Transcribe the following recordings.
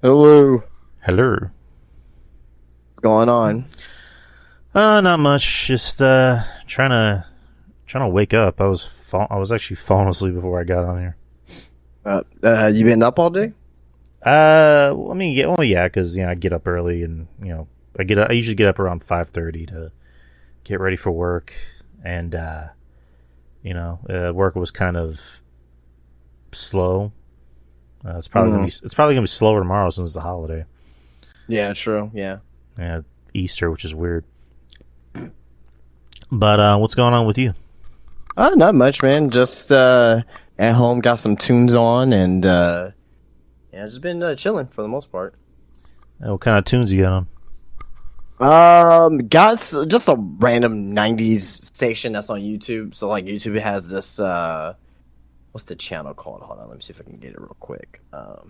Hello. Hello. What's going on? Not much. Just trying to wake up. I was actually falling asleep before I got on here. You been up all day? I mean, yeah, well, yeah, because I get up early, and I usually get up around 5:30 to get ready for work, and work was kind of slow. It's probably gonna be slower tomorrow since it's the holiday. Yeah, true. Yeah. Yeah, Easter, which is weird. But what's going on with you? Not much, man. Just at home, got some tunes on, and just been chilling for the most part. What kind of tunes you got on? Just a random '90s station that's on YouTube. So like YouTube has this what's the channel called? Hold on, let me see if I can get it real quick. Let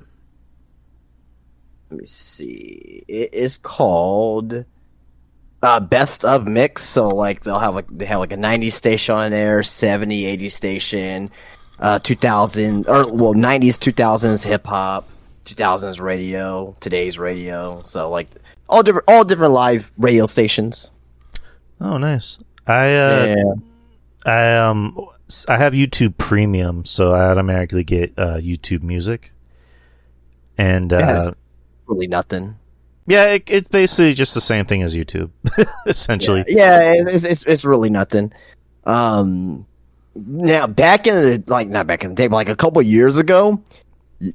me see. It is called Best of Mix. So like they have like a '90s station on there, '70s, '80s station, 2000 '90s, 2000s hip hop, 2000s radio, today's radio. So like all different live radio stations. Oh, nice. I have YouTube Premium, so I automatically get YouTube Music, and It's really nothing. yeah, it's basically just the same thing as YouTube, essentially. Yeah, it's really nothing. Now back in the not back in the day, but like a couple years ago,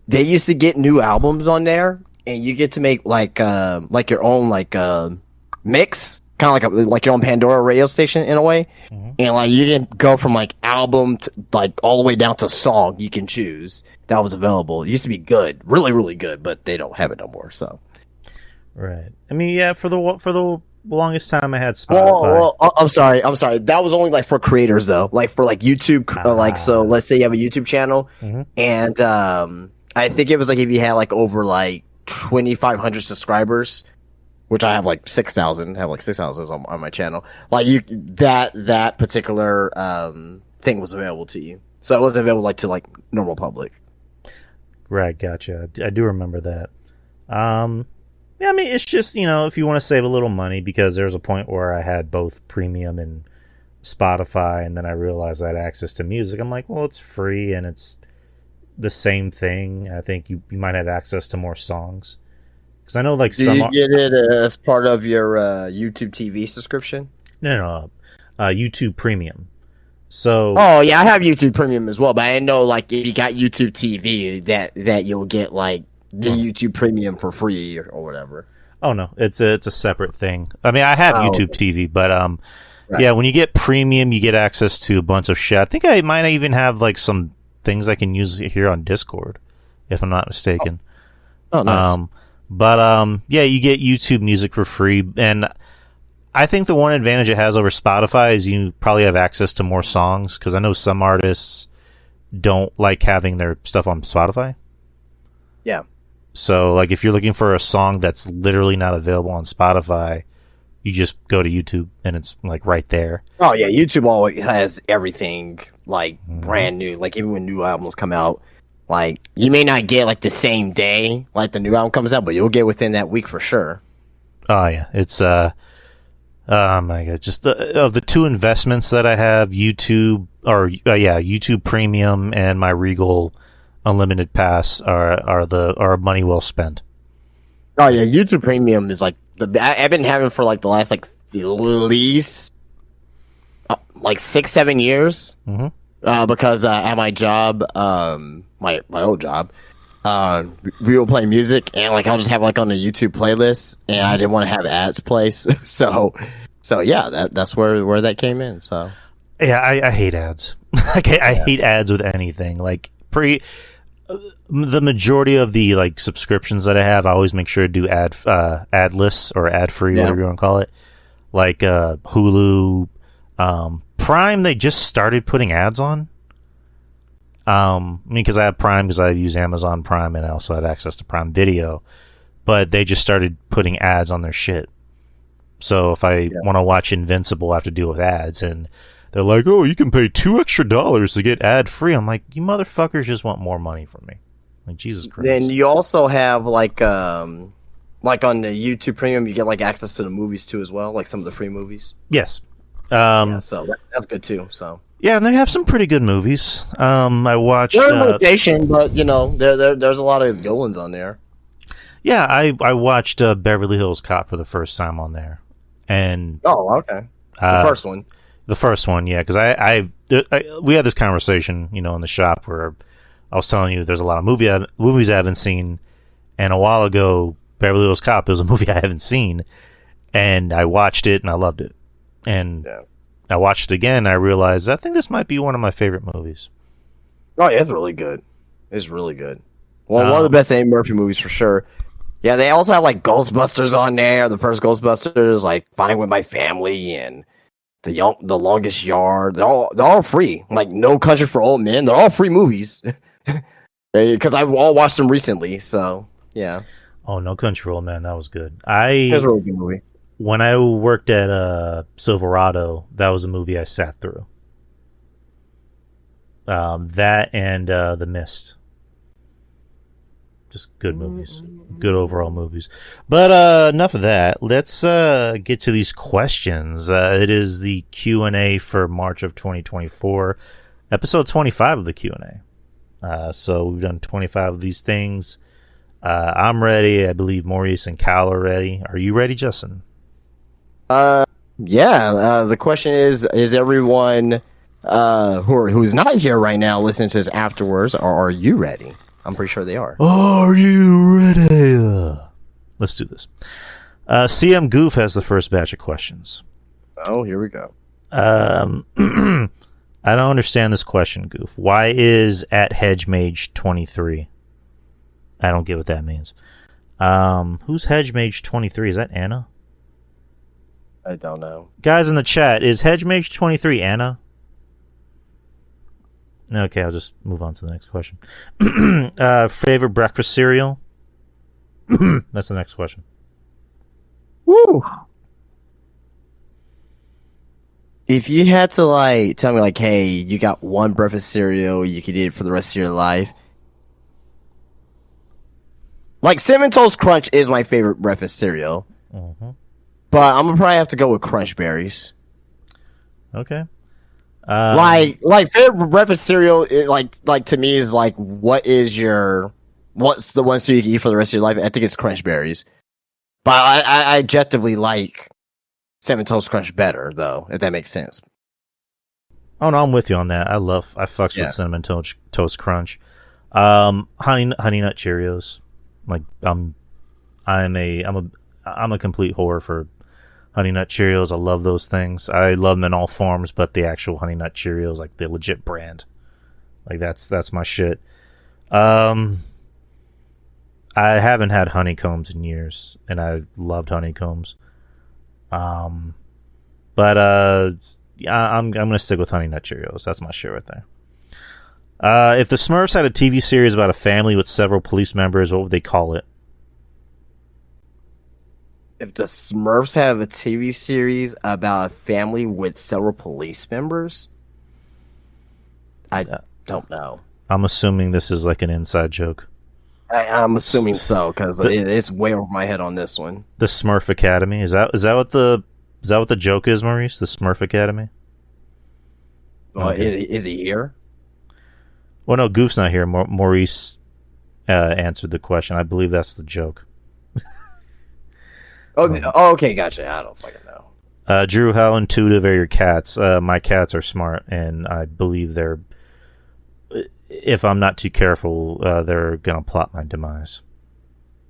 they used to get new albums on there, and you get to make like your own mix, kind of like your own Pandora radio station in a way, and like you can go from like album to, like all the way down to song. You can choose that was available. It used to be good, really really good, but they don't have it no more. So. Right. I mean, yeah, for the longest time I had Spotify. I'm sorry. That was only like for creators though, like for like YouTube. So let's say you have a YouTube channel, and I think it was like if you had like over like 2,500 subscribers, which I have like 6,000. I have like 6,000 on my channel. Like that particular thing was available to you, so it wasn't available like to like normal public. Right. Gotcha. I do remember that. Yeah, I mean, it's just, if you want to save a little money, because there's a point where I had both Premium and Spotify, and then I realized I had access to music. I'm like, well, it's free, and it's the same thing. I think you might have access to more songs. Because I know, like, Do you get it as part of your YouTube TV subscription? No, YouTube Premium. So... Oh, yeah, I have YouTube Premium as well, but I know, like, if you got YouTube TV, that you'll get, like, the YouTube Premium for free or whatever. Oh no, it's a separate thing. I mean, I have YouTube TV, but right. Yeah, when you get Premium, you get access to a bunch of shit. I think I might even have like some things I can use here on Discord, if I'm not mistaken. Oh nice. Yeah, you get YouTube Music for free, and I think the one advantage it has over Spotify is you probably have access to more songs, because I know some artists don't like having their stuff on Spotify. Yeah. So, like, if you're looking for a song that's literally not available on Spotify, you just go to YouTube, and it's, like, right there. Oh, yeah, YouTube always has everything, like, brand new. Like, even when new albums come out, like, you may not get, like, the same day, like, the new album comes out, but you'll get within that week for sure. Oh, yeah. It's, oh, my God. Just of the two investments that I have, YouTube Premium and my Regal Unlimited Pass are money well spent. Oh yeah, YouTube Premium is like I've been having for like the last like at least like 6-7 years. Because at my job, my old job, we were playing music, and like I'll just have like on the YouTube playlist, and I didn't want to have ads place, so yeah, that's where that came in. So yeah, I hate ads. I hate ads with anything. Like the majority of the like subscriptions that I have, I always make sure to do ad lists or ad free, whatever you want to call it. Like Hulu, Prime, they just started putting ads on. I mean, because I have Prime, because I use Amazon Prime, and I also have access to Prime Video. But they just started putting ads on their shit. So if I want to watch Invincible, I have to deal with ads, and they're like, "Oh, you can pay $2 extra to get ad free." I'm like, "You motherfuckers just want more money from me." Like, Jesus Christ. Then you also have like on the YouTube Premium, you get like access to the movies too as well, like some of the free movies. Yes. Yeah, so that's good too. So yeah, and they have some pretty good movies. I watched. they're limitation, but there's a lot of good ones on there. Yeah, I watched Beverly Hills Cop for the first time on there, and okay, the first one. The first one, yeah, because we had this conversation, in the shop where I was telling you there's a lot of movies I haven't seen, and a while ago Beverly Hills Cop was a movie I haven't seen, and I watched it and I loved it, and I watched it again and I realized I think this might be one of my favorite movies. Oh yeah, it's really good. It's really good. Well, one of the best Eddie Murphy movies for sure. Yeah, they also have like Ghostbusters on there. The first Ghostbusters, like Finding with My Family and The Longest Yard. They're all free. Like No Country for Old Men. They're all free movies. Because I've all watched them recently. So yeah. Oh, No Country for Old Men, that was good. It was a really good movie. When I worked at Silverado, that was a movie I sat through. That and The Mist. Just good movies. Good overall movies. But enough of that. Let's get to these questions. It is the Q&A for March of 2024. Episode 25 of the Q&A. So we've done 25 of these things. I'm ready. I believe Maurice and Kyle are ready. Are you ready, Justin? Yeah. The question is everyone who's not here right now listening to this afterwards, or are you ready? I'm pretty sure they are. Are you ready? Let's do this. CM Goof has the first batch of questions. Oh, here we go. I don't understand this question, Goof. Why is at HedgeMage23? I don't get what that means. Who's HedgeMage23? Is that Anna? I don't know. Guys in the chat, is HedgeMage23 Anna? Okay, I'll just move on to the next question. Favorite breakfast cereal? That's the next question. Woo! If you had to tell me hey, you got one breakfast cereal you could eat it for the rest of your life. Cinnamon Toast Crunch is my favorite breakfast cereal. Mm-hmm. But I'm gonna probably have to go with Crunch Berries. Okay. Favorite breakfast cereal, to me is what's the one cereal you can eat for the rest of your life? I think it's Crunch Berries, but I objectively like Cinnamon Toast Crunch better, though, if that makes sense. Oh no, I'm with you on that. I fucks with Cinnamon Toast Crunch, Honey Nut Cheerios. I'm a complete whore for Honey Nut Cheerios. I love those things. I love them in all forms, but the actual Honey Nut Cheerios, the legit brand, that's my shit. I haven't had honeycombs in years, and I loved honeycombs. I'm gonna stick with Honey Nut Cheerios. That's my shit right there. If the Smurfs had a TV series about a family with several police members, what would they call it? If the Smurfs have a TV series about a family with several police members, I don't know. I'm assuming this is an inside joke. I'm assuming so, because it's way over my head on this one. The Smurf Academy, is that what the joke is, Maurice? The Smurf Academy? Okay. Is he here? Well, no, Goof's not here. Maurice answered the question. I believe that's the joke. Okay, gotcha. I don't fucking know. Drew, how intuitive are your cats? My cats are smart, and I believe they're. If I'm not too careful, they're gonna plot my demise.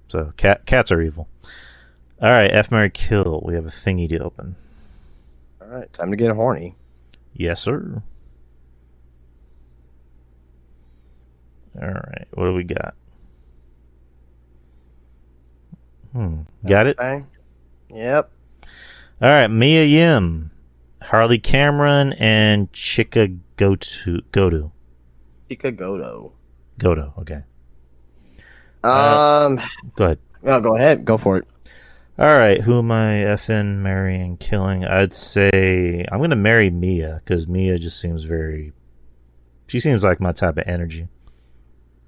So cats are evil. All right, F, Marry, Kill. We have a thingy to open. All right, time to get horny. Yes, sir. All right, what do we got? Got it? Okay. Yep. All right, Mia Yim, Harley Cameron, and Chika Goto. Chika Goto. Goto, okay. Go ahead. No, go ahead. Go for it. All right, who am I effing, marrying, killing? I'd say I'm going to marry Mia, because Mia just seems she seems like my type of energy.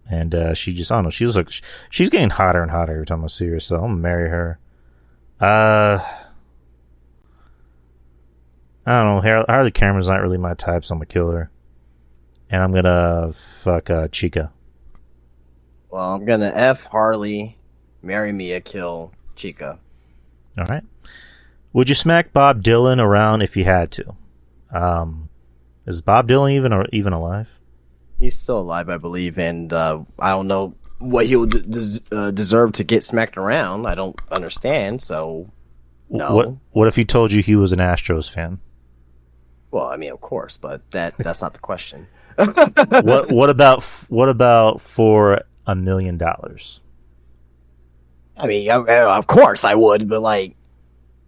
And she just, I don't know, she was like, she's getting hotter and hotter every time I see her, so I'm gonna marry her. I don't know, Harley Cameron's not really my type, so I'm gonna kill her. And I'm gonna fuck Chica. Well, I'm gonna F Harley, marry Mia, kill Chica. Alright. Would you smack Bob Dylan around if you had to? Is Bob Dylan even alive? He's still alive, I believe, and I don't know what he would deserve to get smacked around. I don't understand, so no. What if he told you he was an Astros fan? Well, I mean, of course, but that's not the question. What about for $1 million? I mean, of course I would, but like,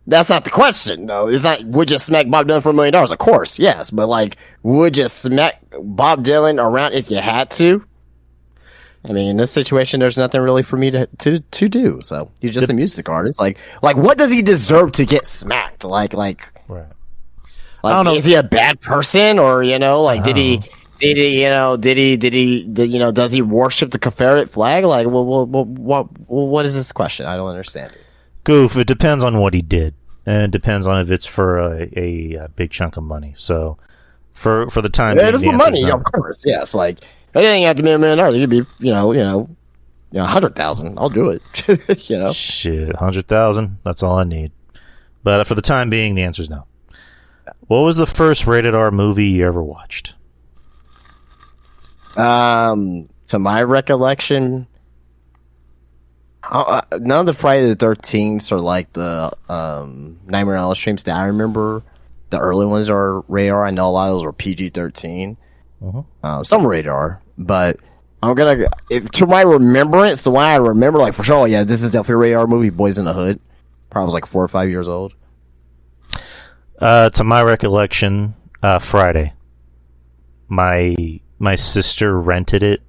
that's not the question. No, it's not. Would you smack Bob Dylan for $1 million? Of course, yes, but like, would you smack Bob Dylan around if you had to? I mean, in this situation, there's nothing really for me to do. So he's just a music artist. Like, what does he deserve to get smacked? Like, right. I don't know. Is he a bad person, or like, does he worship the Confederate flag? Like, what is this question? I don't understand it. Goof, it depends on what he did, and it depends on if it's for a big chunk of money. So, for the time being, it's for money, of course. Yes, like anything have to be $1 million. It could be, 100,000. I'll do it. Shit, 100,000. That's all I need. But for the time being, the answer is no. What was the first rated R movie you ever watched? To my recollection, none of the Friday the 13th or like the Nightmare on Elm Street that I remember. The early ones are rated R. I know a lot of those were PG-13. Some rated R, but I'm gonna to my remembrance, the one I remember like for sure. Yeah, this is definitely a rated R movie. Boys in the Hood. Probably was like 4 or 5 years old. To my recollection, Friday. My sister rented it,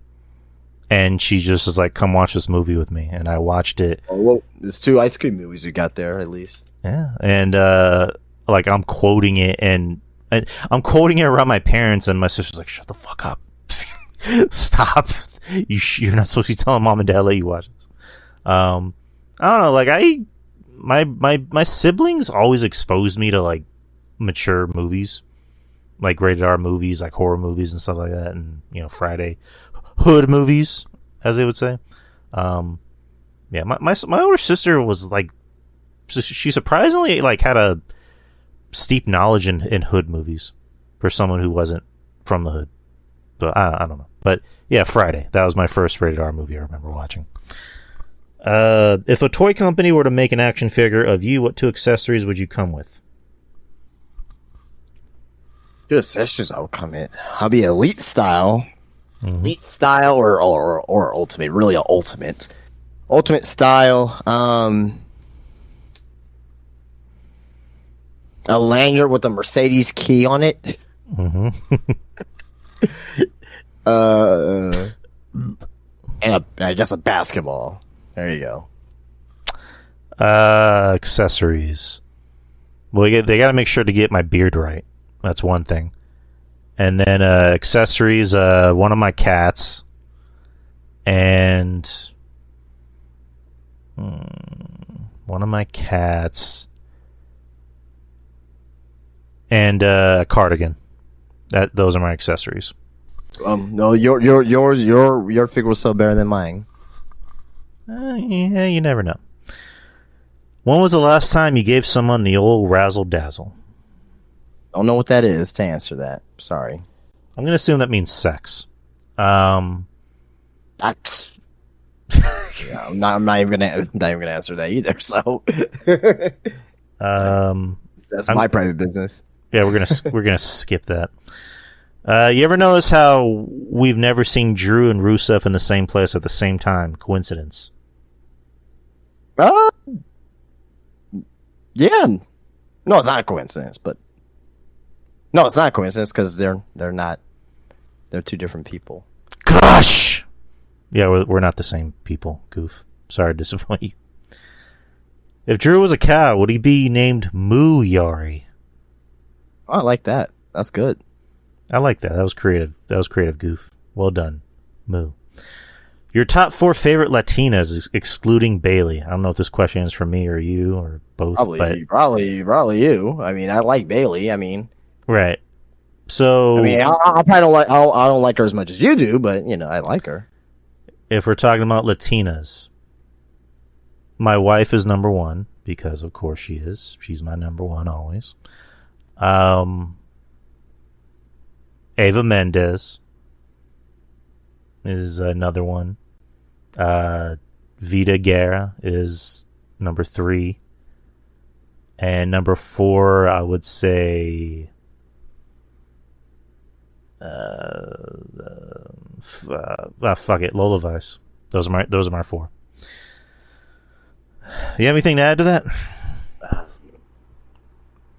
and she just was like, "Come watch this movie with me," and I watched it. Oh, well, there's 2 ice cream movies we got there at least. Yeah, and like I'm quoting it, and I'm quoting it around my parents, and my sister's like, "Shut the fuck up, stop! You're not supposed to be telling mom and dad let you watch this." I don't know, like my siblings always exposed me to like mature movies, like rated R movies, like horror movies and stuff like that, and Friday hood movies, as they would say. Yeah, my older sister was like, she surprisingly like had a steep knowledge in hood movies for someone who wasn't from the hood. So I don't know, but yeah, Friday, that was my first rated R movie I remember watching. If a toy company were to make an action figure of you, what 2 accessories would you come with? 2 accessories I would come in. I'll be elite style. Elite style or ultimate. Really an ultimate. Ultimate style. A lanyard with a Mercedes key on it. And I guess a basketball. There you go. Accessories. Well, they got to make sure to get my beard right. That's one thing. And then accessories, one of my cats. And one of my cats. And a cardigan. Those are my accessories. No, your figure was so better than mine. Yeah, you never know. When was the last time you gave someone the old razzle dazzle? Don't know what that is to answer that. Sorry. I'm gonna assume that means sex. Yeah, I'm not even gonna answer that either. So, that's my private business. Yeah, we're gonna skip that. You ever notice how we've never seen Drew and Rusev in the same place at the same time? Coincidence? Yeah. No, it's not a coincidence, but no, it's not a coincidence because they're not. They're 2 different people. Gosh. Yeah, we're not the same people. Goof. Sorry to disappoint you. If Drew was a cow, would he be named Moo Yari? Oh, I like that. That's good. I like that. That was creative. Goof. Well done, Moo. Your top 4 favorite Latinas, excluding Bailey. I don't know if this question is for me or you or both. Probably you. I mean, I like Bailey. I mean, right. So I mean, I probably don't like. I don't like her as much as you do, but I like her. If we're talking about Latinas, my wife is number 1 because, of course, she is. She's my number 1 always. Eva Mendes is another one. Vida Guerra is number 3. And number 4, I would say... fuck it, Lola Vice. Those are my 4. You have anything to add to that?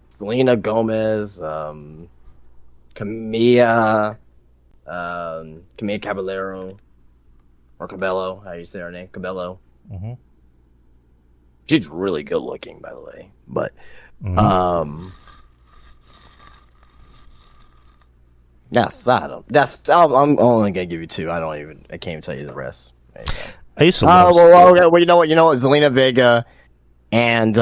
Selena Gomez, Camilla Caballero, or Cabello, how you say her name? Cabello. Mm-hmm. She's really good looking, by the way. But, yes, I'm only gonna give you 2. I can't even tell you the rest. I used to love. Well, you know what? Zelina Vega and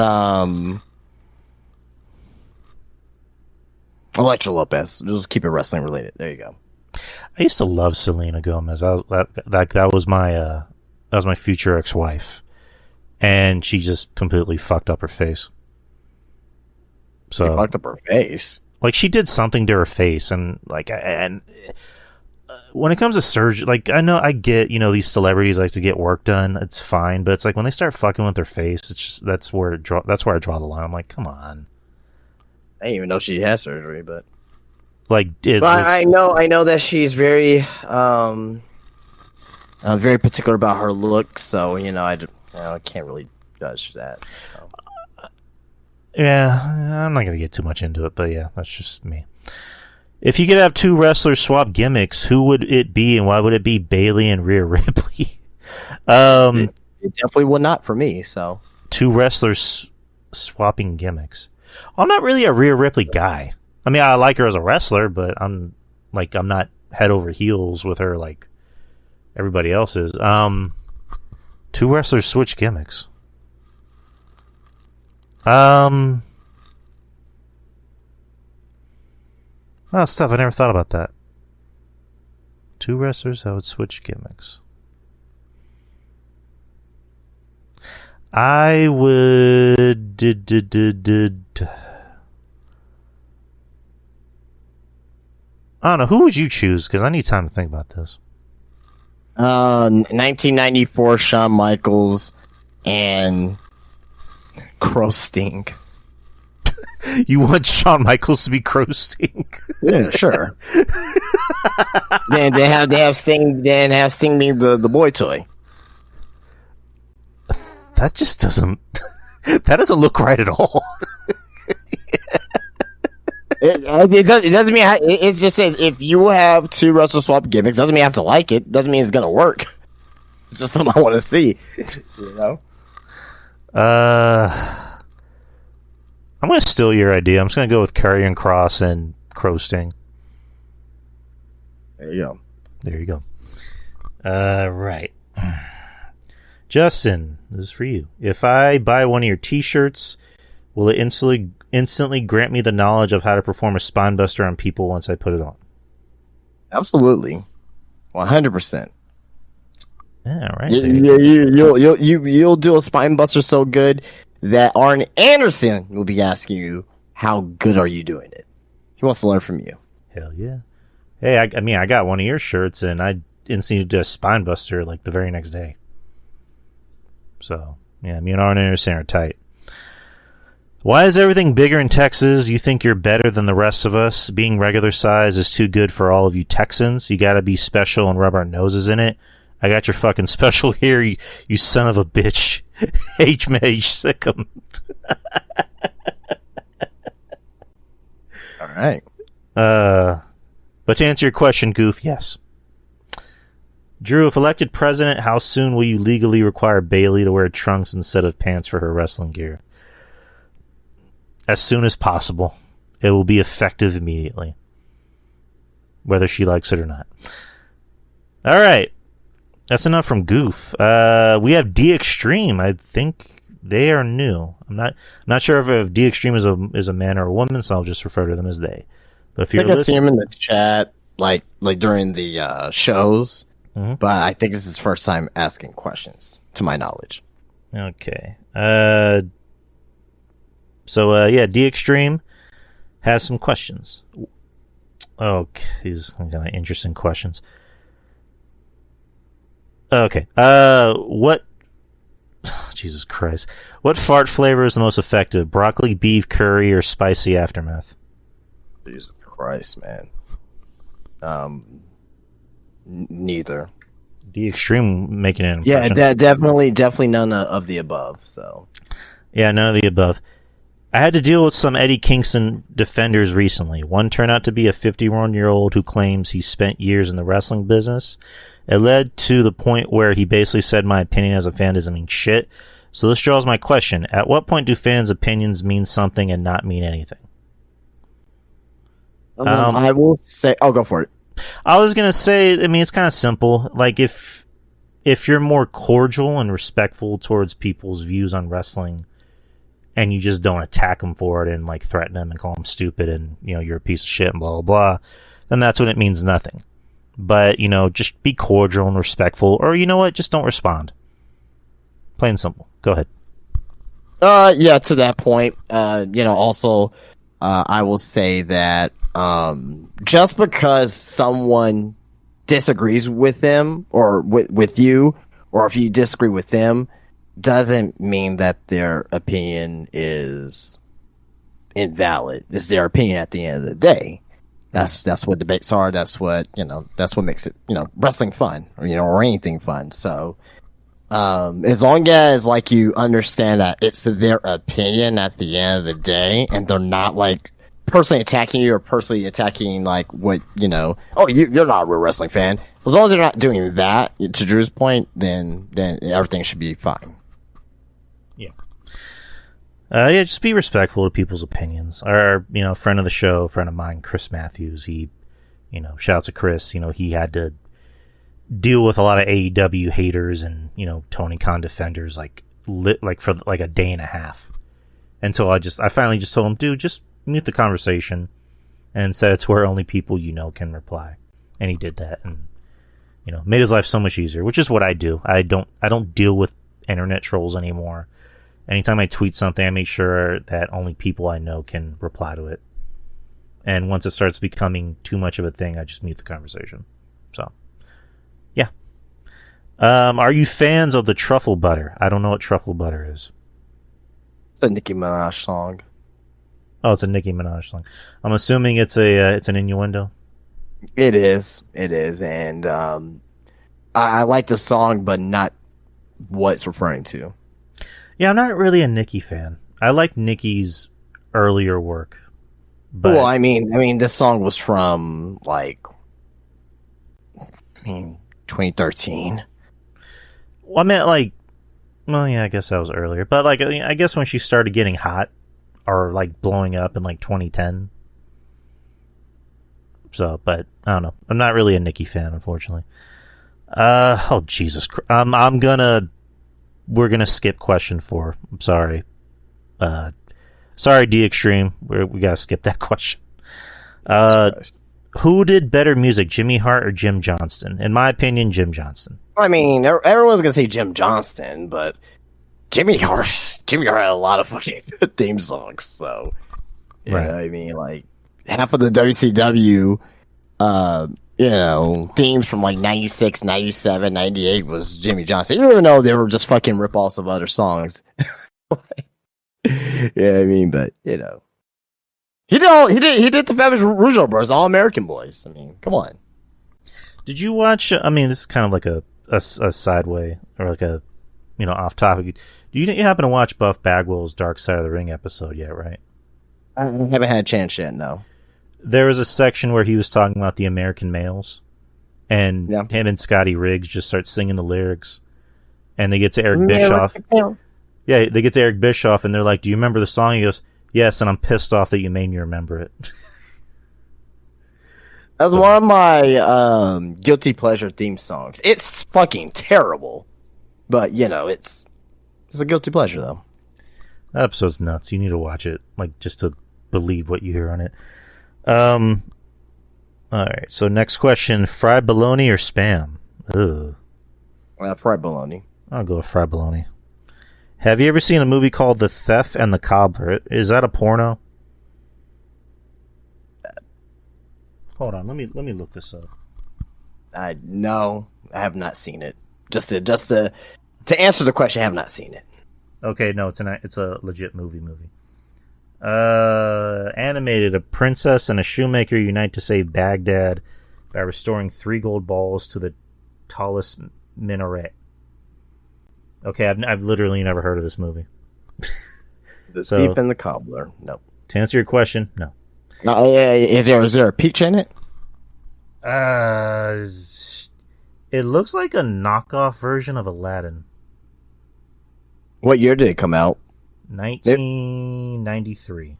Electra Lopez. Just keep it wrestling related. There you go. I used to love Selena Gomez. That was my future ex-wife, and she just completely fucked up her face. So she fucked up her face. Like, she did something to her face, and when it comes to surgery, like, I get, these celebrities like to get work done. It's fine, but it's like when they start fucking with their face, it's just that's where I draw the line. I'm like, come on. I didn't even know she had surgery, but I know that she's very very particular about her look, so I can't really judge that. So. Yeah, I'm not gonna get too much into it, but yeah, that's just me. If you could have 2 wrestlers swap gimmicks, who would it be, and why would it be Bailey and Rhea Ripley? It definitely would not for me. So 2 wrestlers swapping gimmicks. I'm not really a Rhea Ripley guy. I mean, I like her as a wrestler, but I'm not head over heels with her like everybody else is. 2 wrestlers switch gimmicks. Oh, stuff. I never thought about that. 2 wrestlers that would switch gimmicks. I would... I don't know. Who would you choose? Because I need time to think about this. 1994 Shawn Michaels and Crow Sting. You want Shawn Michaels to be Crow Sting? Yeah, sure. Then they have Sting. Then have Sting be the boy toy. That just doesn't. That doesn't look right at all. It doesn't mean it just says if you have 2 wrestle swap gimmicks, doesn't mean you have to like it. Doesn't mean it's gonna work. It's just something I want to see. I'm going to steal your idea. I'm just going to go with Karrion Kross and Crow Sting. There you go. Right. Justin, this is for you. If I buy one of your t-shirts, will it instantly grant me the knowledge of how to perform a spine buster on people once I put it on? Absolutely. 100%. Yeah, right. You'll do a spine buster so good that Arn Anderson will be asking you, how good are you doing it? He wants to learn from you. Hell yeah. Hey, I got one of your shirts, and I instantly did a spine buster like the very next day. So, yeah, me and Arn Anderson are tight. Why is everything bigger in Texas? You think you're better than the rest of us? Being regular size is too good for all of you Texans. You gotta be special and rub our noses in it. I got your fucking special here, you son of a bitch. H-Mage Sickum. All right. But to answer your question, Goof, yes. Drew, if elected president, how soon will you legally require Bailey to wear trunks instead of pants for her wrestling gear? As soon as possible. It will be effective immediately. Whether she likes it or not. All right. That's enough from Goof. We have D Extreme. I think they are new. I'm not sure if D Extreme is a man or a woman, so I'll just refer to them as they. But if you're I see him in the chat, like during the shows. Mm-hmm. But I think this is his first time asking questions, to my knowledge. Okay. Yeah, D Extreme has some questions. Okay, these are kind of interesting questions. Okay. What? Jesus Christ! What fart flavor is the most effective? Broccoli, beef, curry, or spicy aftermath? Jesus Christ, man. Neither. The Extreme making an impression. Yeah, definitely none of the above. So. Yeah, none of the above. I had to deal with some Eddie Kingston defenders recently. One turned out to be a 51-year-old who claims he spent years in the wrestling business. It led to the point where he basically said my opinion as a fan doesn't mean shit. So this draws my question. At what point do fans' opinions mean something and not mean anything? I will say... Oh, go for it. I was going to say, I mean, it's kind of simple. Like, if you're more cordial and respectful towards people's views on wrestling, and you just don't attack them for it and like threaten them and call them stupid and you're a piece of shit and blah blah blah, then that's when it means nothing. But just be cordial and respectful, or just don't respond. Plain and simple. Go ahead. Yeah, to that point, also, I will say that just because someone disagrees with them or with you, or if you disagree with them, doesn't mean that their opinion is invalid. It's their opinion at the end of the day. That's what debates are. That's what makes it, wrestling fun, or anything fun. So, as long as like you understand that it's their opinion at the end of the day, and they're not like personally attacking you or personally attacking like what, oh, you're not a real wrestling fan. As long as they're not doing that, to Drew's point, then everything should be fine. Yeah, just be respectful to people's opinions. Our, friend of the show, friend of mine, Chris Matthews, he, shouts at Chris, he had to deal with a lot of AEW haters and, Tony Khan defenders, for a day and a half. Until I finally just told him, dude, just mute the conversation, and said it's where only people can reply. And he did that, and, made his life so much easier, which is what I do. I don't deal with internet trolls anymore. Anytime I tweet something, I make sure that only people I know can reply to it. And once it starts becoming too much of a thing, I just mute the conversation. So, yeah. Are you fans of the Truffle Butter? I don't know what Truffle Butter is. It's a Nicki Minaj song. Oh, it's a Nicki Minaj song. I'm assuming it's an innuendo. It is, and I like the song, but not what it's referring to. Yeah, I'm not really a Nicki fan. I like Nicki's earlier work. But... Well, I mean, this song was from 2013. Well, I meant I guess that was earlier. But I guess when she started getting hot, or blowing up in 2010. So, but I don't know. I'm not really a Nicki fan, unfortunately. Oh Jesus Christ! We're gonna skip question 4. I'm sorry. Sorry, D Extreme. We gotta skip that question. Who did better music, Jimmy Hart or Jim Johnston? In my opinion, Jim Johnston. I mean, everyone's gonna say Jim Johnston, but Jimmy Hart had a lot of fucking theme songs. So, right. I mean, half of the WCW, themes from 96, 97, 98 was Jimmy Johnston. Even though they were just fucking rip-offs of other songs. Yeah, I mean, but he did the Fabulous Rougeau Bros, All American Boys. I mean, come on. Did you watch? I mean, this is kind of like a sideway or off topic. You happen to watch Buff Bagwell's Dark Side of the Ring episode yet, right? I haven't had a chance yet. No. There was a section where he was talking about the American males, and him and Scotty Riggs just start singing the lyrics, and they get to Eric Bischoff. Yeah, they get to Eric Bischoff, and they're like, "Do you remember the song?" He goes, "Yes," and I'm pissed off that you made me remember it. That's one of my guilty pleasure theme songs. It's fucking terrible, but it's a guilty pleasure though. That episode's nuts. You need to watch it, like, just to believe what you hear on it. All right. So next question: fried bologna or spam? Ugh. Fried bologna. I'll go with fried bologna. Have you ever seen a movie called The Thief and the Cobbler? Is that a porno? Hold on, let me look this up. No, I have not seen it. Just to answer the question, I have not seen it. Okay, no, it's a legit movie. Animated: a princess and a shoemaker unite to save Baghdad by restoring 3 gold balls to the tallest minaret. Okay, I've literally never heard of this movie. The Thief and the Cobbler. No. To answer your question, no. Is there a peach in it? It looks like a knockoff version of Aladdin. What year did it come out? 1993.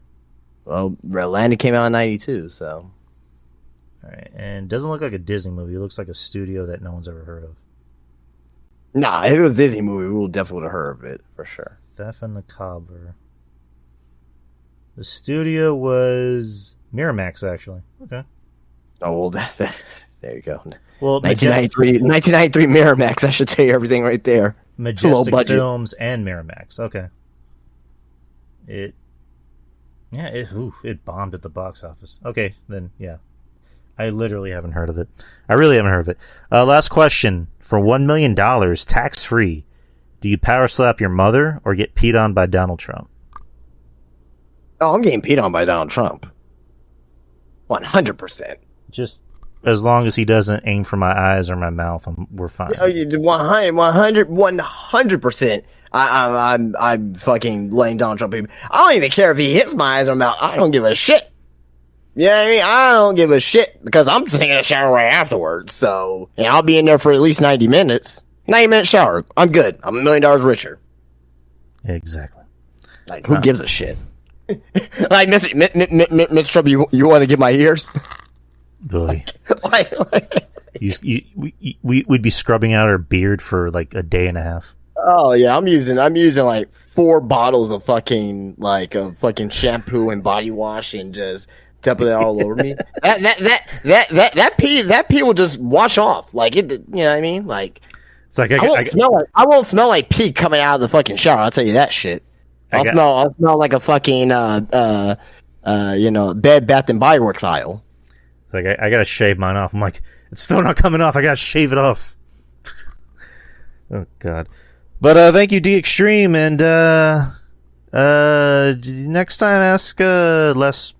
Well, Aladdin came out in 92, so. All right, and it doesn't look like a Disney movie. It looks like a studio that no one's ever heard of. Nah, if it was a Disney movie, we would definitely have heard of it, for sure. Thief and the Cobbler. The studio was Miramax, actually. Okay. Oh, well, there you go. Well, 1993 Miramax, I should tell you everything right there. Majestic Films and Miramax. Okay. It bombed at the box office. Okay, then, yeah. I literally haven't heard of it. I really haven't heard of it. Last question. For $1 million, tax-free, do you power slap your mother or get peed on by Donald Trump? Oh, I'm getting peed on by Donald Trump. 100%. Just as long as he doesn't aim for my eyes or my mouth, we're fine. 100%. I'm fucking letting Donald Trump. I don't even care if he hits my eyes or mouth. I don't give a shit. You know what I mean? I don't give a shit because I'm taking a shower right afterwards. So, I'll be in there for at least 90 minutes. 90-minute shower. I'm good. I'm $1 million richer. Exactly. Like, who gives a shit? Like, Mr. Trump, you want to get my ears? Really? We'd be scrubbing out our beard for like a day and a half. Oh yeah, I'm using like 4 bottles of fucking shampoo and body wash and just dumping it all over me. That pee will just wash off. Like it, you know what I mean? Like it's like I won't smell like pee coming out of the fucking shower. I'll tell you that shit. I'll smell like a fucking Bed Bath and Body Works aisle. It's like I gotta shave mine off. I'm like, it's still not coming off. I gotta shave it off. Oh god. But thank you, D Extreme, and next time ask less.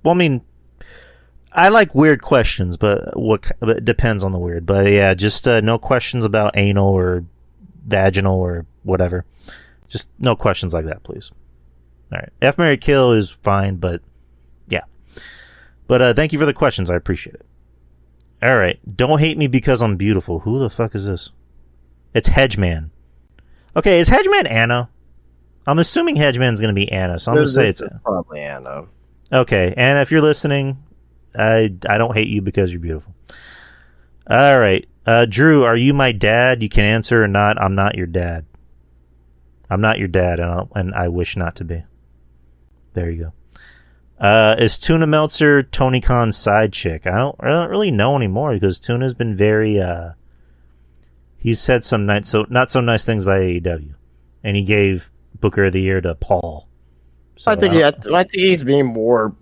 Well, I mean, I like weird questions, but it depends on the weird. But yeah, just no questions about anal or vaginal or whatever. Just no questions like that, please. All right, F, Marry, Kill is fine, but yeah. But thank you for the questions. I appreciate it. All right, don't hate me because I'm beautiful. Who the fuck is this? It's Hedgeman. Okay, is Hedgeman Anna? I'm assuming Hedgeman's going to be Anna, so I'm going to say it's probably Anna. Okay, Anna, if you're listening, I don't hate you because you're beautiful. All right, Drew, are you my dad? You can answer or not. I'm not your dad. I'm not your dad, and I wish not to be. There you go. Is Tuna Meltzer Tony Khan's side chick? I don't really know anymore because Tuna's been very he's said some not so nice things by AEW, and he gave Booker of the Year to Paul. So I think he's being more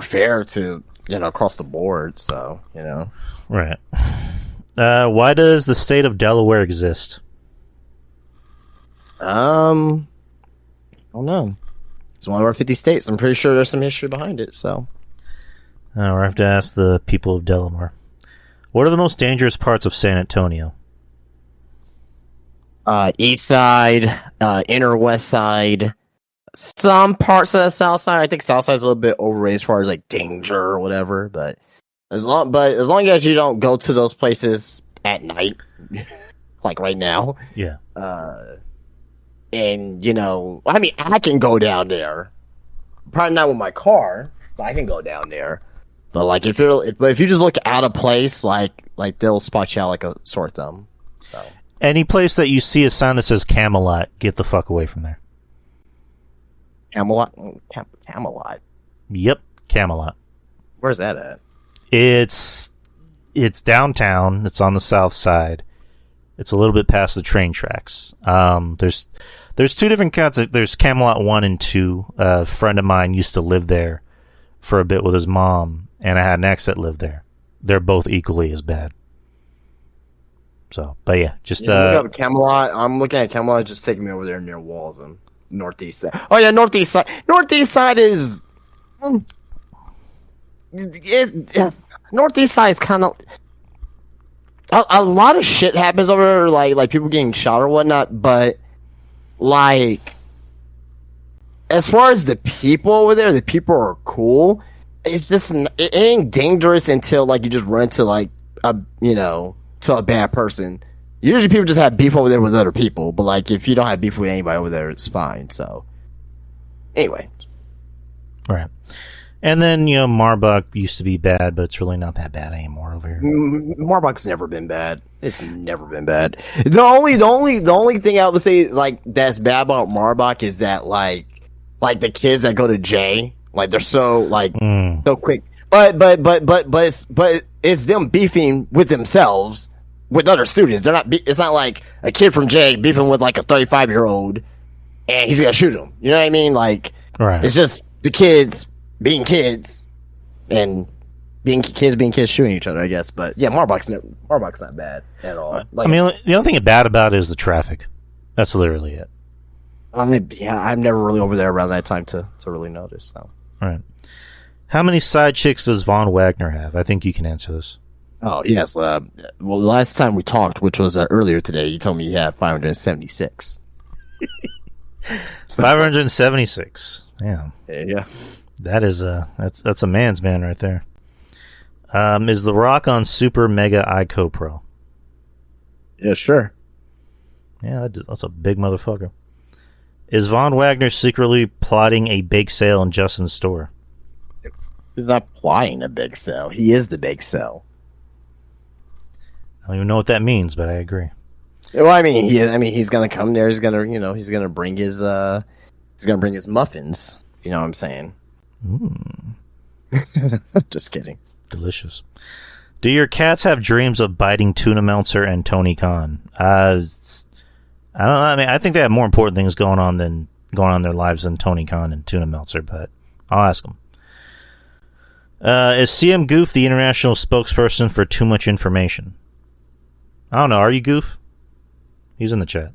fair to across the board. So right. Why does the state of Delaware exist? I don't know. It's one of our 50 states. I'm pretty sure there's some history behind it. So, we have to ask the people of Delaware. What are the most dangerous parts of San Antonio? East side, inner west side, some parts of the south side. I think south side's a little bit overrated as far as like danger or whatever. But as long as you don't go to those places at night, like right now, yeah. And I mean, I can go down there. Probably not with my car. I can go down there. But like if you just look out of place, like they'll spot you out like a sore thumb. So any place that you see a sign that says Camelot, get the fuck away from there. Camelot. Yep, Camelot. Where's that at? It's downtown. It's on the south side. It's a little bit past the train tracks. There's two different kinds. There's Camelot 1 and 2. A friend of mine used to live there for a bit with his mom, and I had an ex that lived there. They're both equally as bad. So, but yeah, just look up Camelot. I'm looking at Camelot. Just taking me over there near Walsham, northeast side. Oh yeah, northeast side. Northeast side is. Northeast side is kind of. A lot of shit happens over there, like people getting shot or whatnot. But like, as far as the people over there, the people are cool. It's just it ain't dangerous until like you just run into like to a bad person. Usually people just have beef over there with other people, but like if you don't have beef with anybody over there, it's fine. So anyway, right. And then Marbach used to be bad, but it's really not that bad anymore over here. Marbach's never been bad. It's never been bad. The only thing I would say like that's bad about Marbach is that like the kids that go to J, like they're so like so quick. But it's them beefing with themselves with other students. They're not. It's not like a kid from J beefing with like a 35-year-old, and he's gonna shoot him. You know what I mean? Like, right. It's just the kids being kids and being kids shooting each other, I guess. But yeah, Marbach's not bad at all. Like, I mean, the only thing bad about it is the traffic. That's literally it. I'm never really over there around that time to really notice. So. Right. How many side chicks does Von Wagner have? I think you can answer this. Oh, yes. Well, the last time we talked, which was earlier today, you told me you had 576. 576. Yeah. Yeah. That is that's a man's man right there. Is The Rock on Super Mega ICO Pro? Yeah, sure. Yeah, that's a big motherfucker. Is Von Wagner secretly plotting a bake sale in Justin's store? He's not plotting a big sale. He is the big sale. I don't even know what that means, but I agree. Well, I mean, he's gonna come there. He's gonna bring his muffins. You know what I'm saying? Just kidding. Delicious. Do your cats have dreams of biting Tuna Meltzer and Tony Khan? I don't know. I mean, I think they have more important things going on in their lives than Tony Khan and Tuna Meltzer, but I'll ask them. Is CM Goof the international spokesperson for Too Much Information? I don't know. Are you Goof? He's in the chat.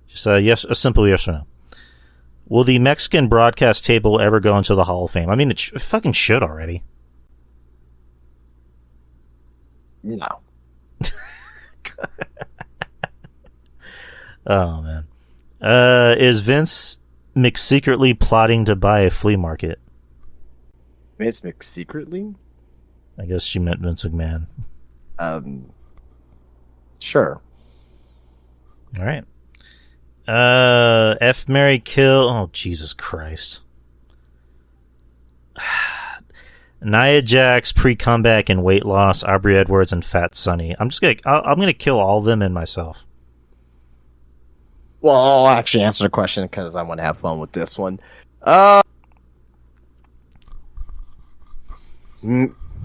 Just a simple yes or no. Will the Mexican broadcast table ever go into the Hall of Fame? I mean, it fucking should already. No. Oh, man. Is Vince McSecretly plotting to buy a flea market? Vince McSecretly? I guess she meant Vince McMahon. Sure. All right. F, Marry, Kill. Oh, Jesus Christ. Nia Jax, pre-comeback and weight loss, Aubrey Edwards, and Fat Sonny. I'm gonna kill all of them and myself. Well, I'll actually answer the question because I want to have fun with this one.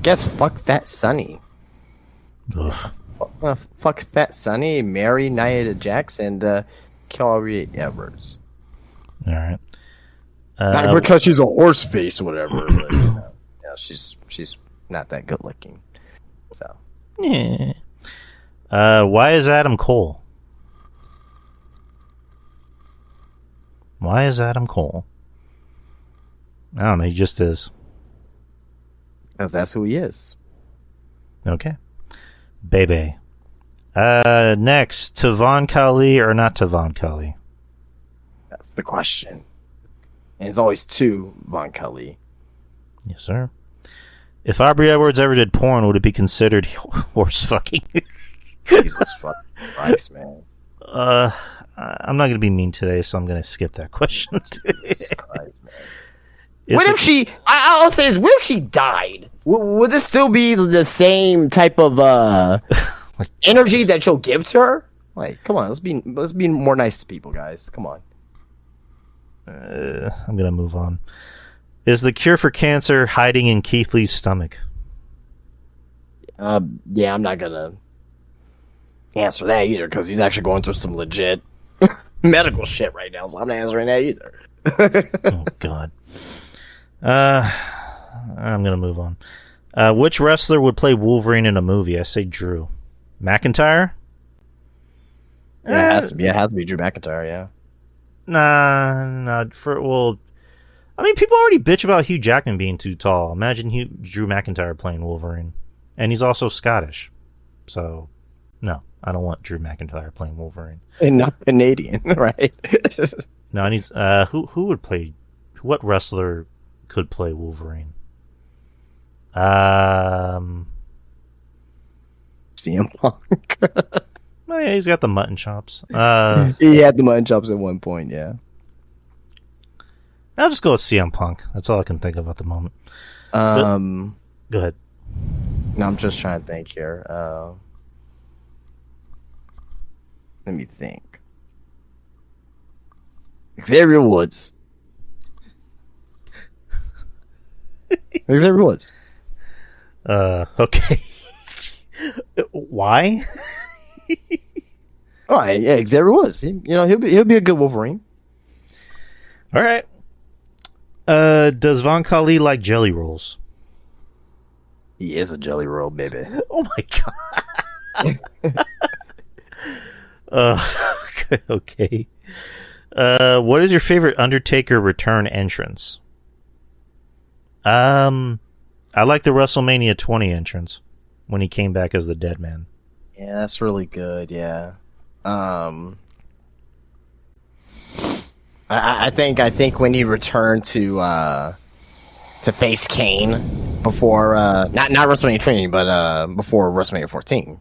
Guess fuck Fat Sonny. Fuck Fat Sonny, marry Nia Jax, and kill Aubrey Edwards. All right. Not because she's a horse face or whatever. But, yeah, she's not that good looking. So. Yeah. Why is Adam Cole? Why is Adam Cole? I don't know. He just is. Because that's who he is. Okay. Bebe. Next, Tavon Kali or not Tavon Kali? That's the question. And it's always two Von Kali. Yes, sir. If Aubrey Edwards ever did porn, would it be considered horse fucking? Jesus fucking Christ, man. I'm not going to be mean today, so I'm going to skip that question. Jesus Christ, man. What if she? I'll say is, what if she died? Would this still be the same type of energy that she'll give to her? Like, come on, let's be more nice to people, guys. Come on. I'm gonna move on. Is the cure for cancer hiding in Keith Lee's stomach? Yeah, I'm not gonna answer that either because he's actually going through some legit medical shit right now. So I'm not answering that either. Oh God. I'm gonna move on. Which wrestler would play Wolverine in a movie? I say Drew McIntyre. Yeah, it has to be Drew McIntyre. Yeah. Nah. I mean, people already bitch about Hugh Jackman being too tall. Imagine Drew McIntyre playing Wolverine, and he's also Scottish. So, no, I don't want Drew McIntyre playing Wolverine. And not Canadian, right? No, I need. Who would play? What wrestler could play Wolverine? CM Punk. Oh, yeah, he's got the mutton chops. He had the mutton chops at one point, yeah. I'll just go with CM Punk. That's all I can think of at the moment. Go ahead. No, I'm just trying to think here. Let me think. Xavier Woods. Xavier Woods. Okay. Why? All right, yeah, Xavier Woods. He'll be a good Wolverine. All right. Does Von Kali like jelly rolls? He is a jelly roll, baby. Oh my god. Okay. What is your favorite Undertaker return entrance? I like the WrestleMania 20 entrance when he came back as the Dead Man. Yeah, that's really good. Yeah. I think when he returned to face Kane before not WrestleMania 20, but before WrestleMania 14.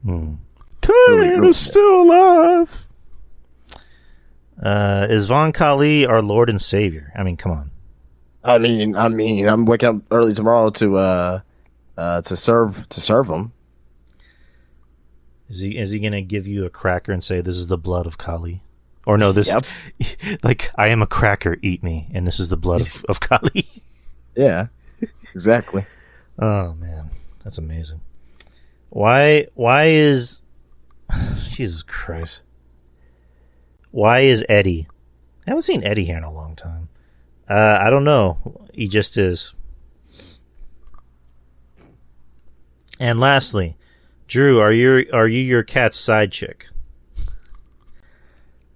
Kane is still alive. Is Von Kali our Lord and Savior? I mean, come on. I mean, I'm waking up early tomorrow to serve him. Is he gonna give you a cracker and say, "This is the blood of Kali"? Or no, this Yep. like, I am a cracker, eat me, and this is the blood of Kali. Yeah, exactly. Oh man, that's amazing. Why is Jesus Christ? Why is Eddie? I haven't seen Eddie here in a long time. I don't know. He just is. And lastly, Drew, are you your cat's side chick?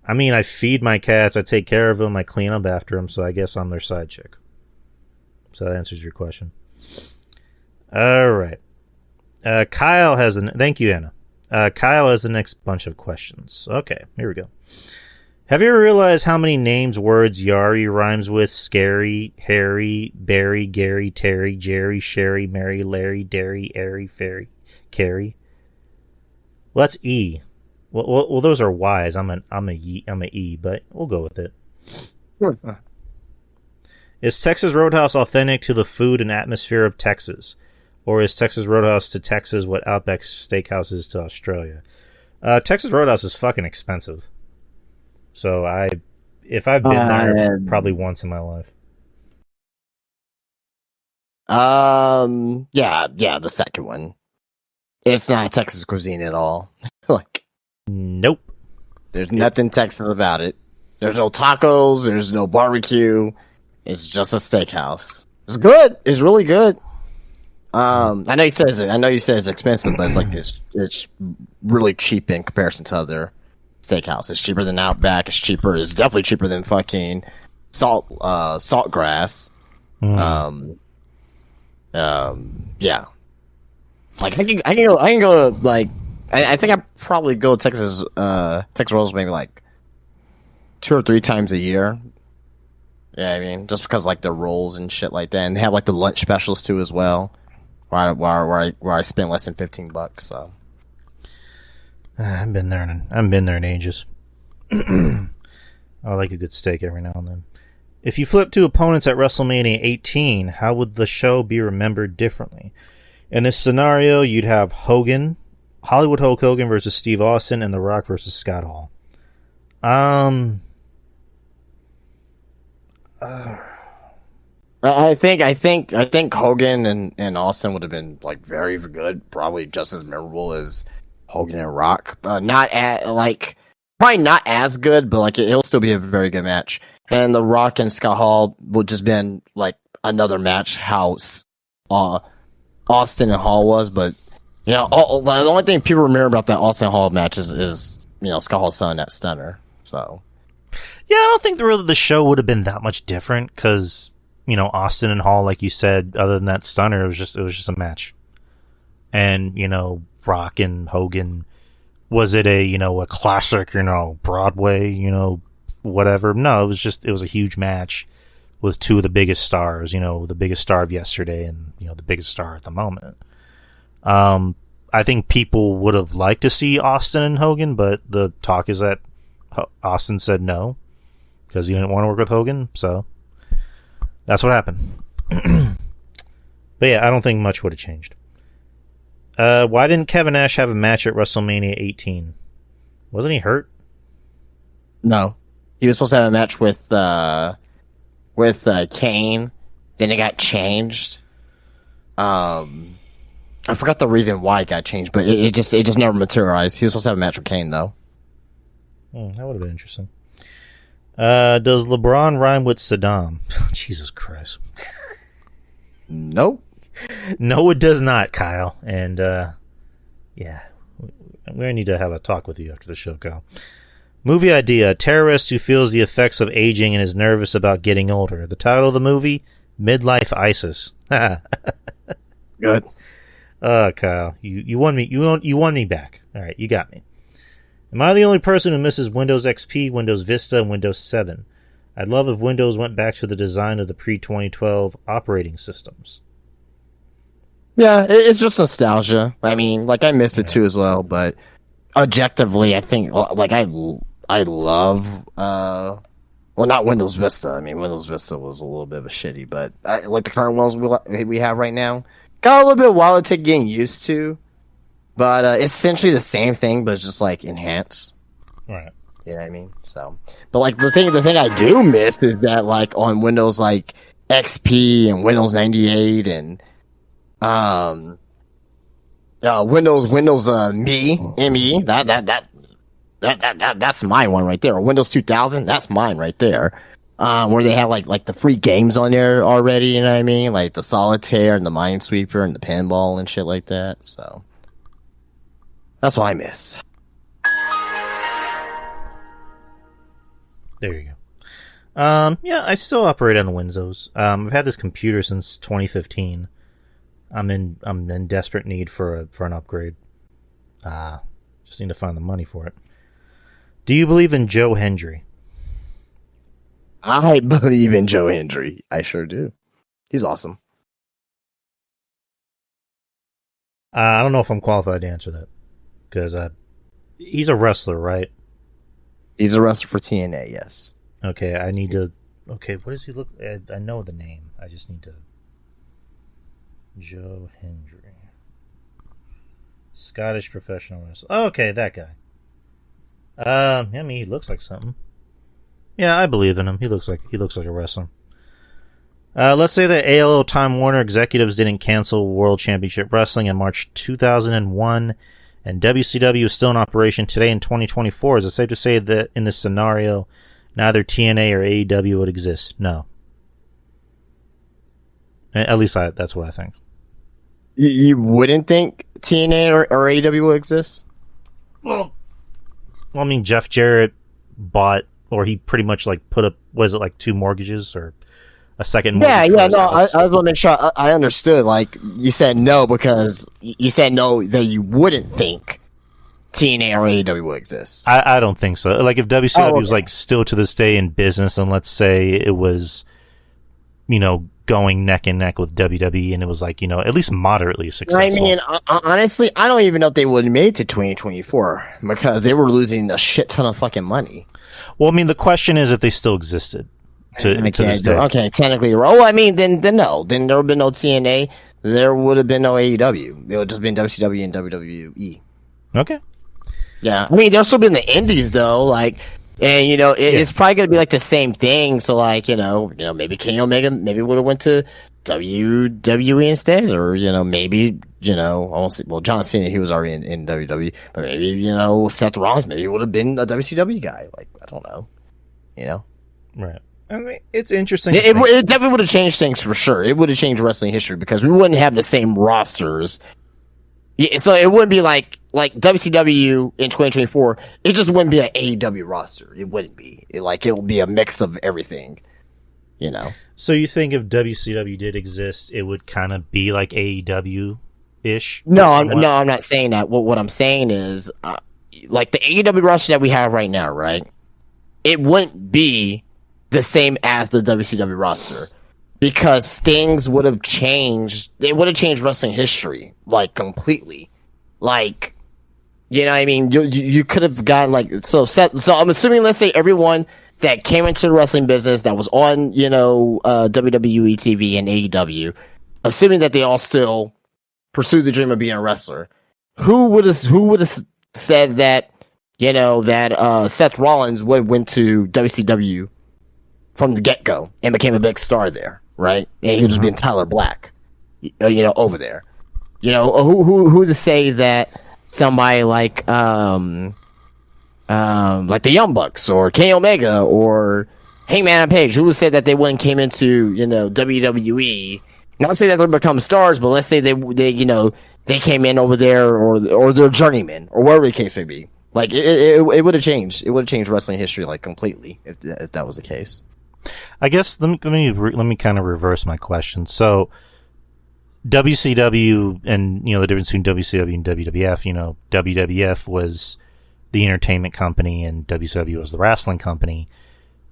I mean, I feed my cats, I take care of them, I clean up after them, so I guess I'm their side chick. So that answers your question. All right. Kyle has thank you, Anna. Kyle has the next bunch of questions. Okay, here we go. Have you ever realized how many names, words Yari rhymes with Scary, Harry, Barry, Gary, Terry, Jerry, Sherry, Mary, Larry, Derry, Airy, Fairy, Carrie? Well, that's E. Well, those are Y's. I'm a E, but we'll go with it. Sure. Is Texas Roadhouse authentic to the food and atmosphere of Texas, or is Texas Roadhouse to Texas what Outback Steakhouse is to Australia? Texas Roadhouse is fucking expensive. So if I've been there probably once in my life. Yeah, the second one. It's not Texas cuisine at all. Like, nope. There's nothing Texas about it. There's no tacos. There's no barbecue. It's just a steakhouse. It's good. It's really good. I know you said it's expensive, but it's like it's really cheap in comparison to other steakhouse. It's cheaper than Outback. It's cheaper. It's definitely cheaper than fucking Saltgrass. Yeah. Like I can go like I think I probably go to Texas Rolls maybe like 2 or 3 times a year. Yeah, I mean, just because like the rolls and shit like that, and they have like the lunch specials too as well, where I spend less than $15. So. I've been there in ages. I like a good steak every now and then. If you flip to opponents at WrestleMania 18, how would the show be remembered differently? In this scenario, you'd have Hollywood Hulk Hogan versus Steve Austin, and The Rock versus Scott Hall. I think Hogan and Austin would have been like very good, probably just as memorable as Hogan and Rock. Probably not as good, but like it'll still be a very good match. And The Rock and Scott Hall would just been like another match house. Austin and Hall was, but the only thing people remember about that Austin Hall match is Scott Hall selling that stunner. So yeah, I don't think the show would have been that much different because Austin and Hall, like you said, other than that stunner, it was just a match. And Rock and Hogan, was it a classic Broadway whatever? No, it was a huge match with two of the biggest stars, the biggest star of yesterday and the biggest star at the moment. I think people would have liked to see Austin and Hogan, but the talk is that Austin said no because he didn't want to work with Hogan, so that's what happened. But yeah, I don't think much would have changed. Why didn't Kevin Nash have a match at WrestleMania 18? Wasn't he hurt? No, he was supposed to have a match with Kane. Then it got changed. I forgot the reason why it got changed, but it just never materialized. He was supposed to have a match with Kane though. That would have been interesting. Does LeBron rhyme with Saddam? Jesus Christ. Nope. No, it does not, Kyle. And, yeah. We're going to need to have a talk with you after the show, Kyle. Movie idea. A terrorist who feels the effects of aging and is nervous about getting older. The title of the movie? Midlife ISIS. Good. Kyle. You won me. You won me back. All right, you got me. Am I the only person who misses Windows XP, Windows Vista, and Windows 7? I'd love if Windows went back to the design of the pre-2012 operating systems. Yeah, it's just nostalgia. I mean, like I missed it too as well, but objectively, I think like I love not Windows Vista. I mean, Windows Vista was a little bit of a shitty, but like the current ones we have right now got a little bit while it took getting used to. But it's essentially the same thing, but it's just like enhanced. Right. You know what I mean? So, but like the thing I do miss is that like on Windows like XP and Windows 98 and Windows ME that's my one right there. Or Windows 2000, that's mine right there. Where they have like the free games on there already. You know what I mean? Like the Solitaire and the Minesweeper and the Pinball and shit like that. So. That's what I miss. There you go. Yeah, I still operate on Windows. I've had this computer since 2015. I'm in desperate need for an upgrade. Just need to find the money for it. Do you believe in Joe Hendry? I believe in Joe Hendry. I sure do. He's awesome. I don't know if I'm qualified to answer that. Because he's a wrestler, right? He's a wrestler for TNA, yes. Okay, I need to... Okay, what does he look... I know the name. I just need to... Joe Hendry. Scottish professional wrestler. Oh, okay, that guy. I mean, he looks like something. Yeah, I believe in him. He looks like a wrestler. Let's say that ALO Time Warner executives didn't cancel World Championship Wrestling in March 2001... and WCW is still in operation today in 2024. Is it safe to say that in this scenario, neither TNA or AEW would exist? No. At least that's what I think. You wouldn't think TNA or AEW would exist? Well, I mean, Jeff Jarrett bought, or he pretty much like put up, was it like 2 mortgages or a second mortgage? Yeah, no, I was going to make sure I understood. Like, you said no because you said no that you wouldn't think TNA or AEW would exist. I don't think so. Like, if WCW was like still to this day in business, and let's say it was, going neck and neck with WWE, and it was like, at least moderately successful. I mean, honestly, I don't even know if they would have made it to 2024 because they were losing a shit ton of fucking money. Well, I mean, the question is if they still existed. to this day. Okay, technically, I mean, then no. Then there would have been no TNA. There would have been no AEW. It would just been WCW and WWE. Okay. Yeah, I mean, there's still been the indies though, like, and it's probably gonna be like the same thing. So like, maybe Kenny Omega maybe would have went to WWE instead, or maybe John Cena, he was already in WWE, but maybe Seth Rollins maybe would have been a WCW guy. Like, I don't know, Right. I mean, it's interesting. It definitely would have changed things for sure. It would have changed wrestling history because we wouldn't have the same rosters. Yeah, so it wouldn't be like WCW in 2024. It just wouldn't be an AEW roster. It wouldn't be. It would be a mix of everything. So you think if WCW did exist, it would kind of be like AEW ish? No, I'm not saying that. What I'm saying is, like the AEW roster that we have right now, right? It wouldn't be the same as the WCW roster because things would have changed. They would have changed wrestling history like completely. Like, what I mean? You could have gotten so I'm assuming, let's say everyone that came into the wrestling business that was on WWE TV and AEW, assuming that they all still pursue the dream of being a wrestler, who would have said that that Seth Rollins went to WCW from the get-go and became a big star there, right? And he would just been Tyler Black, over there. Who to say that somebody like the Young Bucks or Kenny Omega or Hangman Adam Page, who would say that they wouldn't came into WWE? Not say that they become stars, but let's say they came in over there or they're journeymen or whatever the case may be. Like it would have changed. It would have changed wrestling history completely if that was the case. I guess let me kind of reverse my question. So WCW and the difference between WCW and WWF. WWF was the entertainment company and WCW was the wrestling company,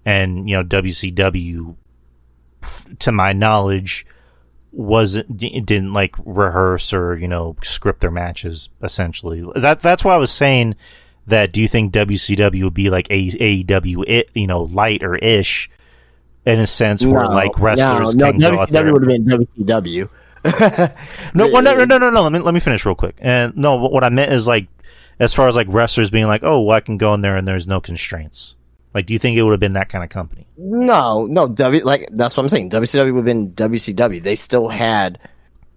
and WCW, to my knowledge, didn't rehearse or script their matches essentially. That's why I was saying that. Do you think WCW would be like AEW, light or ish? In a sense, where wrestlers can go out there. WCW would have been WCW. No. Let me finish real quick. And no, what I meant is as far as wrestlers being oh, well, I can go in there and there's no constraints. Do you think it would have been that kind of company? No. That's what I'm saying. WCW would have been WCW. They still had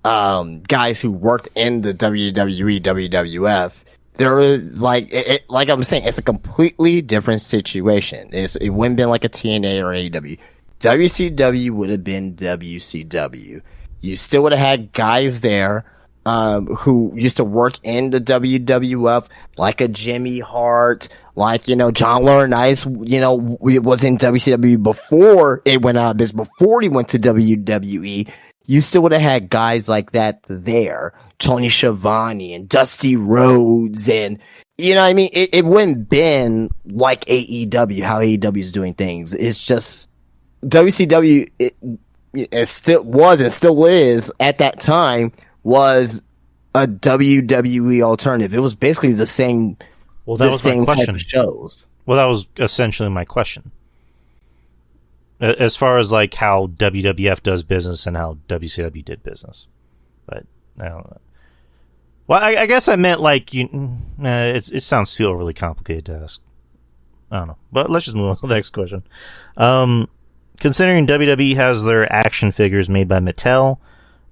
guys who worked in the WWE, WWF. They're like I'm saying, it's a completely different situation. It wouldn't been like a TNA or AEW. WCW would have been WCW. You still would have had guys there who used to work in the WWF, like a Jimmy Hart, John Laurinaitis, was in WCW before it went out of business, before he went to WWE. You still would have had guys like that there, Tony Schiavone and Dusty Rhodes, and it wouldn't been like AEW, how AEW is doing things. It's just WCW. It still was and still is at that time was a WWE alternative. It was basically the same. Well, that was my question. Type of shows. Well, that was essentially my question. As far as how WWF does business and how WCW did business, but I don't know. Well, I guess I meant it sounds too overly complicated to ask. I don't know, but let's just move on to the next question. Considering WWE has their action figures made by Mattel,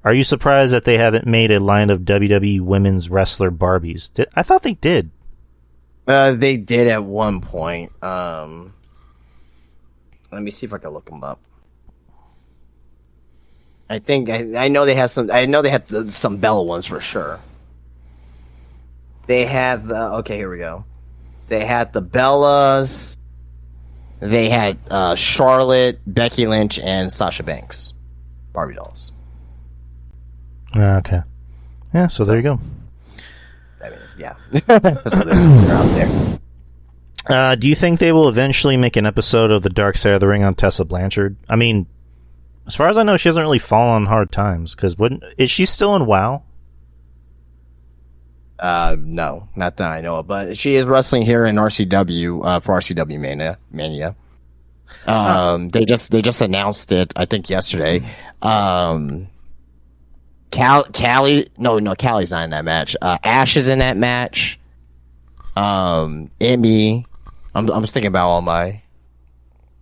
are you surprised that they haven't made a line of WWE women's wrestler Barbies? I thought they did. They did at one point. Let me see if I can look them up. I think I know they had some. I know they had some Bella ones for sure. They had okay, here we go. They had the Bellas. They had Charlotte, Becky Lynch, and Sasha Banks Barbie dolls. Okay. Yeah, so there you go. I mean, yeah. So they're out there. Do you think they will eventually make an episode of The Dark Side of the Ring on Tessa Blanchard? I mean, as far as I know, she hasn't really fallen on hard times. Because is she still in WoW? No, not that I know of. But she is wrestling here in RCW for RCW Mania. They just announced it, I think, yesterday. Callie, no, Callie's not in that match. Ash is in that match. Emmy. I'm just thinking about all my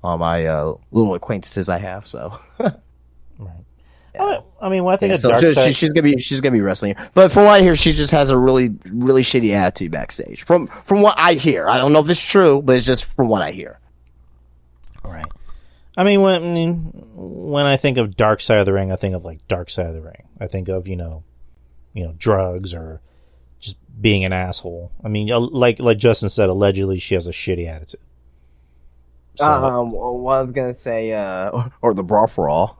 little acquaintances I have. So, right. Yeah. I mean, when I think of so Darkseid, she's gonna be wrestling. But from what I hear, she just has a really shitty attitude backstage. From what I hear, I don't know if it's true, but it's just from what I hear. Right. I mean, when I think of Dark Side of the Ring, I think of like Dark Side of the Ring. I think of drugs or just being an asshole. I mean, like Justin said, allegedly she has a shitty attitude. So, what I was gonna say, or the brawl for all.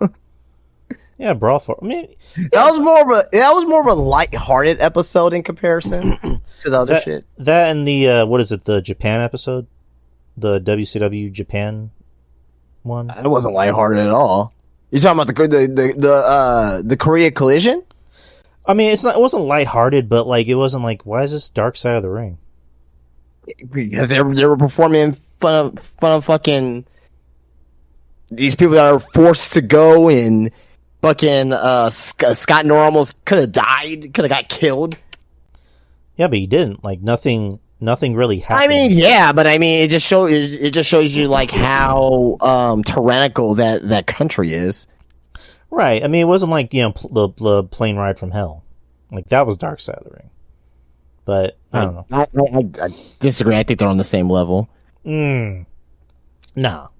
Yeah, brawl for. I mean, that was more of a light-hearted episode in comparison to the other shit. That and the what is it? The Japan episode, the WCW Japan one. It wasn't lighthearted at all. You talking about the Korea Collision? I mean, it wasn't lighthearted, but like it wasn't like, why is this Dark Side of the Ring? Because they were performing in front of fucking these people that are forced to go, and fucking Scott Norr almost could have died, could have got killed. Yeah, but he didn't. Like nothing really happened. I mean, yeah, but I mean, it just shows you like how tyrannical that country is. Right. I mean, it wasn't like the plane ride from hell. Like that was Dark Side of the Ring. But I don't know. I disagree. I think they're on the same level. No.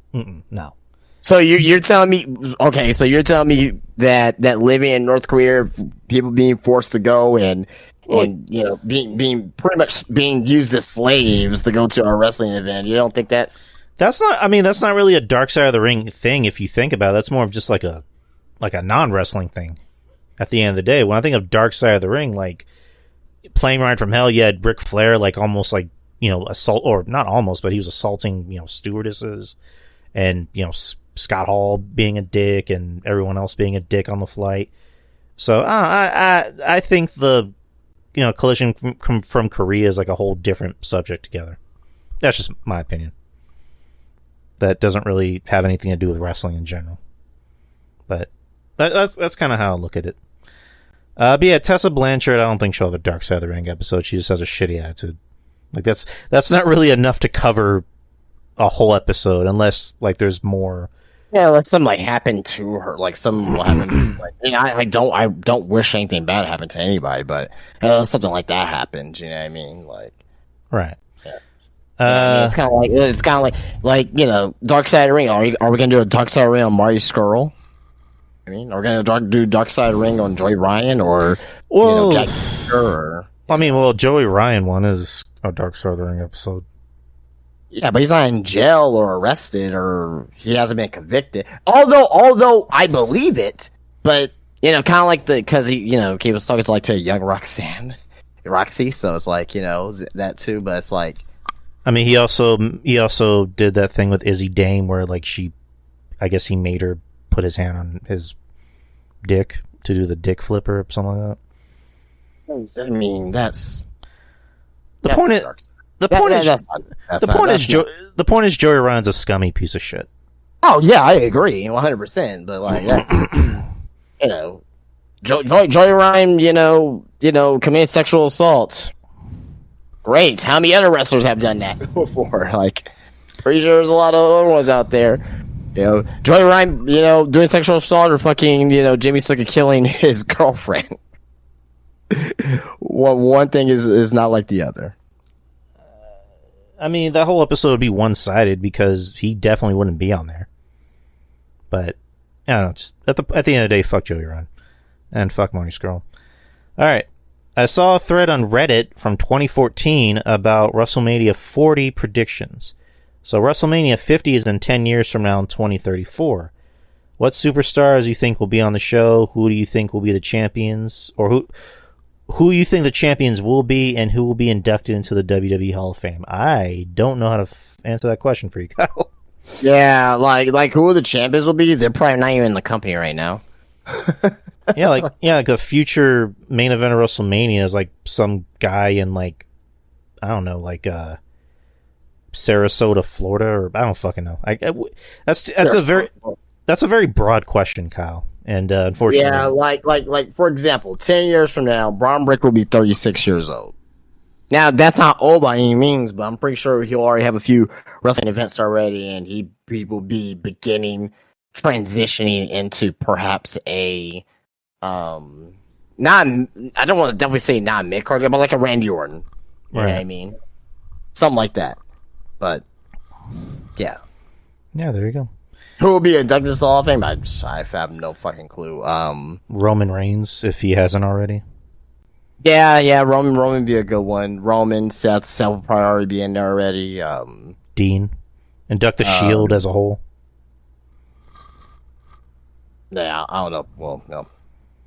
No. So you're telling me, okay? So you're telling me that living in North Korea, people being forced to go and being pretty much being used as slaves to go to a wrestling event. You don't think that's not? I mean, that's not really a Dark Side of the Ring thing. If you think about it, that's more of just like a non-wrestling thing. At the end of the day, when I think of Dark Side of the Ring, like Plane Ride from Hell, you had Ric Flair, like almost like assault, or not almost, but he was assaulting stewardesses, and Scott Hall being a dick, and everyone else being a dick on the flight. So I think the Collision from Korea is like a whole different subject together. That's just my opinion. That doesn't really have anything to do with wrestling in general. But that's kind of how I look at it. But yeah, Tessa Blanchard, I don't think she'll have a Dark Side of the Ring episode. She just has a shitty attitude. Like that's not really enough to cover a whole episode, unless like there's more. Yeah, unless something like happened to her, like something will happen. Like, I don't wish anything bad happened to anybody, but something like that happened. You know what I mean? Like, right. Yeah. I mean, it's kind of like Dark Side of the Ring. Are we gonna do a Dark Side of the Ring on Marty Scurll? I mean, are we gonna do Dark Side of the Ring on Joey Ryan or Jack? Or I mean, Joey Ryan one is a Dark Side of the Ring episode. Yeah, but he's not in jail or arrested, or he hasn't been convicted. Although I believe it, but kind of like because he was talking to a young Roxy, so it's like that too. But it's like, I mean, he also did that thing with Izzy Dame where like I guess he made her put his hand on his dick to do the dick flipper or something like that. I mean, that's the point. The point is Joey Ryan's a scummy piece of shit. Oh yeah, I agree 100%. But like that's Joey Ryan, committed sexual assault. Great. How many other wrestlers have done that before? Like, pretty sure there's a lot of other ones out there. Joey Ryan, doing sexual assault, or fucking, Jimmy Snuka killing his girlfriend. One thing is not like the other. I mean, that whole episode would be one-sided because he definitely wouldn't be on there. But I don't know. Just at the end of the day, fuck Joey Ryan and fuck Marty Scurll. All right, I saw a thread on Reddit from 2014 about WrestleMania 40 predictions. So WrestleMania 50 is in 10 years from now in 2034. What superstars do you think will be on the show? Who do you think will be the champions, or who you think the champions will be, and who will be inducted into the WWE Hall of Fame? I don't know how to answer that question for you, Kyle. Yeah, like who the champions will be? They're probably not even in the company right now. like a future main event of WrestleMania is like some guy in like, I don't know, like Sarasota, Florida, or I don't fucking know. That's a very broad question, Kyle. And unfortunately, yeah, like for example, 10 years from now, Braun Breaker will be 36 years old. Now that's not old by any means, but I'm pretty sure he'll already have a few wrestling events already, and he will be transitioning into perhaps a not, I don't want to definitely say not mid card, but like a Randy Orton. You know what I mean? Something like that. But yeah. Yeah, there you go. Who will be inducted to the Hall of Fame? I have no fucking clue. Roman Reigns, if he hasn't already. Yeah, Roman would be a good one. Roman, Seth will probably already be in there already. Dean. Induct the Shield as a whole. Yeah, I don't know. Well, no.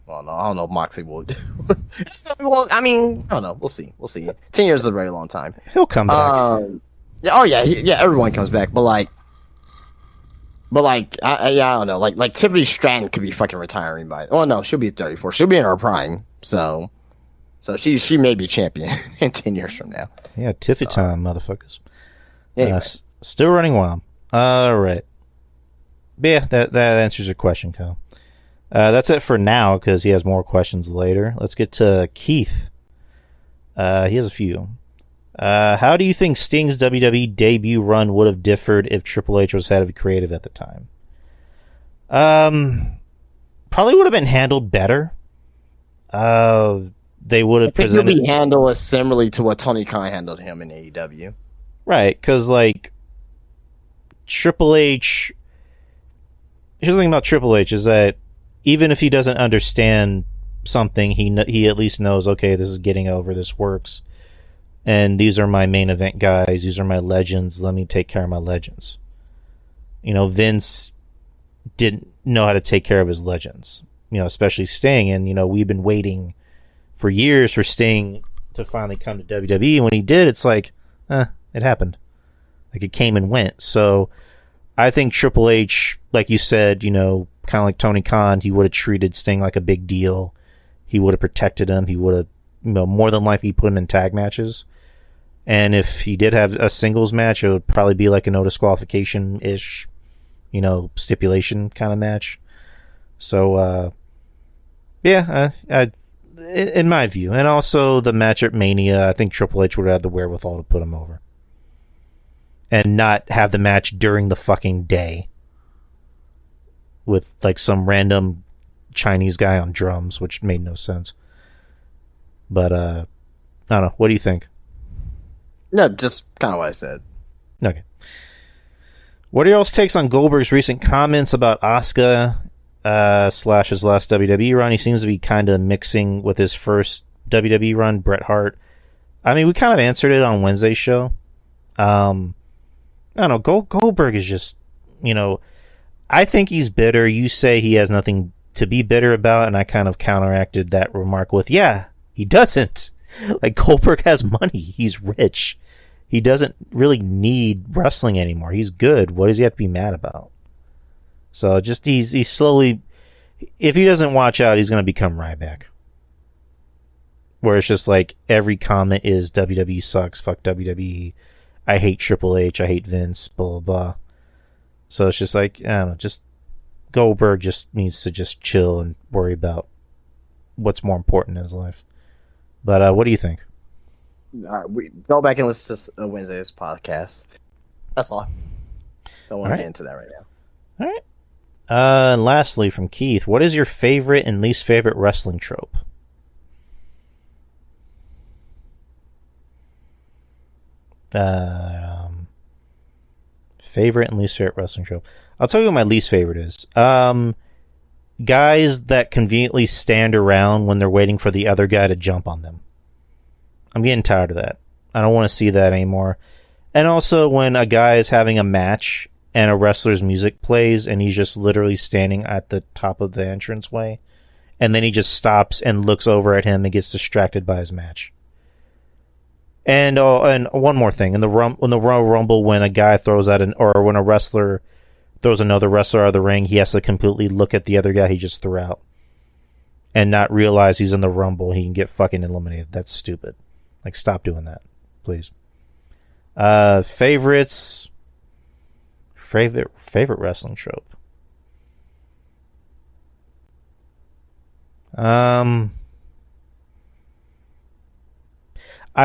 Well, no, I don't know if Moxley will do. Well, I mean, I don't know. We'll see. 10 years is a very long time. He'll come back. Yeah, everyone comes back, but I don't know. Like Tiffany Stratton could be fucking retiring by. Oh no, she'll be 34. She'll be in her prime. So she may be champion in 10 years from now. Yeah, Tiffy time, motherfuckers. Anyway. Still running wild. All right. But yeah, that answers your question, Kyle. That's it for now because he has more questions later. Let's get to Keith. He has a few. How do you think Sting's WWE debut run would have differed if Triple H was head of creative at the time? Probably would have been handled better. They would have presented. It would be handled as similarly to what Tony Khan handled him in AEW. Right, because Triple H. Here's the thing about Triple H is that even if he doesn't understand something, he at least knows, okay, this is getting over, this works. And these are my main event guys. These are my legends. Let me take care of my legends. Vince didn't know how to take care of his legends. Especially Sting. And, we've been waiting for years for Sting to finally come to WWE. And when he did, it's like, it happened. It came and went. So I think Triple H, like you said, kind of like Tony Khan, he would have treated Sting like a big deal. He would have protected him. He would have, more than likely put him in tag matches. And if he did have a singles match, it would probably be like a no disqualification-ish, stipulation kind of match. So, in my view. And also the match at Mania, I think Triple H would have had the wherewithal to put him over. And not have the match during the fucking day. With, some random Chinese guy on drums, which made no sense. But, I don't know. What do you think? No, just kind of what I said. Okay. What are y'all's takes on Goldberg's recent comments about Asuka / his last WWE run? He seems to be kind of mixing with his first WWE run, Bret Hart. I mean, we kind of answered it on Wednesday's show. I don't know. Goldberg is just, I think he's bitter. You say he has nothing to be bitter about, and I kind of counteracted that remark with, yeah, he doesn't. Goldberg has money. He's rich. He doesn't really need wrestling anymore. He's good. What does he have to be mad about? So just he's slowly, if he doesn't watch out, he's going to become Ryback. Where it's just every comment is WWE sucks, fuck WWE, I hate Triple H, I hate Vince, blah, blah, blah. So it's just I don't know, just Goldberg just needs to just chill and worry about what's more important in his life. But what do you think? We go back and listen to Wednesday's podcast. That's all. Don't want to get into that right now. All right. And lastly, from Keith, what is your favorite and least favorite wrestling trope? Favorite and least favorite wrestling trope. I'll tell you what my least favorite is. Guys that conveniently stand around when they're waiting for the other guy to jump on them. I'm getting tired of that. I don't want to see that anymore. And also when a guy is having a match and a wrestler's music plays and he's just literally standing at the top of the entranceway and then he just stops and looks over at him and gets distracted by his match. And one more thing. In the Royal Rumble, when a guy throws out when a wrestler throws another wrestler out of the ring, he has to completely look at the other guy he just threw out and not realize he's in the Rumble. He can get fucking eliminated. That's stupid. Stop doing that, please. Favorites. Favorite wrestling trope. I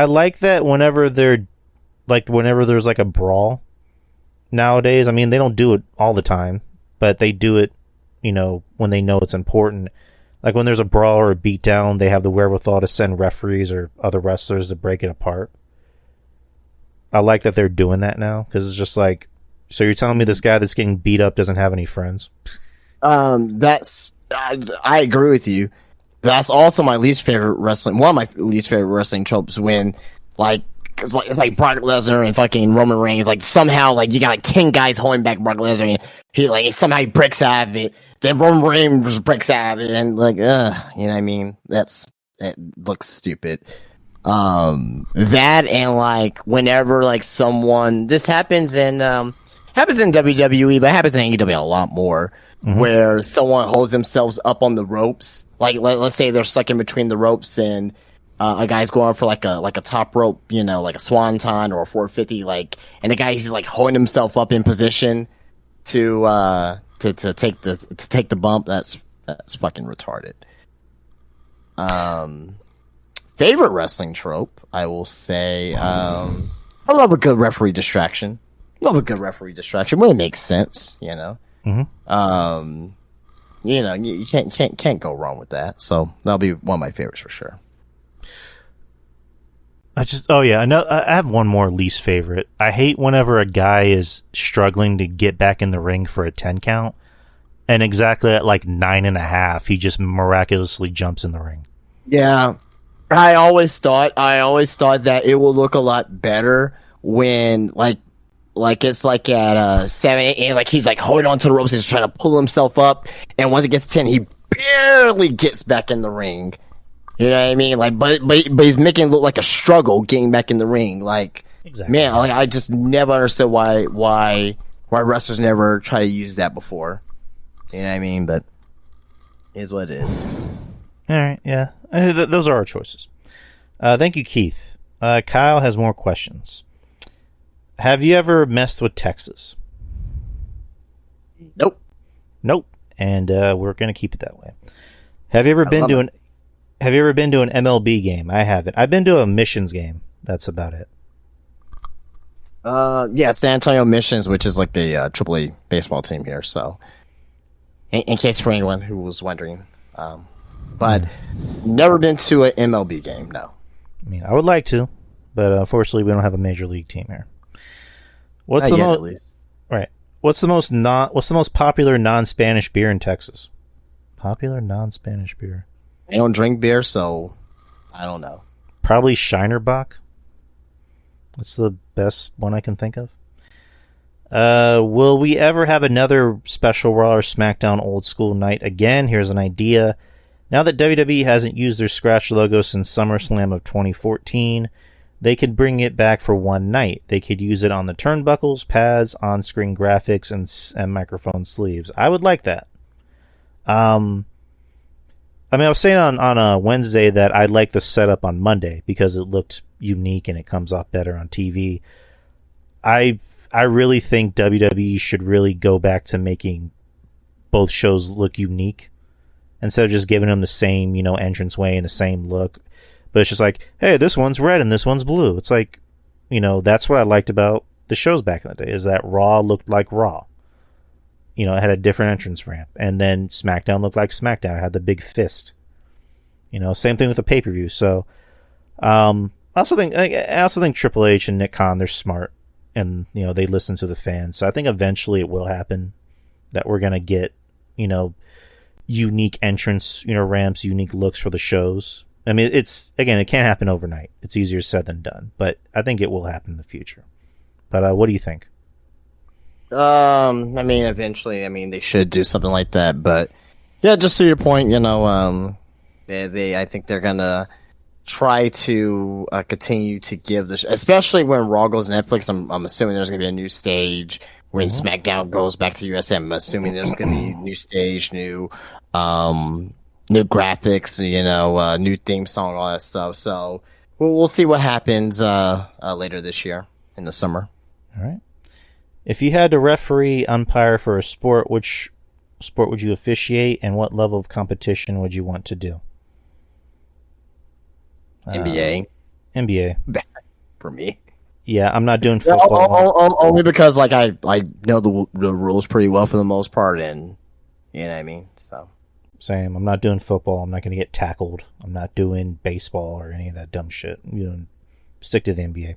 like that whenever there's like a brawl nowadays. I mean, they don't do it all the time, but they do it, when they know it's important. Like when there's a brawl or a beatdown, they have the wherewithal to send referees or other wrestlers to break it apart. I like that they're doing that now, because it's just like, so you're telling me this guy that's getting beat up doesn't have any friends? I agree with you. That's also my least favorite wrestling. One of my least favorite wrestling tropes when, it's like Brock Lesnar and fucking Roman Reigns. Like somehow, like you got like 10 guys holding back Brock Lesnar, and he breaks out of it. Then Roman Reigns breaks out of it, and you know what I mean? That looks stupid. That and like whenever like someone, this happens in WWE, but it happens in AEW a lot more. Mm-hmm. Where someone holds themselves up on the ropes, like let's say they're stuck in between the ropes, and a guy's going for like a top rope, like a swanton or a 450, and the guy's just like holding himself up in position to take the bump. That's fucking retarded. Favorite wrestling trope, I will say, I love a good referee distraction. When it makes sense, Mm-hmm. You can't go wrong with that. So that'll be one of my favorites for sure. I know. I have one more least favorite. I hate whenever a guy is struggling to get back in the ring for a 10 count, and exactly at like 9.5, he just miraculously jumps in the ring. Yeah, I always thought that it will look a lot better when it's like at 7, 8, and like he's like holding onto the ropes, he's trying to pull himself up, and once it gets 10, he barely gets back in the ring. You know what I mean? But he's making it look like a struggle getting back in the ring. Exactly. Man, I just never understood why wrestlers never try to use that before. You know what I mean? But it is what it is. All right, yeah. Those are our choices. Thank you, Keith. Kyle has more questions. Have you ever messed with Texas? Nope. And we're going to keep it that way. Have you ever been to an MLB game? I haven't. I've been to a Missions game. That's about it. Yeah, San Antonio Missions, which is like the AAA baseball team here. So, in case for anyone who was wondering, but never been to an MLB game. No. I mean, I would like to, but unfortunately, we don't have a major league team here. What's the most popular non-Spanish beer in Texas? Popular non-Spanish beer. I don't drink beer, so I don't know. Probably Shinerbach. That's the best one I can think of. Will we ever have another special Raw or SmackDown old school night again? Here's an idea. Now that WWE hasn't used their scratch logo since SummerSlam of 2014, they could bring it back for one night. They could use it on the turnbuckles, pads, on-screen graphics, and microphone sleeves. I would like that. I was saying on Wednesday that I like the setup on Monday because it looked unique and it comes off better on TV. I really think WWE should really go back to making both shows look unique instead of just giving them the same, entranceway and the same look. But it's just like, hey, this one's red and this one's blue. It's like, that's what I liked about the shows back in the day, is that Raw looked like Raw. It had a different entrance ramp. And then SmackDown looked like SmackDown. It had the big fist. Same thing with the pay-per-view. So, I also think Triple H and Nick Khan, they're smart. And, they listen to the fans. So I think eventually it will happen that we're going to get, unique entrance, ramps, unique looks for the shows. I mean, it can't happen overnight. It's easier said than done, but I think it will happen in the future. But what do you think? Eventually, they should do something like that. But yeah, just to your point, I think they're gonna try to continue to give this, especially when Raw goes Netflix. I'm assuming there's gonna be a new stage. When SmackDown goes back to USA, I'm assuming there's gonna be new stage, new graphics, new theme song, all that stuff. So we'll see what happens later this year in the summer. All right. If you had to referee umpire for a sport, which sport would you officiate, and what level of competition would you want to do? NBA. NBA. For me. Yeah, I'm not doing football. Only because like I know the rules pretty well for the most part, and you know what I mean. So same. I'm not doing football. I'm not going to get tackled. I'm not doing baseball or any of that dumb shit. Stick to the NBA.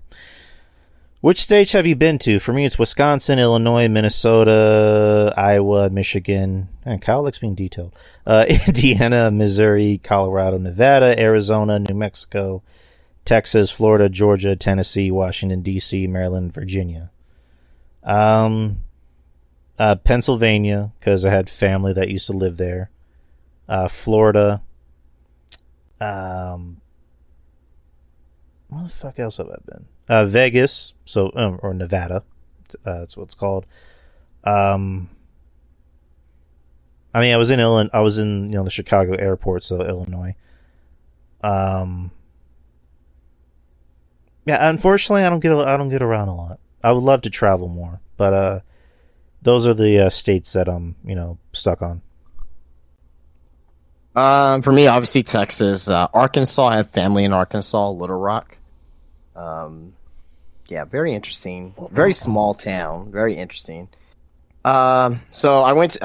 Which states have you been to? For me, it's Wisconsin, Illinois, Minnesota, Iowa, Michigan. And Kyle likes being detailed. Indiana, Missouri, Colorado, Nevada, Arizona, New Mexico, Texas, Florida, Georgia, Tennessee, Washington, D.C., Maryland, Virginia. Pennsylvania, because I had family that used to live there. Florida. Where the fuck else have I been? Vegas, or Nevada. That's what it's called. I was in Illinois. I was in the Chicago airport, so Illinois. Yeah, unfortunately, I don't get around a lot. I would love to travel more, but those are the states that I'm stuck on. For me, obviously Texas, Arkansas. I have family in Arkansas, Little Rock. Yeah, very interesting. Very small town. Very interesting. So I went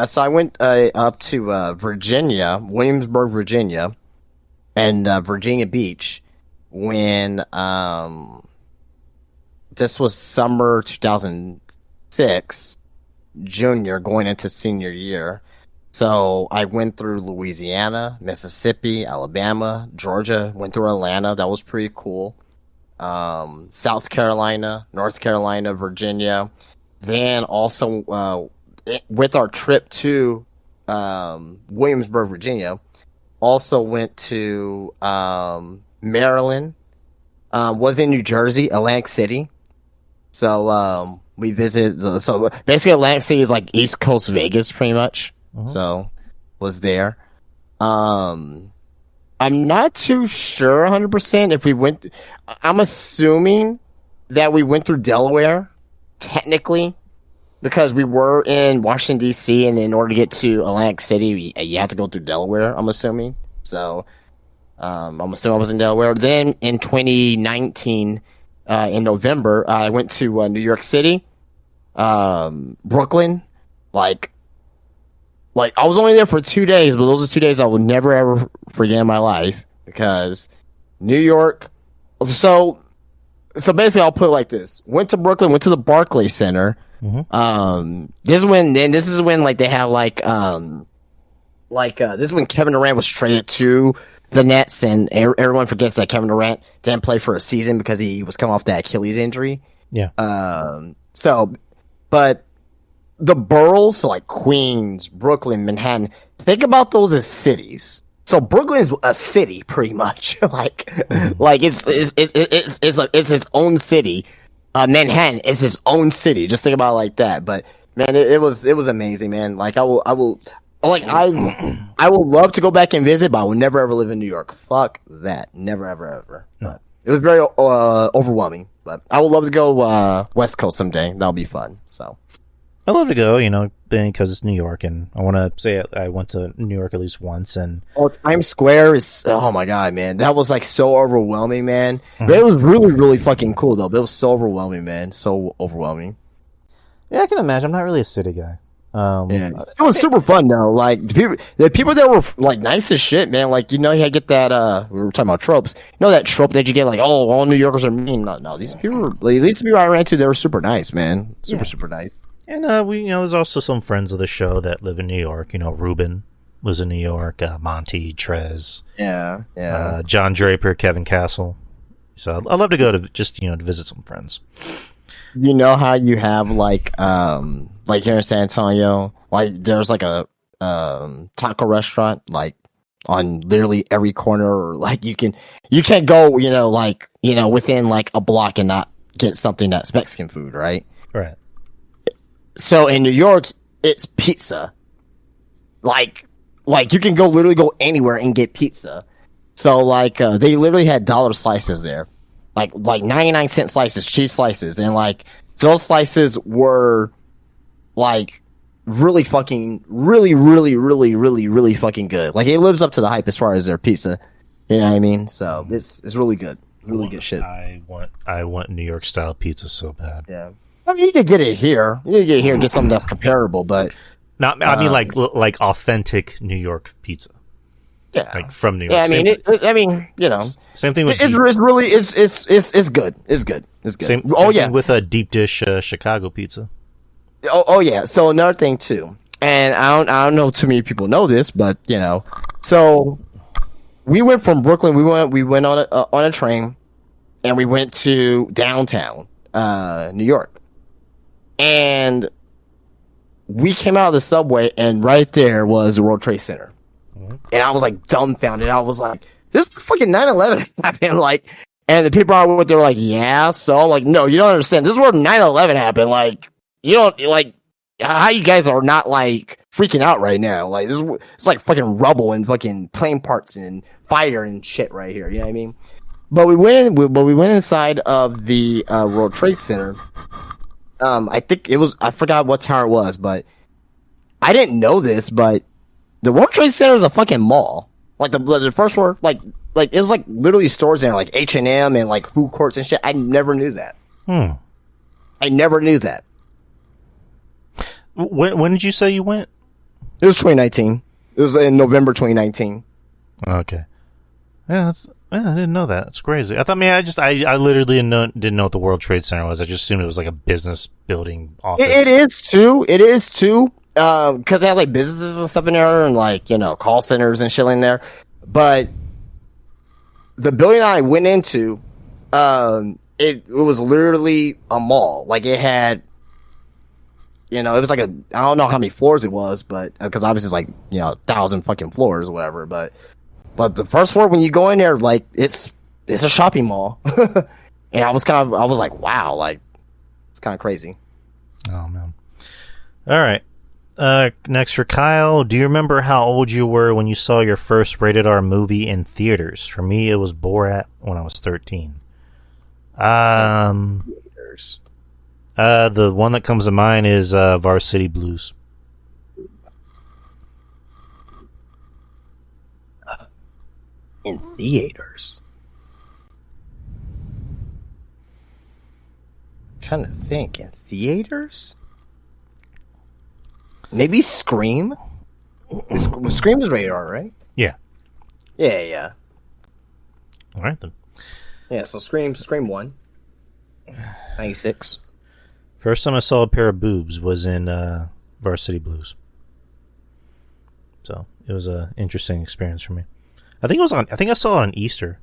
up to Virginia, Williamsburg, Virginia, and Virginia Beach when this was summer 2006, junior going into senior year. So I went through Louisiana, Mississippi, Alabama, Georgia, went through Atlanta. That was pretty cool. South Carolina, North Carolina, Virginia. Then also with our trip to Williamsburg, Virginia, also went to Maryland, was in New Jersey, Atlantic City. So we visited. So basically, Atlantic City is like East Coast Vegas, pretty much. So was there. I'm not too sure 100% if we went. I'm assuming that we went through Delaware, technically, because we were in Washington, D.C., and in order to get to Atlantic City, you have to go through Delaware, I'm assuming. So I'm assuming I was in Delaware. Then in 2019, in November, I went to New York City, Brooklyn, like I was only there for 2 days, but those are 2 days I will never ever forget in my life because New York. So basically, I'll put it like this: went to Brooklyn, went to the Barclays Center. Mm-hmm. This is when like they had this is when Kevin Durant was traded to the Nets, and everyone forgets that Kevin Durant didn't play for a season because he was coming off that Achilles injury. Yeah. But the boroughs, so like Queens, Brooklyn, Manhattan, think about those as cities. So Brooklyn is a city, pretty much. like it's its own city. Manhattan is its own city. Just think about it like that. But man, it was amazing, man. Like I will love to go back and visit, but I will never ever live in New York. Fuck that, never ever. No. But it was very overwhelming. But I would love to go West Coast someday. That'll be fun. So. I'd love to go, because it's New York, and I want to say I went to New York at least once. And Times Square is, oh my god, man, that was like so overwhelming, man. But it was really, really fucking cool though. But it was so overwhelming, man, so overwhelming. Yeah, I can imagine. I'm not really a city guy. Yeah, it was super fun though. Like the people that were like nice as shit, man. Like you get that. We were talking about tropes. That trope that you get, like, oh, all New Yorkers are mean. No, these people I ran into, they were super nice, man. Super nice. And there's also some friends of the show that live in New York. Ruben was in New York. Monty, Trez. Yeah. John Draper, Kevin Castle. So I'd love to go to to visit some friends. You know how you have like here in San Antonio, like there's like a taco restaurant like on literally every corner, or like you can't go within like a block and not get something that's Mexican food, right? Right. So in New York, it's pizza. Like you can literally go anywhere and get pizza. So they literally had dollar slices there. like 99-cent slices, cheese slices, and like those slices were like really fucking, really fucking good. Like it lives up to the hype as far as their pizza. You know what I mean? So it's really good, really good shit. I want New York style pizza so bad. Yeah, I mean you could get it here. You can get it here and get something that's comparable, but not. I mean like authentic New York pizza. Yeah, like from New York. Yeah, I mean, you know, same thing with it's really it's good. It's good. Same thing with a deep dish Chicago pizza. Oh yeah. So another thing too, and I don't know too many people know this, but you know, so we went from Brooklyn. We went on a train, and we went to downtown New York, and we came out of the subway, and right there was the World Trade Center. And I was like dumbfounded. I was like, "This fucking 9/11 happened!" Like, and the people I were with, they were like, "Yeah." So I'm like, "No, you don't understand. This is where 9/11 happened. Like, you don't like how you guys are not like freaking out right now. Like, it's like fucking rubble and fucking plane parts and fire and shit right here. You know what I mean?" But we went inside of the World Trade Center. I think I forgot what tower it was, but I didn't know this, but the World Trade Center is a fucking mall. Like the first floor, like it was like literally stores in there, like H&M and like food courts and shit. I never knew that. I never knew that. When did you say you went? It was 2019. It was in November 2019. Okay. Yeah, I didn't know that. It's crazy. I thought, I literally didn't know what the World Trade Center was. I just assumed it was like a business building office. It is too. Because it has like businesses and stuff in there, and like, you know, call centers and shit in there. But the building I went into, it was literally a mall. Like it had, you know, it was like I don't know how many floors it was, but because obviously it's like, you know, 1,000 fucking floors or whatever. But the first floor, when you go in there, like it's a shopping mall, and I was like, wow, like it's kind of crazy. Oh man. All right. Next for Kyle, do you remember how old you were when you saw your first rated R movie in theaters? For me, it was Borat when I was 13. The one that comes to mind is Varsity Blues. In theaters? I'm trying to think. In theaters? Maybe Scream? Scream is rated R, right? Yeah. Yeah. All right, then. Yeah, so Scream 1. 96. First time I saw a pair of boobs was in Varsity Blues. So, it was an interesting experience for me. I think I saw it on Easter.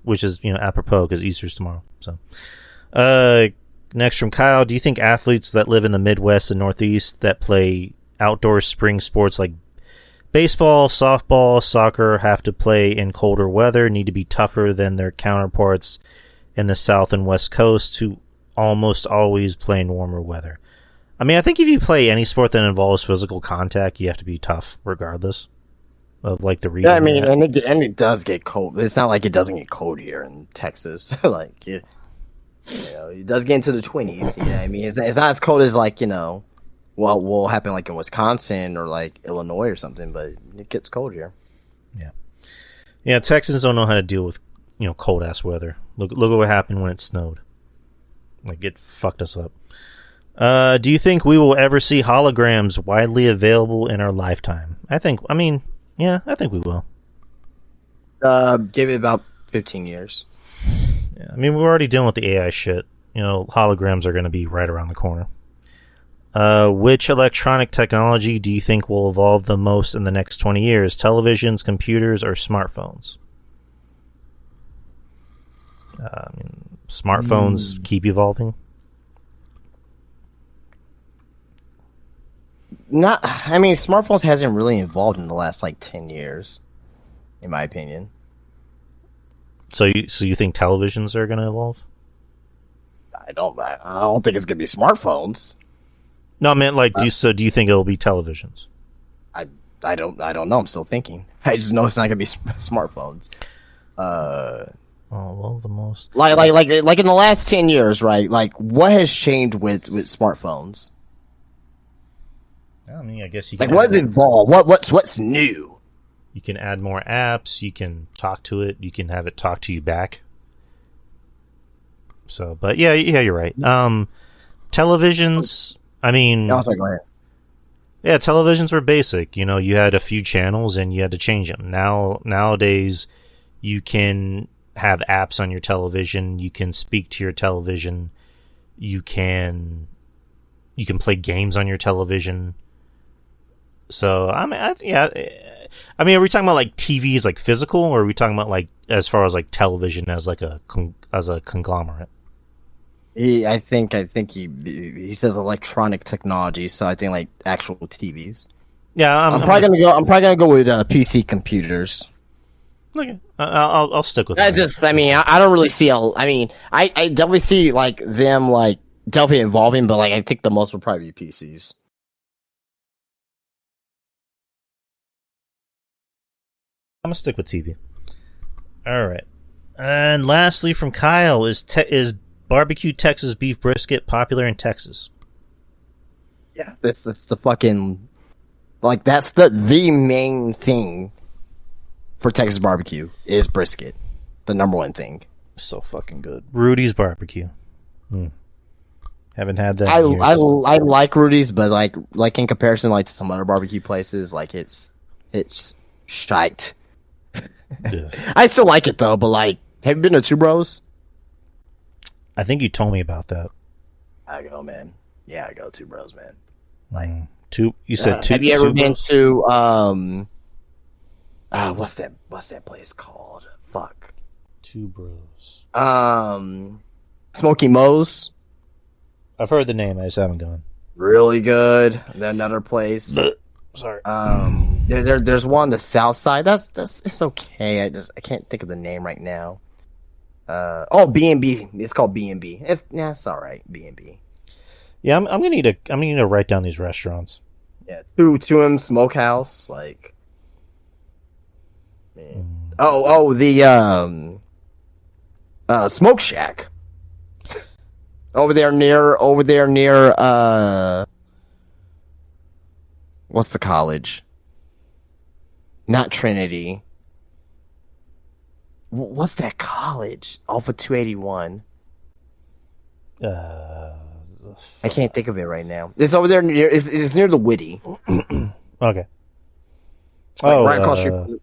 Which is, you know, apropos because Easter's tomorrow. So, next from Kyle, do you think athletes that live in the Midwest and Northeast that play outdoor spring sports like baseball, softball, soccer have to play in colder weather, need to be tougher than their counterparts in the South and West Coast who almost always play in warmer weather? I mean, I think if you play any sport that involves physical contact, you have to be tough regardless of like the region. Yeah, I mean, and it does get cold. It's not like it doesn't get cold here in Texas. Like you know, it does get into the 20s. You know what I mean? It's not as cold as like, you know, what will happen like in Wisconsin or like Illinois or something, but it gets cold here. Yeah, Texans don't know how to deal with, you know, cold ass weather. Look at what happened when it snowed. Like it fucked us up. Do you think we will ever see holograms widely available in our lifetime? I think we will. Give it about 15 years. Yeah, I mean, we're already dealing with the AI shit. You know, holograms are going to be right around the corner. Which electronic technology do you think will evolve the most in the next 20 years? Televisions, computers, or smartphones? Smartphones keep evolving. Smartphones hasn't really evolved in the last like 10 years, in my opinion. So you think televisions are going to evolve? I don't think it's going to be smartphones. No, I meant like, do you think it'll be televisions? I don't know. I'm still thinking. I just know it's not going to be smartphones. Oh well, almost. Like in the last 10 years, right? Like, what has changed with smartphones? I mean, I guess you Like, can what's evolved? What's new? You can add more apps. You can talk to it. You can have it talk to you back. So, but yeah, you're right. Televisions. I mean, Oh, sorry, go ahead. yeah, televisions were basic. You know, you had a few channels and you had to change them. Nowadays, you can have apps on your television. You can speak to your television. You can play games on your television. So I mean, I mean, are we talking about like TVs, like physical, or are we talking about like as far as like television as like a conglomerate? I think he says electronic technology, so I think like actual TVs. Yeah, I'm probably gonna go with PC computers. Okay, I'll stick with I that. I mean, I don't really see I definitely see like them like definitely evolving, but like I think the most would probably be PCs. I'm gonna stick with TV. All right, and lastly from Kyle is barbecue Texas beef brisket popular in Texas? Yeah, this is the fucking like that's the main thing for Texas barbecue is brisket, the number one thing. So fucking good. Rudy's barbecue. Haven't had that. I in years. like Rudy's, but like in comparison like to some other barbecue places, like it's shite. I still like it though, but like, have you been to Two Bros? I think you told me about that. I go, man. Yeah, I go Two Bros, man. Like two. You said two. Have you ever two been bros? to what's that place called? Fuck. Two Bros? Smoky Moe's. I've heard the name. I just haven't gone. Really good. Then another place. Sorry. There's one on the south side. That's it's okay. I can't think of the name right now. B&B. It's called B&B. It's all right. B&B. Yeah, I'm gonna need to write down these restaurants. Yeah, to him Smokehouse. Like, man. The Smoke Shack. Over there near what's the college? Not Trinity. What's that college? Alpha 281. I can't think of it right now. It's over there near. It's near the Whitty. Okay. Right across the street.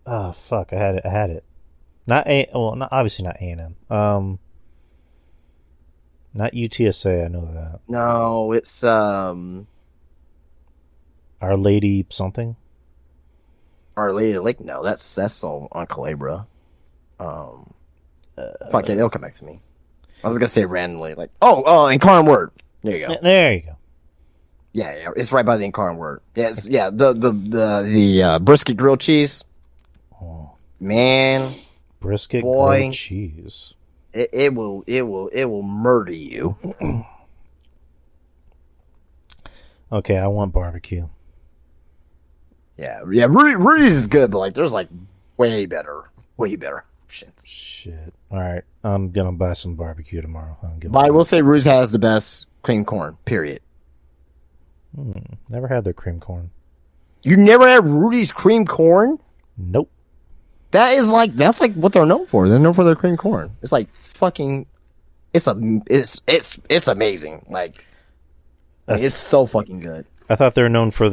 Oh fuck! I had it. Obviously not A&M. Not UTSA. I know that. No, it's Our Lady something. Our Lady Lake. No, that's all on Calabria. Fuck it, it'll come back to me. I was gonna say randomly, like, Incarnate Word. There you go. There you go. Yeah, it's right by the Incarnate Word. Yeah, the brisket grilled cheese. Oh. Man, Brisket boy, grilled cheese. It will murder you. Okay, I want barbecue. Yeah. Rudy's is good, but like, there's like way better options. Shit. All right, I'm gonna buy some barbecue tomorrow. But I will say Rudy's has the best cream corn. Period. Never had their cream corn. You never had Rudy's cream corn? Nope. That's like what they're known for. They're known for their cream corn. It's like fucking. It's amazing. Like, it's so fucking good. I thought they were known for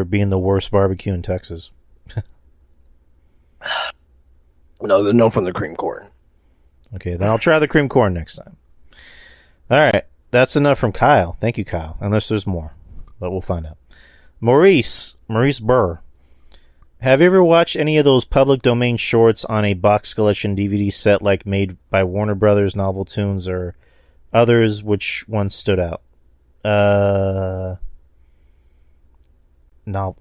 being the worst barbecue in Texas. No, they're known for the cream corn. Okay, then I'll try the cream corn next time. All right, that's enough from Kyle. Thank you, Kyle. Unless there's more, but we'll find out. Maurice Burr. Have you ever watched any of those public domain shorts on a box collection DVD set like made by Warner Brothers, Novel Tunes, or others? Which one stood out? No.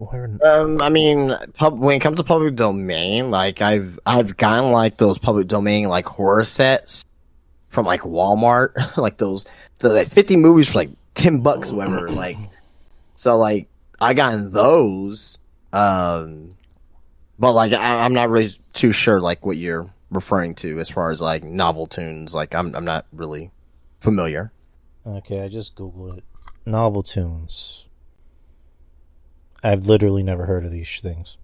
I mean, when it comes to public domain, like I've gotten like those public domain like horror sets from like Walmart, like the 50 movies for like $10 or whatever. Like, so like I gotten those, but like I'm not really too sure like what you're referring to as far as like novel tunes. Like I'm not really familiar. Okay, I just googled it. Novel tunes. I've literally never heard of these things.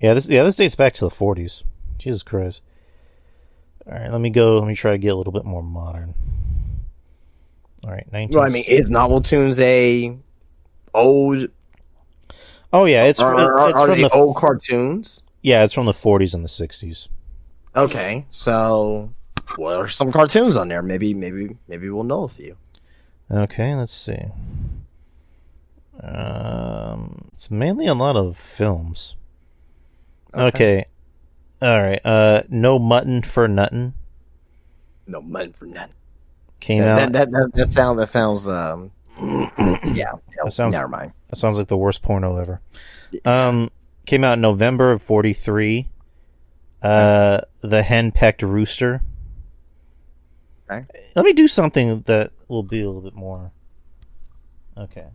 This dates back to the 40s. Jesus Christ. All right, let me try to get a little bit more modern. All right, 19. Well, I mean, is novel tunes a old? Oh yeah, it's from the old cartoons. Yeah, it's from the 40s and the 60s. Okay, so what are some cartoons on there? Maybe we'll know a few. Okay, let's see. It's mainly a lot of films. Okay. All right. No Mutton for Nuttin'. No Mutton for Nuttin'. Came out. That sounds. Yeah. Never mind. That sounds like the worst porno ever. Came out in November of 1943. The Henpecked Rooster. Okay. Let me do something that will be a little bit more. Okay.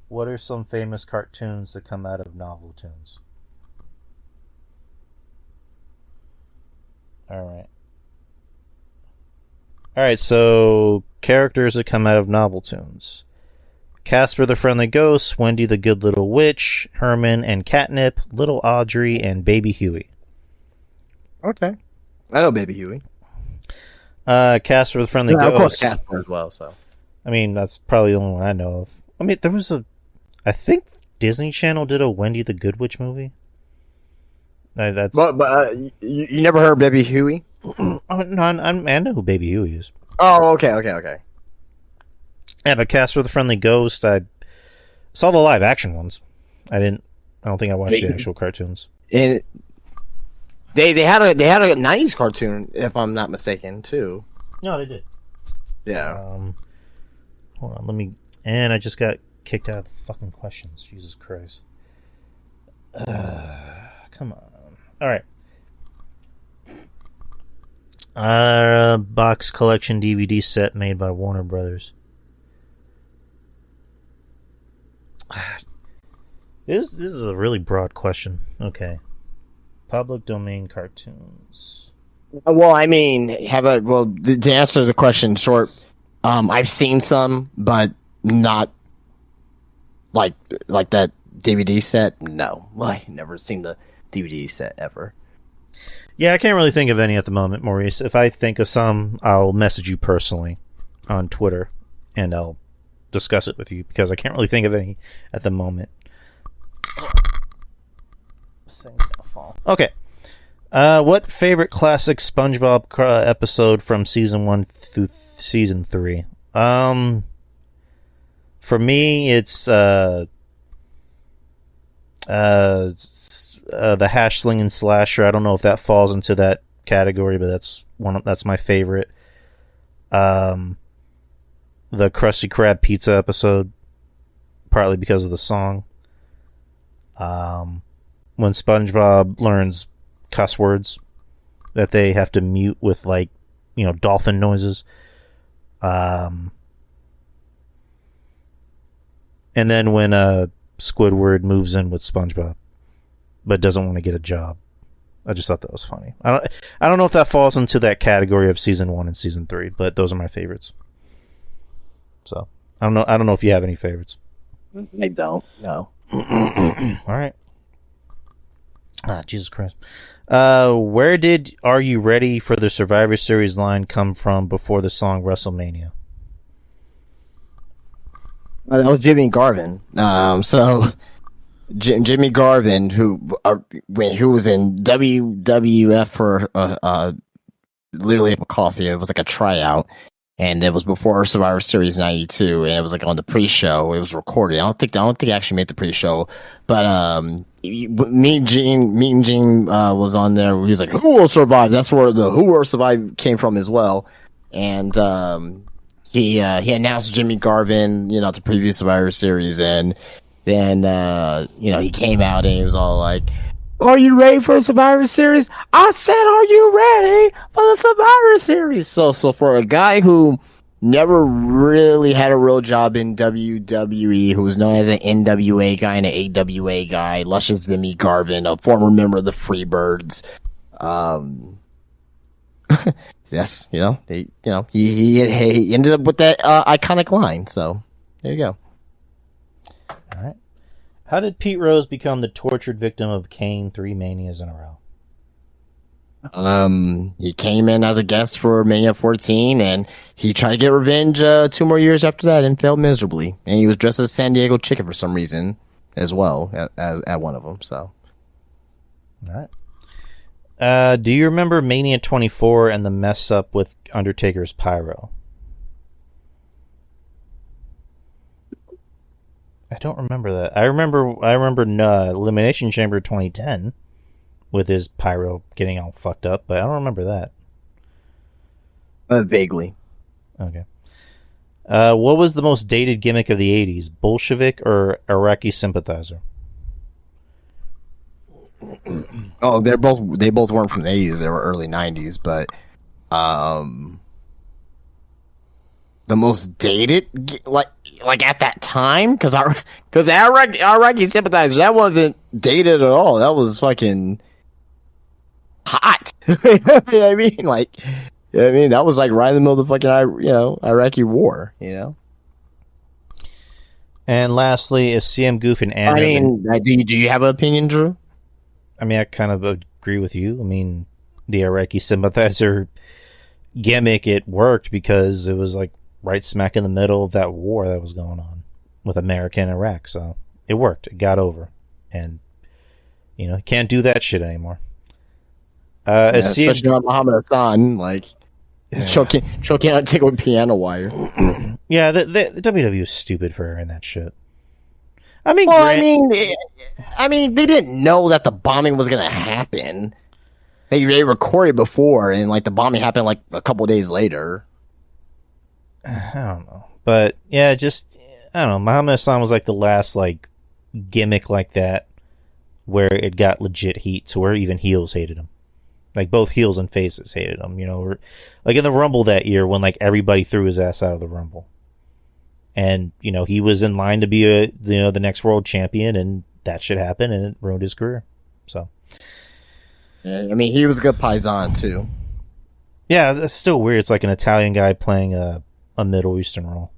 What are some famous cartoons that come out of novel tunes? All right, so characters that come out of novel tunes. Casper the Friendly Ghost, Wendy the Good Little Witch, Herman and Catnip, Little Audrey, and Baby Huey. Okay. I know Baby Huey. Casper the Friendly Ghost. Of course, Casper as well, so. I mean, that's probably the only one I know of. I mean, there was I think Disney Channel did a Wendy the Good Witch movie. But you never heard Baby Huey? Oh, no, I know who Baby Huey is. Oh, okay. Yeah, but Casper the Friendly Ghost, I saw the live action ones. I don't think I watched the actual cartoons. And they had a 90s cartoon, if I'm not mistaken, too. No, they did. Yeah. Hold on, and I just got kicked out of the fucking questions. Jesus Christ. Come on. All right. Box collection DVD set made by Warner Brothers. This is a really broad question. Okay. Public domain cartoons. Well, I mean, to answer the question short, I've seen some, but not like that DVD set. No, I never seen the DVD set ever. Yeah, I can't really think of any at the moment, Maurice. If I think of some, I'll message you personally on Twitter, and I'll discuss it with you, because I can't really think of any at the moment. This thing's gonna fall. Okay. What favorite classic SpongeBob episode from season 1 through season 3? For me, it's the hash slinging slasher. I don't know if that falls into that category, but that's my favorite. The Krusty Krab pizza episode, partly because of the song. When SpongeBob learns cuss words that they have to mute with, like, dolphin noises. And then when Squidward moves in with SpongeBob, but doesn't want to get a job. I just thought that was funny. I don't know if that falls into that category of season 1 and season 3, but those are my favorites. So I don't know if you have any favorites. I don't. No. All right. Jesus Christ. Where did "Are You Ready for the Survivor Series" line come from before the song WrestleMania? That was Jimmy Garvin. Jimmy Garvin, who was in WWF for literally a coffee. It was like a tryout, and it was before Survivor Series '92, and it was like on the pre-show. It was recorded. I don't think I actually made the pre-show, but Mean Gene was on there. He was like, "Who will survive?" That's where the "Who will survive" came from as well, and he announced Jimmy Garvin, to preview Survivor Series, and then he came out and he was all like, "Are you ready for the Survivor Series?" I said, "Are you ready for the Survivor Series?" So for a guy who never really had a real job in WWE, who was known as an NWA guy and an AWA guy. Luscious Vimy Garvin, a former member of the Freebirds. Yes, he ended up with that iconic line. So there you go. All right. How did Pete Rose become the tortured victim of Kane 3 Manias in a row? He came in as a guest for Mania 14, and he tried to get revenge 2 more years after that and failed miserably. And he was dressed as San Diego Chicken for some reason as well at one of them. So, all right. Do you remember Mania 24 and the mess up with Undertaker's pyro? I don't remember that. I remember Elimination Chamber 2010 with his pyro getting all fucked up, but I don't remember that. Vaguely. Okay. What was the most dated gimmick of the 80s? Bolshevik or Iraqi sympathizer? Oh, they both weren't from the 80s. They were early 90s, but the most dated, like at that time, because Iraqi sympathizer, that wasn't dated at all. That was fucking hot. You know what I mean? That was like right in the middle of the fucking Iraqi war. You know. And lastly, is CM Goof and Anna? Do you have an opinion, Drew? I kind of agree with you. The Iraqi sympathizer gimmick, it worked because it was like right smack in the middle of that war that was going on with America and Iraq. So it worked. It got over. And, can't do that shit anymore. Especially on Muhammad Hassan, choking Undertaker with piano wire. Yeah, the WWE is stupid for airing that shit. They didn't know that the bombing was going to happen. They recorded before, and the bombing happened a couple days later. I don't know, but yeah, I don't know. Muhammad Hassan was the last gimmick like that where it got legit heat to where even heels hated him. Both heels and faces hated him. In the Rumble that year when everybody threw his ass out of the Rumble, and he was in line to be the next world champion, and that shit happened, and it ruined his career. So, yeah, he was a good paisan too. Yeah, that's still weird. It's like an Italian guy playing a Middle Eastern role,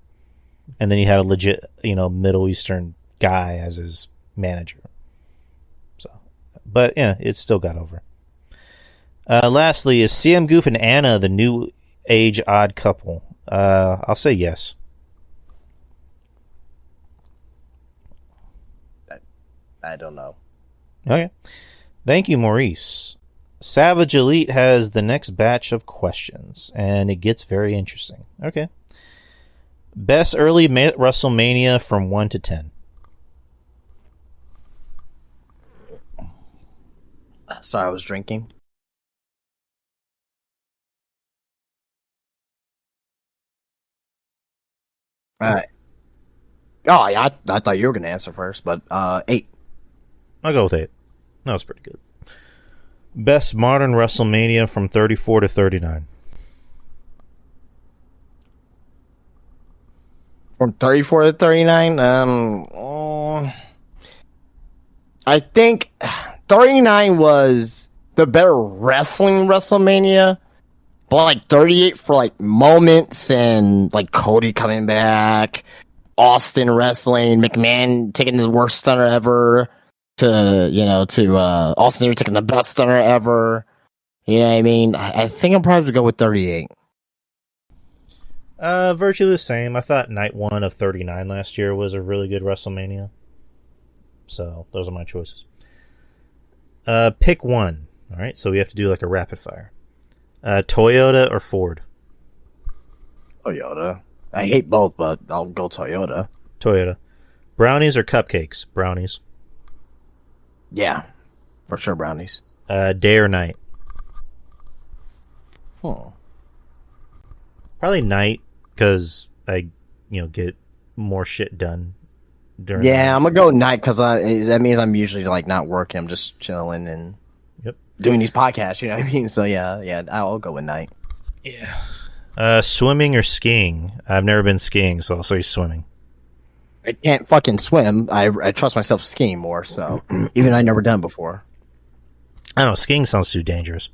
and then he had a legit Middle Eastern guy as his manager. So, but yeah, it still got over. Lastly, is CM Goof and Anna the new age odd couple? I'll say yes. I don't know. Okay. Thank you, Maurice. Savage Elite has the next batch of questions, and it gets very interesting. Okay. Best early WrestleMania from 1 to 10. Sorry, I was drinking. All right. Oh, yeah, I thought you were going to answer first, but 8. I'll go with 8. That was pretty good. Best modern WrestleMania from 34 to 39. From 34 to 39, I think 39 was the better wrestling WrestleMania, but 38 for moments and Cody coming back, Austin wrestling, McMahon taking the worst stunner ever to Austin Theory taking the best stunner ever. You know what I mean? I think I'm probably going to go with 38. Virtually the same. I thought night 1 of 39 last year was a really good WrestleMania. So, those are my choices. Pick one. Alright, so we have to do a rapid fire. Toyota or Ford? Toyota. I hate both, but I'll go Toyota. Toyota. Brownies or cupcakes? Brownies. Yeah, for sure brownies. Day or night? Probably night, because I, get more shit done during. Yeah, I'm gonna go night because that means I'm usually not working. I'm just chilling and doing these podcasts. You know what I mean? So yeah, I'll go with night. Yeah. Swimming or skiing? I've never been skiing, so I'll say swimming. I can't fucking swim. I trust myself skiing more, so even I never done before. I don't know. Skiing sounds too dangerous.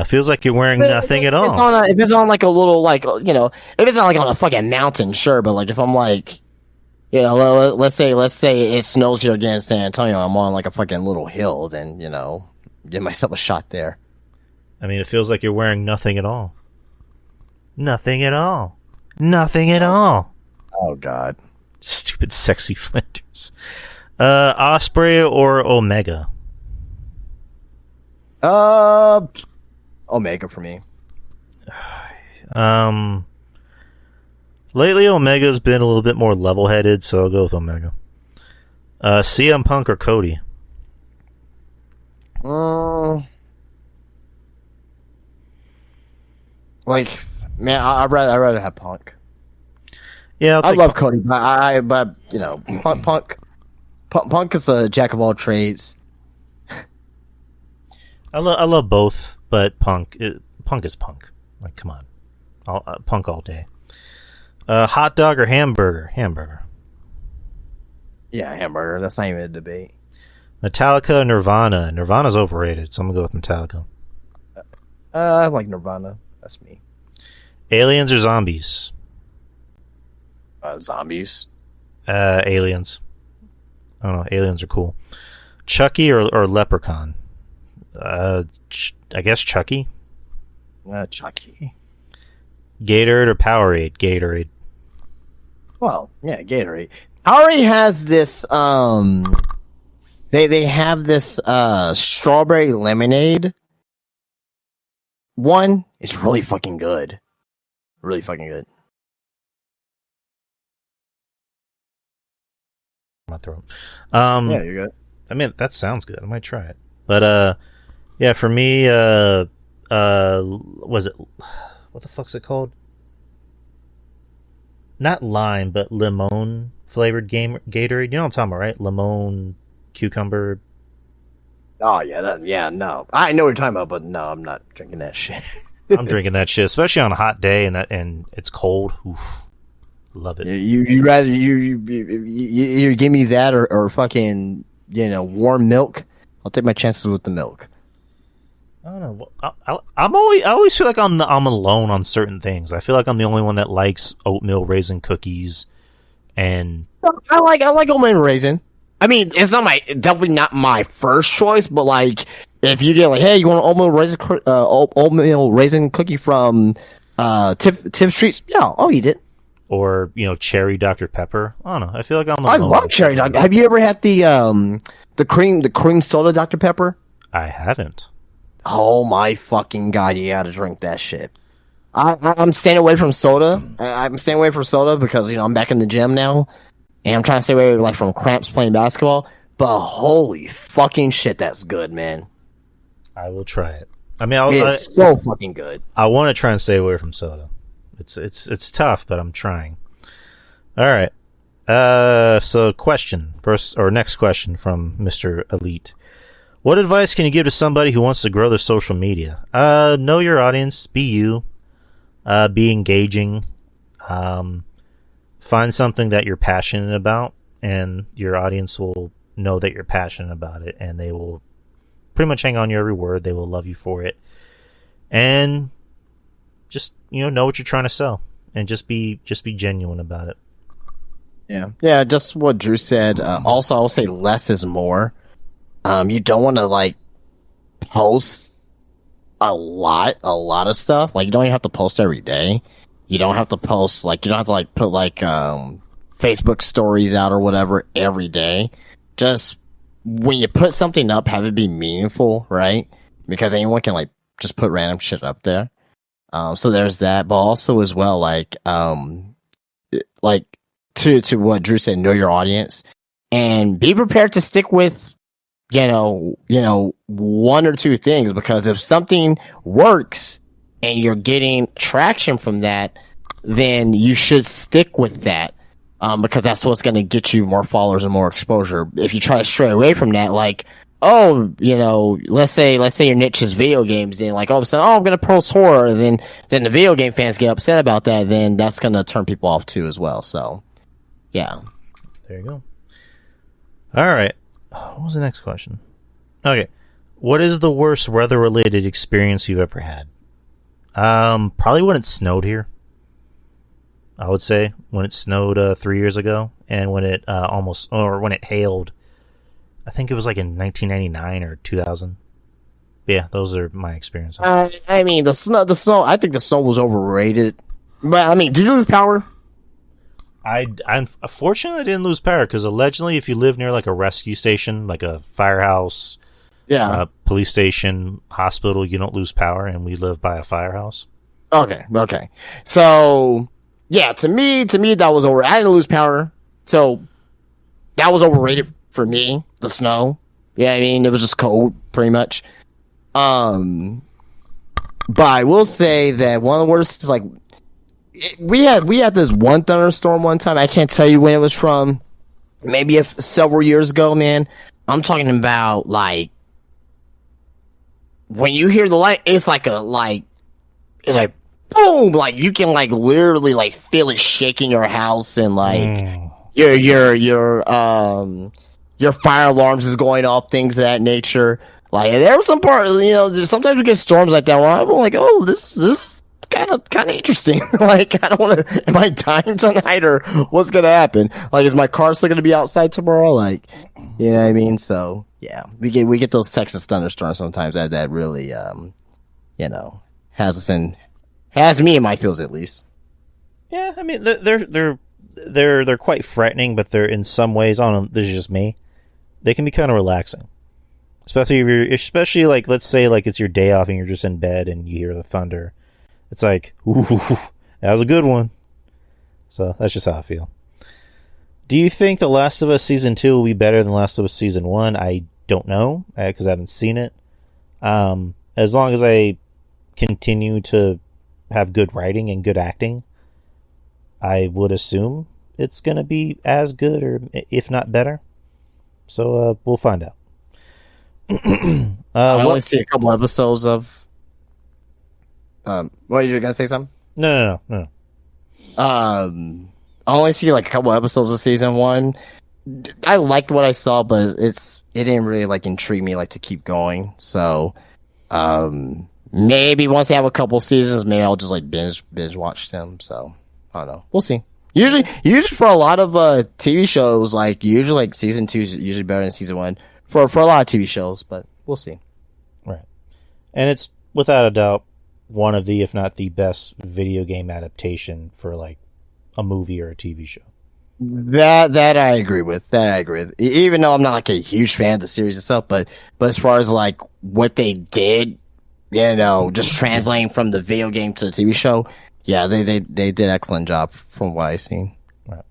Feels like you're wearing nothing at all. If it's on like a little, like, you know, if it's not like on a fucking mountain, sure. But like if I'm like, you know, let's say it snows here again in San Antonio, I'm on like a fucking little hill, then, you know, give myself a shot there. I mean, it feels like you're wearing nothing at all. Nothing at all. Nothing at all. Oh God. Stupid sexy Flinders. Osprey or Omega? Omega for me. Lately Omega's been a little bit more level-headed, so I'll go with Omega. CM Punk or Cody? Like, man, I'd rather have Punk. Yeah, I love Cody, but you know, Punk is a jack of all trades. I love both, but Punk is Punk. Like, come on, Punk all day. Hot dog or hamburger? Hamburger. Yeah, hamburger. That's not even a debate. Metallica or Nirvana? Nirvana's overrated, so I'm gonna go with Metallica. I like Nirvana. That's me. Aliens or zombies? Zombies. Aliens. I don't know. Aliens are cool. Chucky or Leprechaun? I guess Chucky. Chucky. Gatorade or Powerade? Gatorade. Well, yeah, Gatorade. Powerade has this. They have this strawberry lemonade. One is really fucking good. Really fucking good. My throat. Yeah, you're good. I mean, that sounds good. I might try it. But yeah, for me, was it, what the fuck's it called? Not lime, but lemon flavored Gatorade. You know what I'm talking about, right? Lemon, cucumber. Oh yeah, no. I know what you're talking about, but no, I'm not drinking that shit. I'm drinking that shit, especially on a hot day and it's cold. Oof. Love it. You rather you give me that or fucking, you know, warm milk. I'll take my chances with the milk. I don't know. I always feel like I'm alone on certain things. I feel like I'm the only one that likes oatmeal raisin cookies, and I like oatmeal raisin. I mean, it's definitely not my first choice, but like if you get like, hey, you want an oatmeal raisin cookie from Tip Streets? Yeah, I'll eat it. Or, you know, cherry Dr. Pepper. I don't know. I feel like I'm alone. I love cherry Dr. Have you ever had the cream soda Dr. Pepper? I haven't. Oh my fucking God, you gotta drink that shit. I'm staying away from soda. I'm staying away from soda because, you know, I'm back in the gym now. And I'm trying to stay away like from cramps playing basketball. But holy fucking shit, that's good, man. I will try it. I mean, it's so fucking good. I want to try and stay away from soda. It's tough, but I'm trying. All right. So next question from Mr. Elite. What advice can you give to somebody who wants to grow their social media? Know your audience. Be you. Be engaging. Find something that you're passionate about, and your audience will know that you're passionate about it, and they will pretty much hang on your every word. They will love you for it. And just, you know what you're trying to sell, and just be genuine about it. Yeah, just what Drew said. Also, I'll say less is more. You don't want to like post a lot of stuff. Like, you don't even have to post every day. You don't have to post you don't have to like put like Facebook stories out or whatever every day. Just when you put something up, have it be meaningful, right? Because anyone can like just put random shit up there. So there's that, but also as well, like to what Drew said, know your audience and be prepared to stick with, you know, one or two things, because if something works and you're getting traction from that, then you should stick with that. Because that's what's going to get you more followers and more exposure. If you try to stray away from that, like oh, let's say your niche is video games, and like all of a sudden, oh, I'm gonna post horror, then the video game fans get upset about that, then that's gonna turn people off too as well. So, yeah. There you go. All right. What was the next question? Okay. What is the worst weather-related experience you've ever had? Probably when it snowed here. I would say when it snowed 3 years ago, and when it when it hailed. I think it was like in 1999 or 2000. Yeah, those are my experiences. I mean, the snow. I think the snow was overrated. But I mean, did you lose power? Unfortunately, I didn't lose power because allegedly, if you live near like a rescue station, like a firehouse, police station, hospital, you don't lose power, and we live by a firehouse. Okay. So, yeah, to me, that was over. I didn't lose power, so that was overrated for me. The snow, yeah, I mean, it was just cold, pretty much. But I will say that one of the worst is like we had this one thunderstorm one time. I can't tell you when it was from. Maybe several years ago, man. I'm talking about like when you hear the light, it's like boom, like you can like literally like feel it shaking your house, and like your fire alarms is going off, things of that nature. Like there was some part, sometimes we get storms like that where I'm like, oh, this kind of interesting. Like I don't want to. Am I dying tonight, or what's gonna happen? Like is my car still gonna be outside tomorrow? Like, you know what I mean? So yeah, we get those Texas thunderstorms sometimes that really has me in my feels at least. Yeah, I mean they're quite frightening, but they're in some ways. I don't know. This is just me. They can be kind of relaxing. Especially like, let's say like it's your day off and you're just in bed and you hear the thunder. It's like, ooh, that was a good one. So that's just how I feel. Do you think The Last of Us Season 2 will be better than Last of Us Season 1? I don't know, because I haven't seen it. As long as I continue to have good writing and good acting, I would assume it's going to be as good, or if not better. So we'll find out. I only see a couple episodes of. What, you gonna say something? No. I only see like a couple episodes of season 1. I liked what I saw, but it didn't really like intrigue me like to keep going. So, maybe once they have a couple seasons, maybe I'll just like binge watch them. So I don't know. We'll see. Usually for a lot of TV shows, like usually like season 2 is usually better than season 1 for a lot of TV shows, but we'll see. Right, and it's without a doubt one of the, if not the best video game adaptation for like a movie or a TV show. That I agree with. Even though I'm not like a huge fan of the series itself, but as far as like what they did, just translating from the video game to the TV show, yeah, they did an excellent job from what I've seen. Right.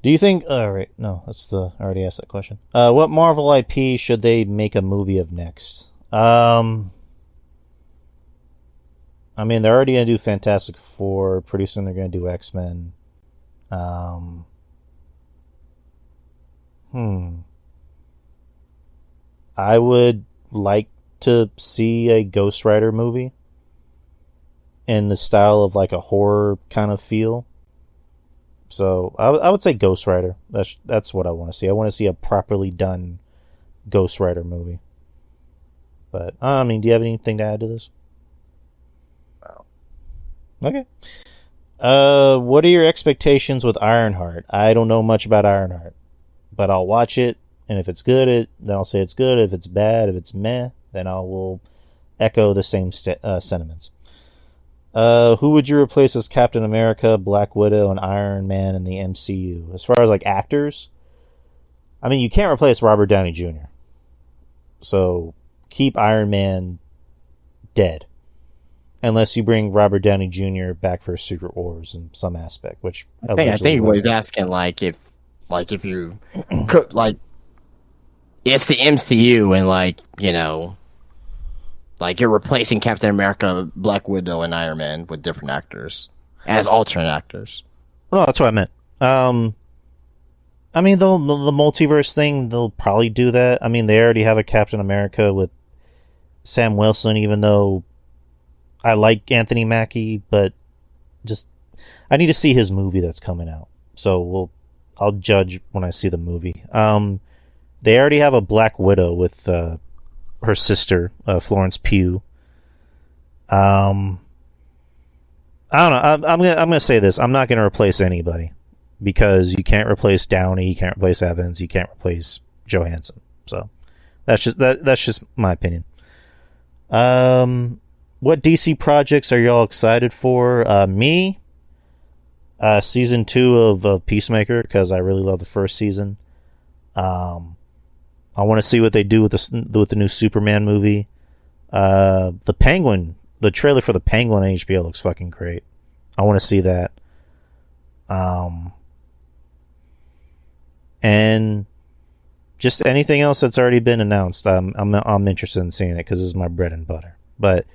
Do you think? Right. No, I already asked that question. What Marvel IP should they make a movie of next? I mean, they're already going to do Fantastic Four. Pretty soon they're going to do X-Men. I would like to see a Ghost Rider movie in the style of like a horror kind of feel. So I would say Ghost Rider. That's what I want to see. I want to see a properly done Ghost Rider movie. But I mean, do you have anything to add to this? Okay. What are your expectations with Ironheart? I don't know much about Ironheart, but I'll watch it, and if it's good, then I'll say it's good. If it's bad, if it's meh, then I will echo the same sentiments. Who would you replace as Captain America, Black Widow, and Iron Man in the MCU? As far as like actors, I mean, you can't replace Robert Downey Jr. So keep Iron Man dead. Unless you bring Robert Downey Jr. back for Secret Wars in some aspect, which I think what he's asking, if you could, like, it's the MCU and you're replacing Captain America, Black Widow, and Iron Man with different actors as alternate actors. No, that's what I meant. I mean, the multiverse thing, they'll probably do that. I mean, they already have a Captain America with Sam Wilson, even though I like Anthony Mackie, but just I need to see his movie that's coming out. So I'll judge when I see the movie. They already have a Black Widow with her sister, Florence Pugh. I don't know. I'm gonna say this. I'm not gonna replace anybody because you can't replace Downey, you can't replace Evans, you can't replace Johansson. So that's just my opinion. What DC projects are y'all excited for? Me, season 2 of Peacemaker, because I really love the first season. I want to see what they do with the new Superman movie. The Penguin, the trailer for the Penguin on HBO looks fucking great. I want to see that. And just anything else that's already been announced, I'm interested in seeing it because this is my bread and butter. But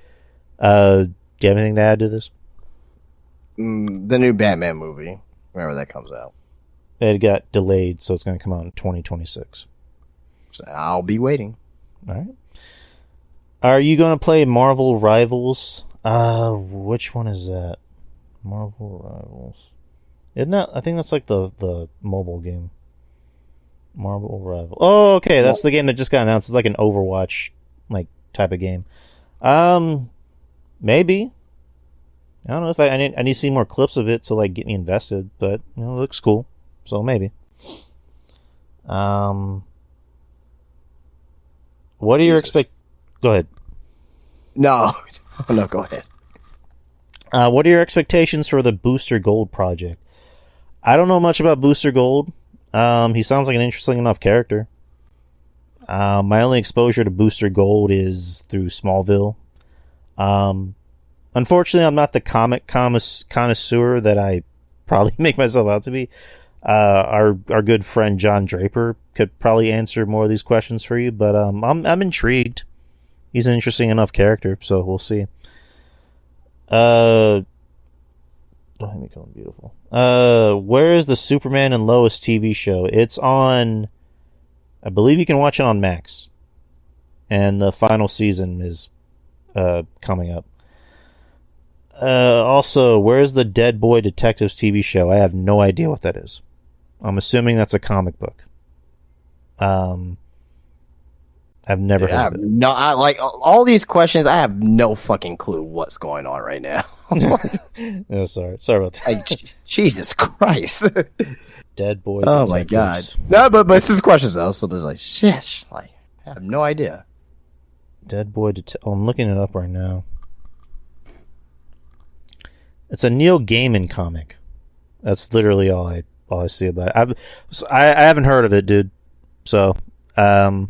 do you have anything to add to this? The new Batman movie, whenever that comes out. It got delayed, so it's going to come out in 2026. So I'll be waiting. All right. Are you going to play Marvel Rivals? Which one is that? Marvel Rivals. Isn't that? I think that's like the mobile game. Marvel Rivals. Oh, okay. That's the game that just got announced. It's like an Overwatch like type of game. Maybe. I don't know if I need to see more clips of it to like get me invested, but it looks cool. So maybe. What are your Go ahead. No, go ahead. What are your expectations for the Booster Gold project? I don't know much about Booster Gold. He sounds like an interesting enough character. My only exposure to Booster Gold is through Smallville. Unfortunately, I'm not the comic connoisseur that I probably make myself out to be. Our good friend John Draper could probably answer more of these questions for you, but I'm intrigued. He's an interesting enough character, so we'll see. Don't have me going beautiful. Where is the Superman and Lois TV show? It's on, I believe you can watch it on Max. And the final season is coming up. Also, where's the Dead Boy Detectives TV show? I have no idea what that is. I'm assuming that's a comic book. I've never heard of it. No, I like all these questions. I have no fucking clue what's going on right now. Yeah, sorry about that. Like, Jesus Christ. Dead Boy Oh Detectives. my God. No, but this is questions though, so it's like shit. Like, I have no idea. Dead Boy Detectives. Oh, I'm looking it up right now. It's a Neil Gaiman comic. That's literally all I see about it. I haven't heard of it, dude. So, I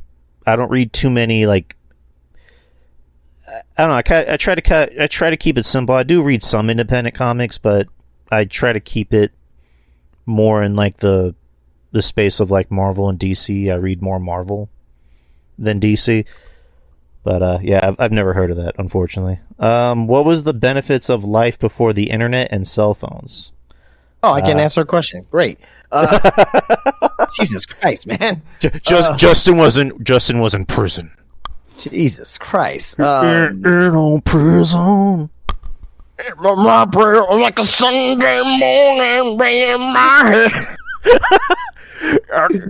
don't read too many like. I don't know. I try to keep it simple. I do read some independent comics, but I try to keep it more in like the space of like Marvel and DC. I read more Marvel than DC. But yeah, I've never heard of that, unfortunately. What was the benefits of life before the internet and cell phones? Oh, I can answer a question. Great. Jesus Christ, man. Justin was in prison. Jesus Christ. In on prison. My prayer like a Sunday morning rain in my head.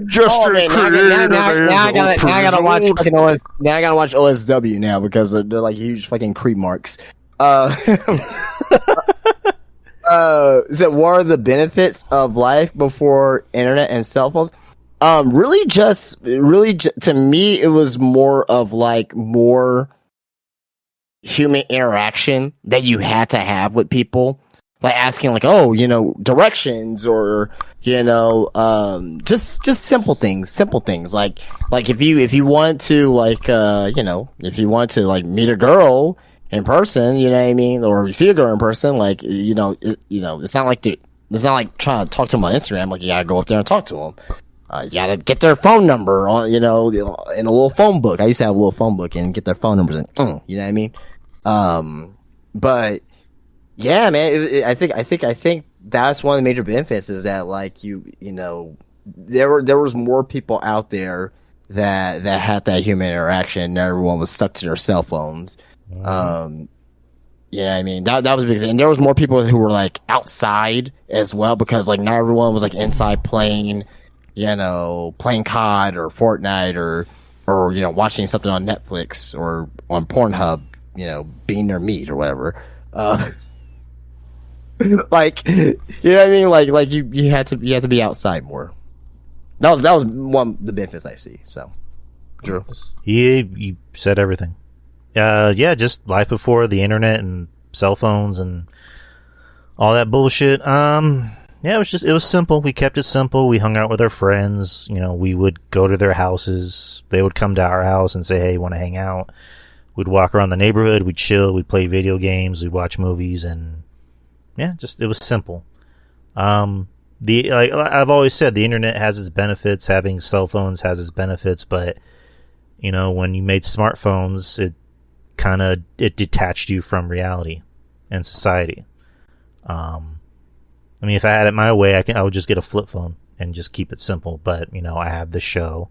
Justin now I gotta watch fucking Now I gotta watch OSW now because they're like huge fucking creep marks. Is it what are the benefits of life before internet and cell phones? Really, to me, it was more of like more human interaction that you had to have with people, like asking like, oh, directions or just simple things like if you want to like if you want to like meet a girl in person, you know what I mean, or you see a girl in person, like it's not like trying to talk to them on Instagram. Like you gotta go up there and talk to them. You gotta get their phone number on, in a little phone book. I used to have a little phone book and get their phone numbers in. You know what I mean? But yeah, man, I think that's one of the major benefits is that like there was more people out there that had that human interaction, and everyone was stuck to their cell phones. Yeah, I mean that was big, and there was more people who were like outside as well, because like not everyone was like inside playing, playing COD or Fortnite or watching something on Netflix or on Pornhub, being their meat or whatever. Like, you know what I mean? Like you had to be outside more. That was one of the benefits I see. So, Drew, you said everything. Yeah, just life before the internet and cell phones and all that bullshit. Yeah, it was simple. We kept it simple. We hung out with our friends. We would go to their houses. They would come to our house and say, "Hey, want to hang out?" We'd walk around the neighborhood. We'd chill. We'd play video games. We'd watch movies, and yeah, it was simple. I've always said, the internet has its benefits. Having cell phones has its benefits, but when you made smartphones, it detached you from reality and society. I mean, if I had it my way, I would just get a flip phone and just keep it simple. But I have the show,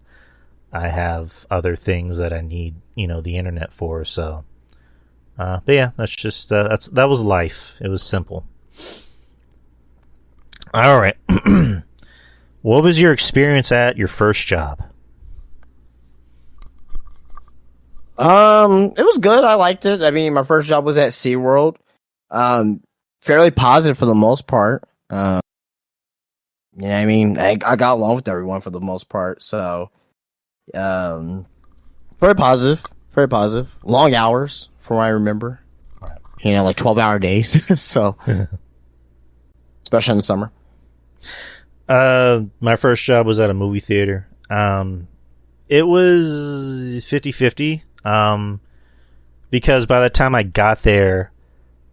I have other things that I need the internet for. So, but yeah, that's just that was life. It was simple. All right. What was your experience at your first job? It was good. I liked it. I mean, my first job was at SeaWorld. Fairly positive for the most part. I mean, I got along with everyone for the most part. So, very positive. Very positive. Long hours, from what I remember. Like 12-hour days. So, especially in the summer. My first job was at a movie theater. It was 50-50. Because by the time I got there,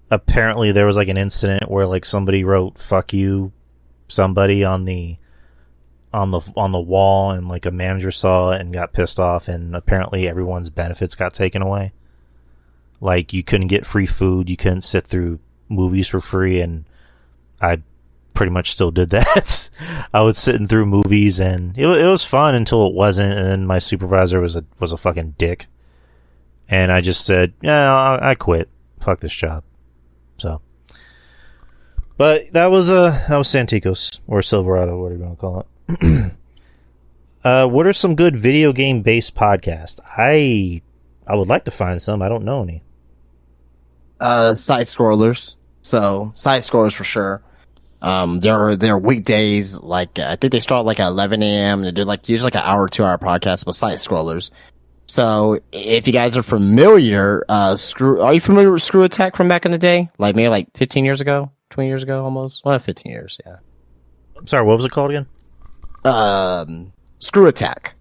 apparently there was like an incident where like somebody wrote "fuck you" somebody on the wall, and like a manager saw it and got pissed off, and apparently everyone's benefits got taken away. Like, you couldn't get free food, you couldn't sit through movies for free, and I pretty much still did that. I was sitting through movies, and it was fun until it wasn't, and then my supervisor was a fucking dick. And I just said, yeah, I quit. Fuck this job. So, but that was Santikos, or Silverado, whatever you want to call it. What are some good video game based podcasts? I would like to find some. I don't know any. Side scrollers. So side scrollers for sure. They're weekdays. Like, I think they start like at 11 a.m. They do like usually like an hour, 2-hour podcast, but side scrollers. So if you guys are familiar, are you familiar with Screw Attack from back in the day? Like maybe like 15 years ago, 20 years ago, almost. Well, 15 years, yeah. I'm sorry, what was it called again? Screw Attack.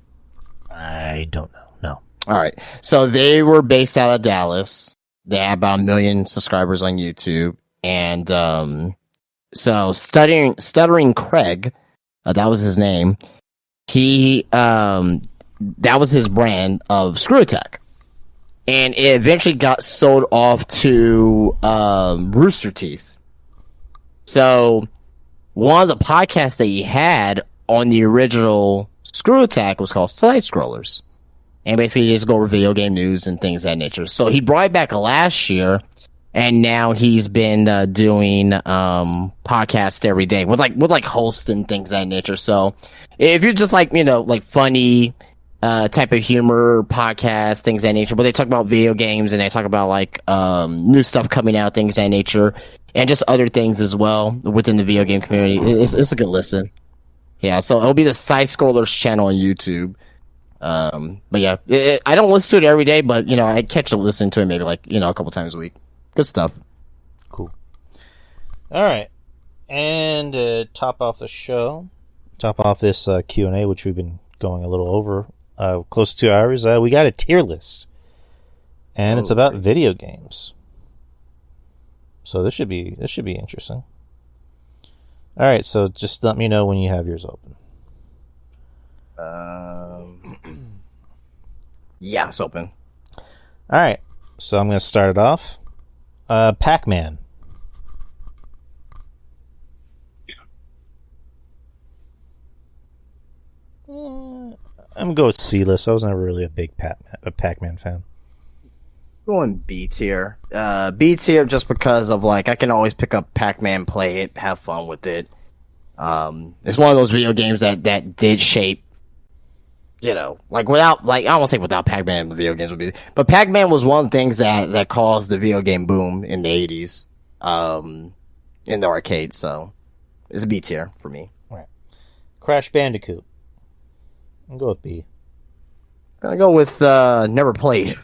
I don't know. No. All right. So they were based out of Dallas. They had about 1 million subscribers on YouTube, and so Stuttering Craig, that was his name. He that was his brand of Screw Attack, and it eventually got sold off to Rooster Teeth. So one of the podcasts that he had on the original Screw Attack was called Side Scrollers, and basically just go over video game news and things of that nature. So he brought it back last year, and now he's been doing podcasts every day with like hosts and things of that nature. So if you're just like like funny type of humor podcast, things of that nature, but they talk about video games and they talk about like new stuff coming out, things of that nature, and just other things as well within the video game community. It's a good listen. Yeah, so it'll be the Side Scrollers channel on YouTube. But yeah, I don't listen to it every day, but I catch a listen to it maybe like a couple times a week. Good stuff. Cool. All right, and top off this Q&A, which we've been going a little over, close to 2 hours. We got a tier list, and it's about video games. So this should be interesting. All right, so just let me know when you have yours open. Yeah, it's open. All right, so I'm going to start it off. Pac-Man. I'm gonna go with C-list. I was never really a big Pac-Man fan. Going B tier. B tier just because of like I can always pick up Pac-Man, play it, have fun with it. It's one of those video games that did shape, like without I don't want to say without Pac-Man the video games would be, but Pac-Man was one of the things that caused the video game boom in the 80s, in the arcade. So it's a B tier for me. Right. Crash Bandicoot. I'll go with B. I'm gonna go with never played.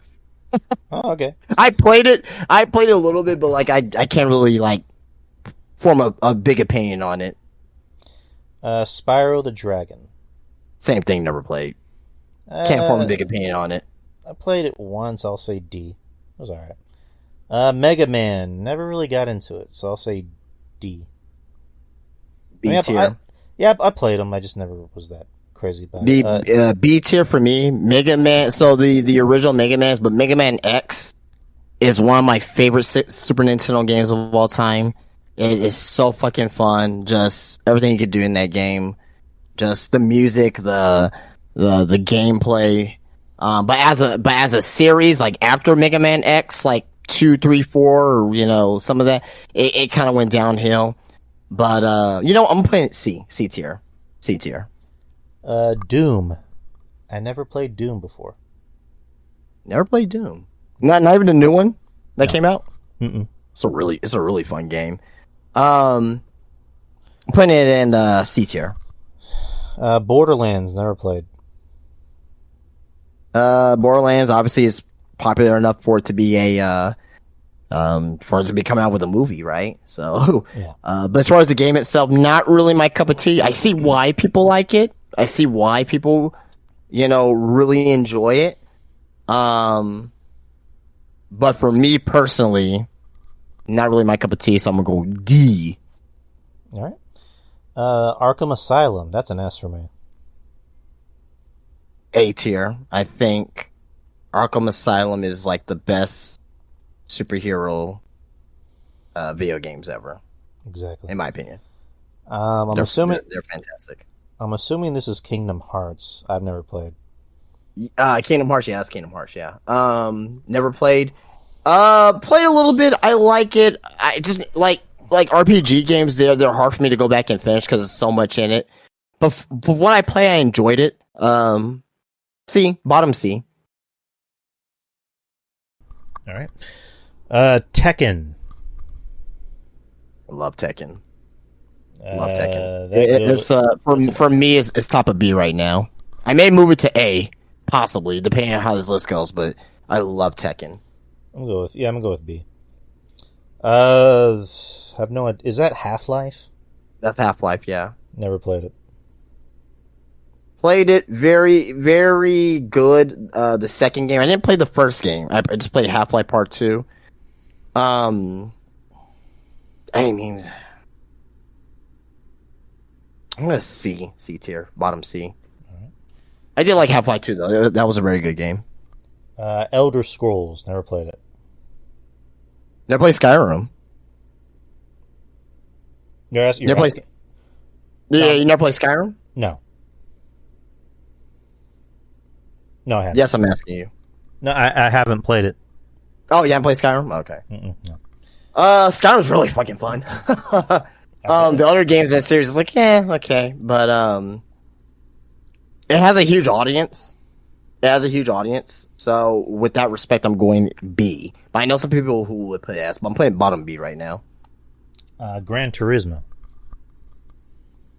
Oh, okay. I played it a little bit, but like I can't really like form a big opinion on it. Spyro the Dragon. Same thing, never played. Can't form a big opinion on it. I played it once, I'll say D. It was alright. Mega Man, never really got into it, so I'll say D. B tier. I played them, I just never was that crazy about it. B tier for me, Mega Man. So the original Mega Man's, but Mega Man X is one of my favorite Super Nintendo games of all time. It is so fucking fun. Just everything you could do in that game. Just the music, the gameplay. But as a series, like after Mega Man X, like 2, 3, 4, or some of that, it kind of went downhill. But I'm putting it C tier. Doom. I never played Doom before. Never played Doom. Not even a new one that came out. Mm-mm. It's a really fun game. I'm putting it in C tier. Borderlands, never played. Borderlands obviously is popular enough for it to be for it to be coming out with a movie, right? So, yeah. But as far as the game itself, not really my cup of tea. I see why people like it. I see why people, really enjoy it. But for me personally, not really my cup of tea, so I'm gonna go D. All right. Arkham Asylum, that's an S for me. A tier. I think Arkham Asylum is like the best superhero video games ever. Exactly. In my opinion. I'm assuming they're fantastic. I'm assuming this is Kingdom Hearts. I've never played. Kingdom Hearts, yeah, that's Kingdom Hearts, yeah. Never played. Played a little bit. I like it. I just like RPG games. They're hard for me to go back and finish because there's so much in it. But for what I play, I enjoyed it. C, bottom C. All right. Tekken. I love Tekken. Love Tekken. It's for me, it's top of B right now. I may move it to A, possibly, depending on how this list goes. But I love Tekken. I'm gonna go with B. Have no idea. Is that Half-Life? That's Half-Life, yeah. Never played it. Played it, very, very good. The second game, I didn't play the first game. I just played Half-Life Part 2. I mean, I'm gonna C tier, bottom C. Right. I did like Half-Life 2 though. That was a very good game. Elder Scrolls, never played it. Never played Skyrim. You never played Skyrim? No. No, I haven't. Yes, I'm asking you. No, I haven't played it. Oh, you haven't played Skyrim? Okay. No. Skyrim's really fucking fun. The other games in that series is like, okay, but it has a huge audience. So with that respect, I'm going B. But I know some people who would put S, but I'm putting bottom B right now. Gran Turismo.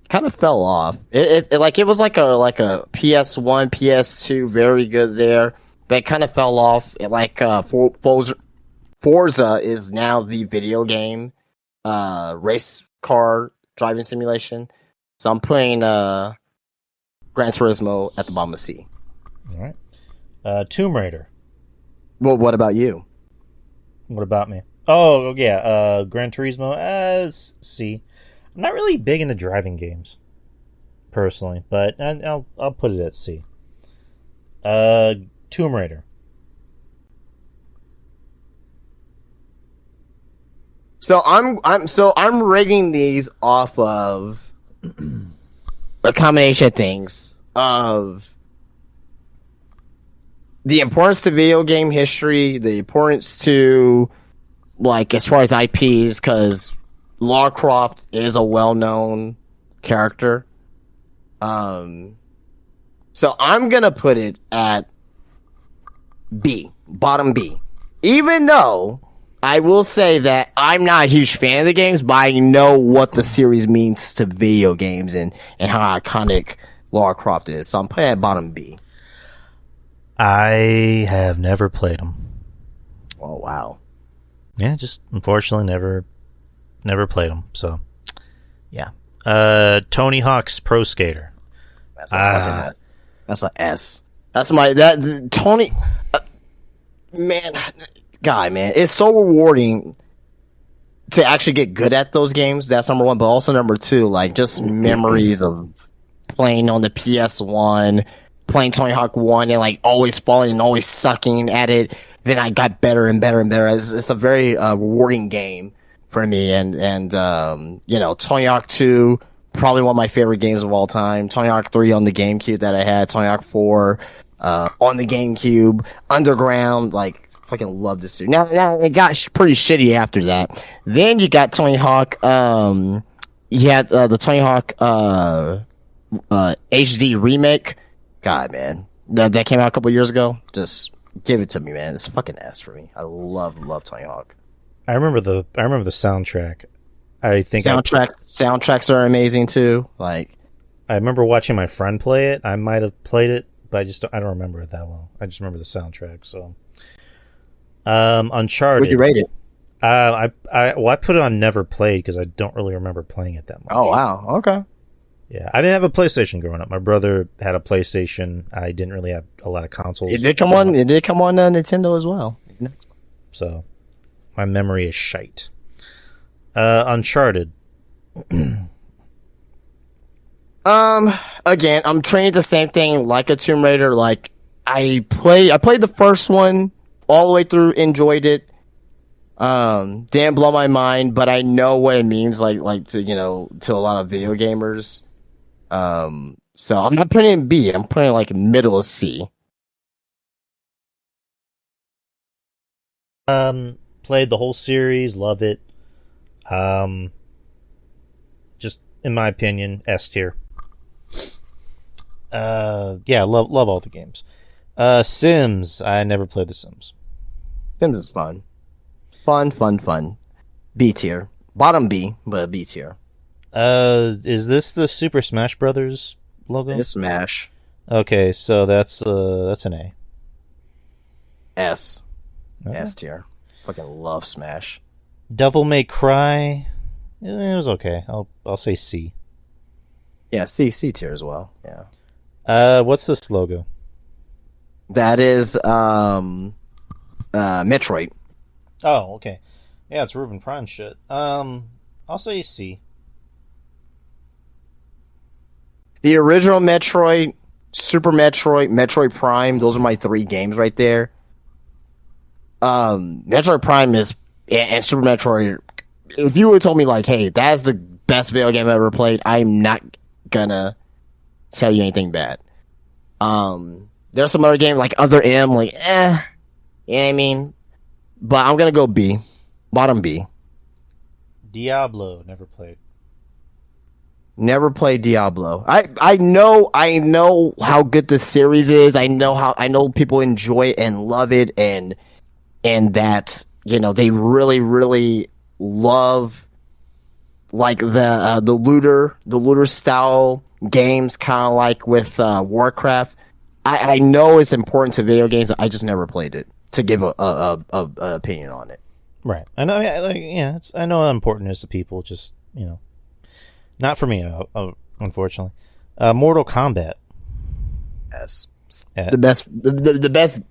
Kind of fell off. It was like a PS1, PS2, very good there. But it kind of fell off. Forza is now the video game race car driving simulation. So I'm putting Gran Turismo at the bottom of C. All right. Tomb Raider. Well, what about you? What about me? Oh, yeah. Gran Turismo as C. I'm not really big into driving games, personally, but I'll put it at C. Tomb Raider. So I'm rating these off of a combination of things. of the importance to video game history, the importance to, like, as far as IPs, because Lara Croft is a well-known character. So I'm gonna put it at B, bottom B. Even though I will say that I'm not a huge fan of the games, but I know what the series means to video games and how iconic Lara Croft is. So I'm putting it at bottom B. I have never played them. Oh, wow. Yeah, just unfortunately never played them. So, yeah. Tony Hawk's Pro Skater. That's a fucking S. That's an S. That's Tony. Man, it's so rewarding to actually get good at those games. That's number one, but also number two, like, just memories of playing on the PS1, playing Tony Hawk 1, and like always falling and always sucking at it. Then I got better and better and better. It's a very rewarding game for me, and Tony Hawk 2. Probably one of my favorite games of all time. Tony Hawk 3 on the GameCube that I had. Tony Hawk 4 on the GameCube. Underground, like, fucking love this series. Now it got pretty shitty after that. Then you got Tony Hawk. You had the Tony Hawk HD remake. God, man, that came out a couple years ago. Just give it to me, man. It's a fucking S for me. I love Tony Hawk. I remember the soundtrack. I think soundtracks are amazing too. Like, I remember watching my friend play it. I might have played it, but I don't remember it that well. I just remember the soundtrack. So, Uncharted. Would you rate it? I put it on never played because I don't really remember playing it that much. Oh wow, okay. Yeah, I didn't have a PlayStation growing up. My brother had a PlayStation. I didn't really have a lot of consoles. It did come on Nintendo as well. So, my memory is shite. Uncharted. Again, I'm trained the same thing like a Tomb Raider. Like, I played the first one all the way through, enjoyed it. Didn't blow my mind, but I know what it means, like to to a lot of video gamers. So I'm not putting it in B. I'm putting it like middle of C. Played the whole series, love it. Just in my opinion, S tier. Yeah, love all the games. Sims, I never played the Sims. Sims is fun. Fun. B tier. Bottom B, but B tier. Is this the Super Smash Brothers logo? It's Smash. Okay, so that's an A. S. Okay. S tier. Fucking love Smash. Devil May Cry, it was okay. I'll say C. Yeah, C tier as well. Yeah. What's this logo? That is Metroid. Oh, okay. Yeah, it's Ruben Prime shit. I'll say C. The original Metroid, Super Metroid, Metroid Prime, those are my three games right there. Metroid Prime and Super Metroid, if you would have told me, like, hey, that's the best video game I've ever played, I'm not gonna tell you anything bad. There's some other game, like Other M, like, you know what I mean? But I'm gonna go B. Bottom B. Diablo, never played. Never played Diablo. I know how good the series is. I know people enjoy it and love it, and that, they really, really love, like, the looter style games, kind of like with Warcraft. I know it's important to video games. I just never played it to give a opinion on it. Right. I know. I know how important it is to people. Just not for me, unfortunately. Mortal Kombat. S. The best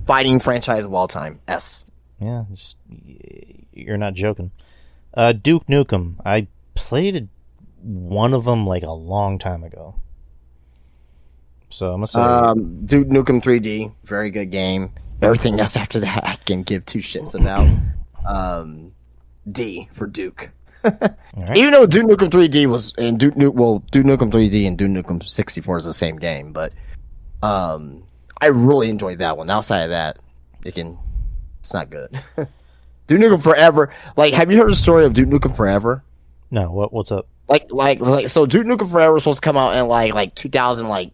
fighting franchise of all time. S. Yeah, you're not joking. Duke Nukem. I played one of them like a long time ago. So I'm gonna say Duke Nukem 3D, very good game. Everything else after that, I can give two shits about. D for Duke. Right. Even though Duke Nukem 3D was and Duke Nukem 3D and Duke Nukem 64 is the same game, but I really enjoyed that one. Outside of that, it's not good. Duke Nukem Forever. Like, have you heard the story of Duke Nukem Forever? No, what's up? Like, so Duke Nukem Forever was supposed to come out in like 2000, like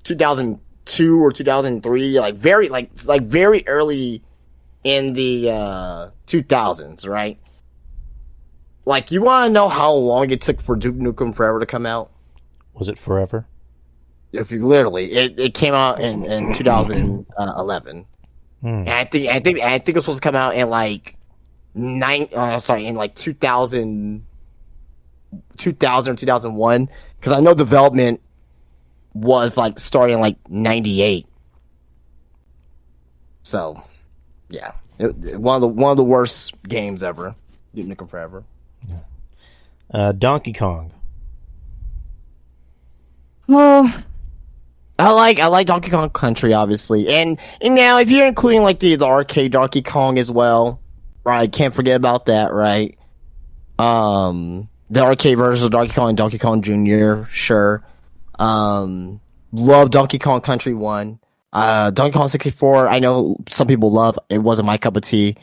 2002 or 2003, like very early in the 2000s, right? Like, you want to know how long it took for Duke Nukem Forever to come out? Was it forever? Literally, it came out in 2011. And I think it was supposed to come out in like in like 2000 or 2001, because I know development was like starting like 98. So, yeah, one of the worst games ever. Duke Nukem Forever. Donkey Kong. I like Donkey Kong Country, obviously, and now if you're including like the arcade Donkey Kong as well, right? Can't forget about that, right? The arcade versions of Donkey Kong and Donkey Kong Jr. Sure. Love Donkey Kong Country 1. Donkey Kong 64. I know some people love. It wasn't my cup of tea.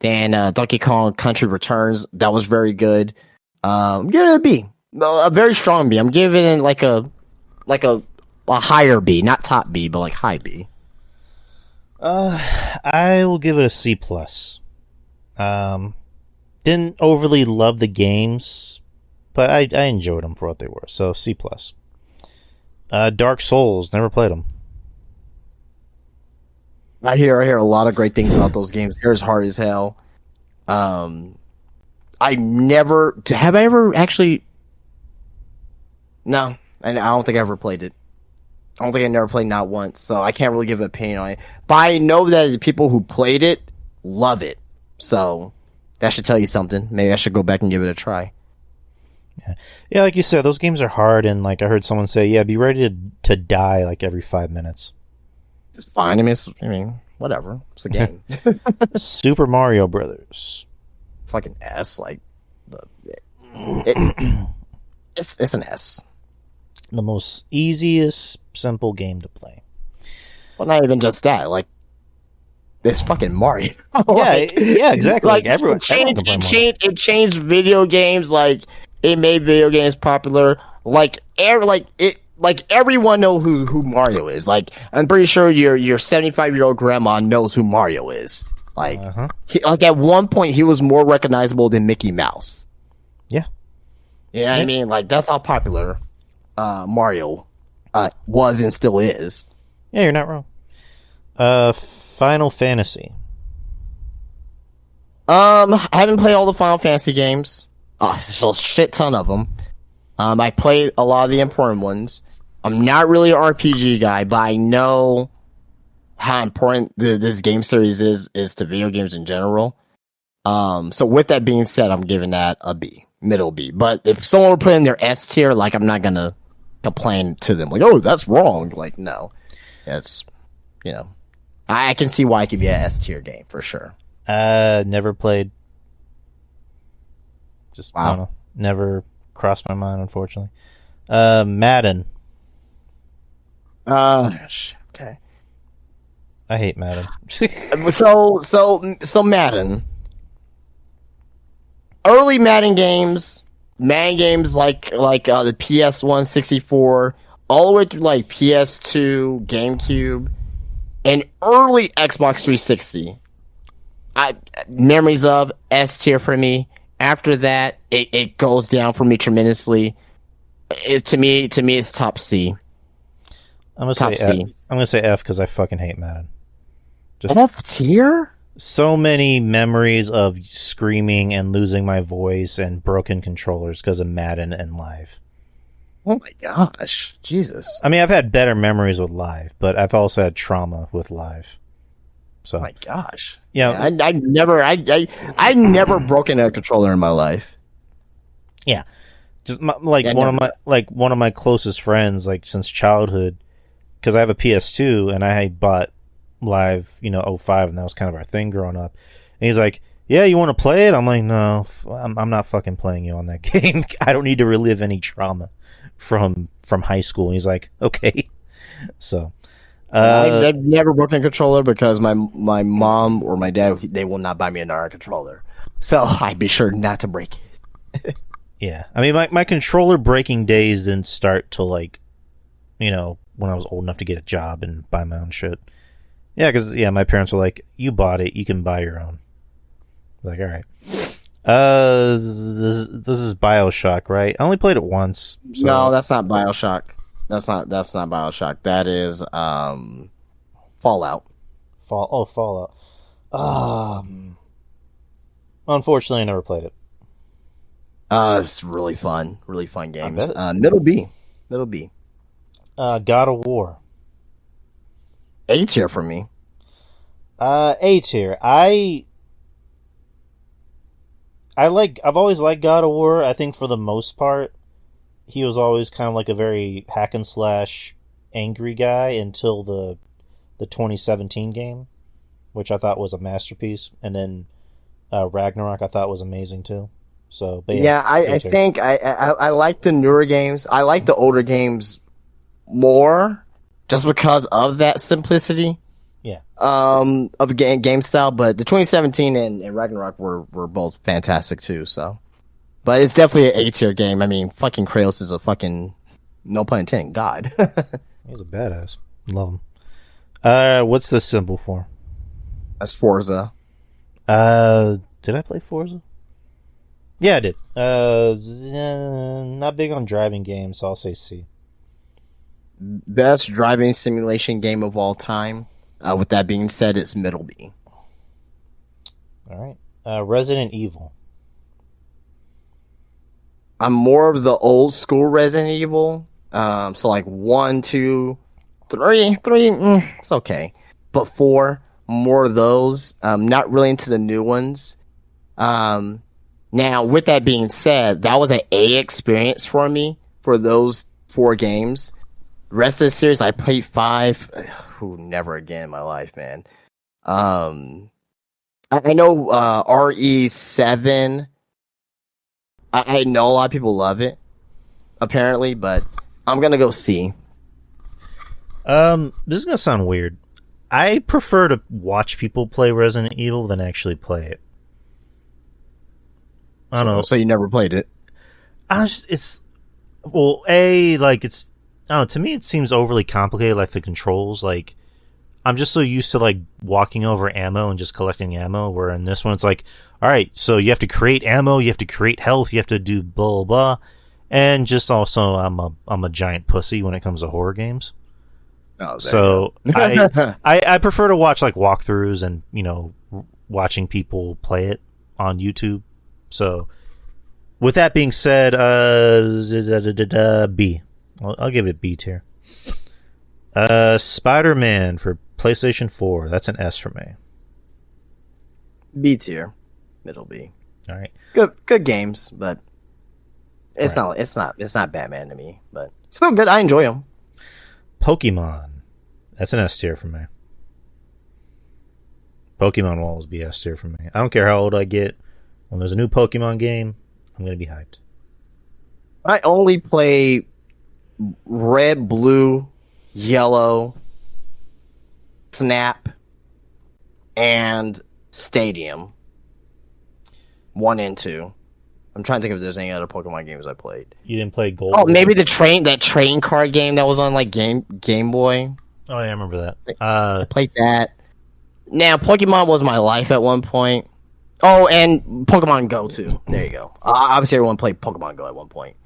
Then Donkey Kong Country Returns. That was very good. Give it a B. A very strong B. I'm giving it like a higher B, not top B, but like high B. I will give it a C plus. Didn't overly love the games, but I enjoyed them for what they were. So C plus. Dark Souls, never played them. I hear a lot of great things about those games. They're as hard as hell. I ever actually? No, I don't think I ever played it. I don't think I never played not once, so I can't really give an opinion on it. But I know that the people who played it love it, so that should tell you something. Maybe I should go back and give it a try. Yeah, like you said, those games are hard, and like I heard someone say, yeah, be ready to die like every 5 minutes. It's fine. I mean, whatever. It's a game. Super Mario Brothers. Fucking S, like it's an S. The most easiest, simple game to play. Well, not even just that. Like, it's fucking Mario. Yeah, exactly. Like everyone it changed video games. Like, it made video games popular. Like, everyone know who Mario is. Like, I'm pretty sure your 75-year-old grandma knows who Mario is. Like, like at one point he was more recognizable than Mickey Mouse. Yeah. You know what I mean? Like, that's how popular Mario was and still is. Yeah, you're not wrong. Final Fantasy. I haven't played all the Final Fantasy games. There's a shit ton of them. I played a lot of the important ones. I'm not really an RPG guy, but I know how important this game series is to video games in general. So with that being said, I'm giving that a B, middle B. But if someone were putting their S tier, like, I'm not gonna complain to them like, oh, that's wrong. Like, no, it's, I can see why it could be a S tier game for sure. Never played. Just wow. I don't know. Never crossed my mind, unfortunately. Madden. Okay. I hate Madden. So Madden. Early Madden games like the PS1, 64, all the way through like PS2, GameCube, and early Xbox 360. Memories of S tier for me. After that, it goes down for me tremendously. To me, it's top C. I'm gonna say F because I fucking hate Madden. Just F tier? So many memories of screaming and losing my voice and broken controllers because of Madden and Live. Oh my gosh, Jesus! I mean, I've had better memories with Live, but I've also had trauma with Live. So, oh my gosh, yeah, I never broken a controller in my life. Yeah, just one of my closest friends, like since childhood, because I have a PS2 and I bought Live, 05, and that was kind of our thing growing up. And he's like, yeah, you want to play it? I'm like, no, I'm not fucking playing you on that game. I don't need to relive any trauma from high school. And he's like, okay. So, I've never broken a controller because my mom or my dad, they will not buy me another controller. So I'd be sure not to break it. yeah. I mean, my controller breaking days didn't start till like, when I was old enough to get a job and buy my own shit. Yeah, because, my parents were like, you bought it, you can buy your own. I was like, all right. This is BioShock, right? I only played it once. So. No, that's not BioShock. That's not BioShock. That is Fallout. Fallout. Unfortunately, I never played it. It's really fun games. Middle B. God of War. A tier for me. A tier. I've always liked God of War. I think for the most part, he was always kind of like a very hack and slash angry guy until the 2017 game, which I thought was a masterpiece, and then Ragnarok I thought was amazing too. So, but I think I like the newer games. I like the older games more, just because of that simplicity. Yeah. Of game style, but the 2017 and Ragnarok were both fantastic too. So, but it's definitely an A-tier game. I mean, fucking Kratos is a fucking, no pun intended, god. He's a badass. Love him. What's the symbol for? That's Forza. Did I play Forza? Yeah, I did. Not big on driving games, so I'll say C. Best driving simulation game of all time. With that being said, it's middle B. All right. Resident Evil. I'm more of the old school Resident Evil. So like 1, 2, 3, it's okay. But 4, more of those. Not really into the new ones. Now, with that being said, that was an A experience for me for those 4 games. Rest of the series, I played 5. Never again in my life, man. I know RE7. I know a lot of people love it, apparently, but I'm gonna go C. This is gonna sound weird. I prefer to watch people play Resident Evil than actually play it. I don't know. So you never played it? To me it seems overly complicated, like the controls. Like, I'm just so used to like walking over ammo and just collecting ammo, where in this one it's like, alright, so you have to create ammo, you have to create health, you have to do blah blah, and just also I'm a giant pussy when it comes to horror games. Oh, so I prefer to watch like walkthroughs and watching people play it on YouTube. So with that being said, B. I'll give it B tier. Spider-Man for PlayStation 4. That's an S for me. B tier, middle B. All right. Good games, but it's not Batman to me, but still good. I enjoy them. Pokemon. That's an S tier for me. Pokemon will always be S tier for me. I don't care how old I get. When there's a new Pokemon game, I'm gonna be hyped. I only play Red, Blue, Yellow, Snap, and Stadium 1 and 2. I'm trying to think if there's any other Pokemon games I played. You didn't play Gold? Oh, maybe that train card game that was on like Game Boy. Oh, yeah, I remember that. I played that. Now, Pokemon was my life at one point. Oh, and Pokemon Go too. There you go. Obviously, everyone played Pokemon Go at one point.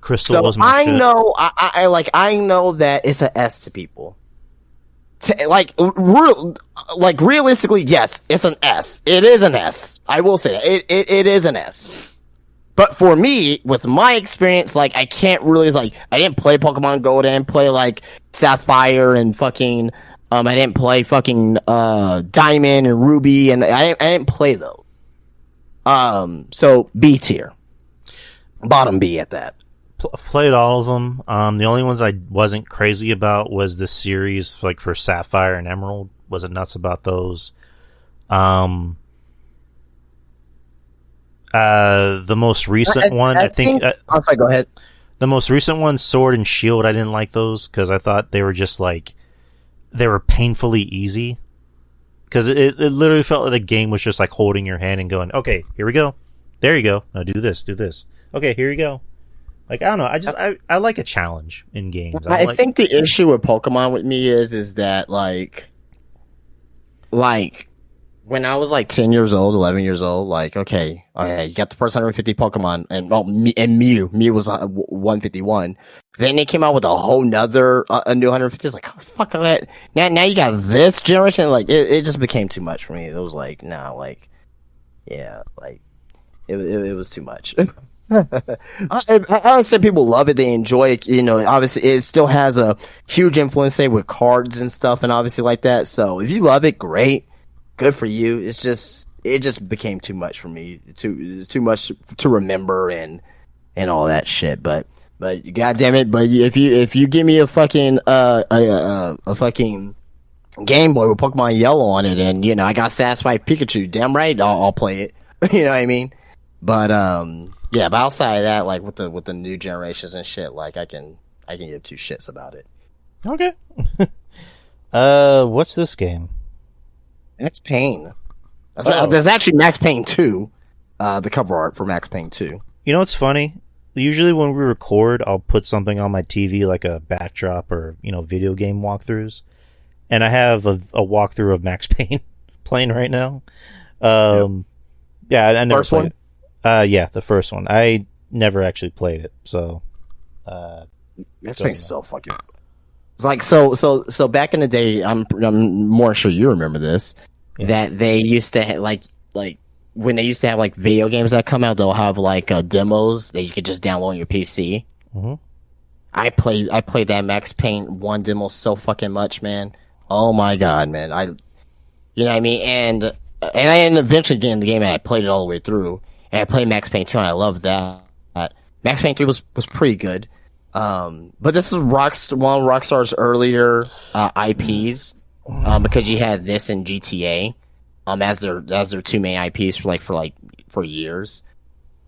Crystal was my shit. I know that it's an S to people. Realistically, yes, it's an S. It is an S. I will say that. It is an S. But for me, with my experience, like, I can't really, like, I didn't play Pokemon Go, I didn't play, like, Sapphire and fucking, I didn't play fucking, Diamond and Ruby, and I didn't play those. So, B tier. Bottom B at that. Played all of them. The only ones I wasn't crazy about was the series, like for Sapphire and Emerald. Wasn't nuts about those. The most recent one, I think. I'm sorry, go ahead. The most recent one, Sword and Shield, I didn't like those because I thought they were just like they were painfully easy. Because it literally felt like the game was just like holding your hand and going, "Okay, here we go. There you go. Now do this, do this. Okay, here you go." Like I don't know. I like a challenge in games. I think the issue with Pokemon with me is that like when I was like 10 years old, 11 years old, like, okay, you got the first 150 Pokemon, and Mew was 151. Then they came out with a whole nother, a new 150. It's like, oh, fuck that. Now you got this generation. Like, it just became too much for me. It was like, nah, like, yeah, like, it was too much. I understand people love it. They enjoy it. You know, obviously, it still has a huge influence, say, with cards and stuff, and obviously like that. So if you love it, great. Good for you. It just became too much for me. Too much to remember and all that shit. But goddamn it! But if you give me a fucking a fucking Game Boy with Pokemon Yellow on it, and you know I got Satisfied Pikachu, damn right I'll play it. You know what I mean? But yeah. But outside of that, like with the new generations and shit, like I can give two shits about it. Okay. What's this game? Max Payne. There's actually Max Payne 2, the cover art for Max Payne 2. You know what's funny? Usually when we record, I'll put something on my TV, like a backdrop or, you know, video game walkthroughs. And I have a walkthrough of Max Payne playing right now. Yeah, I never first played one? it. Yeah, the first one. I never actually played it, so... Max Payne's so fucking... It's like so back in the day, I'm more sure you remember this, that they used to like when they used to have like video games that come out, they'll have like demos that you could just download on your PC. Mm-hmm. I played that Max Payne 1 demo so fucking much, man. Oh my god, man. You know what I mean? And I ended up eventually getting the game and I played it all the way through. And I played Max Payne 2 and I loved that. Max Payne 3 was pretty good. But this is one of Rockstar's earlier IPs, because you had this in GTA, as their two main IPs for years.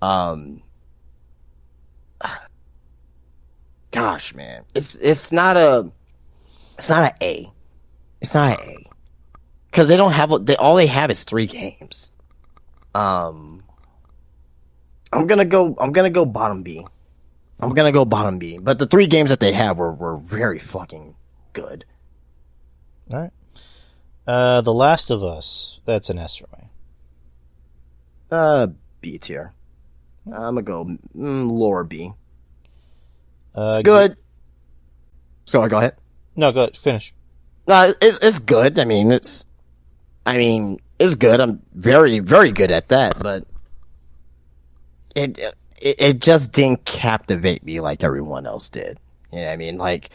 Gosh, man, it's not an A, because they don't have all they have is 3 games. I'm gonna go bottom B. But the 3 games that they have were very fucking good. All right. The Last of Us. That's an S for me. B tier. I'm gonna go lower B. It's good. So go ahead. No, go ahead. Finish. It's good. I mean, it's good. I'm very, very good at that, but it just didn't captivate me like everyone else did. You know what I mean? Like,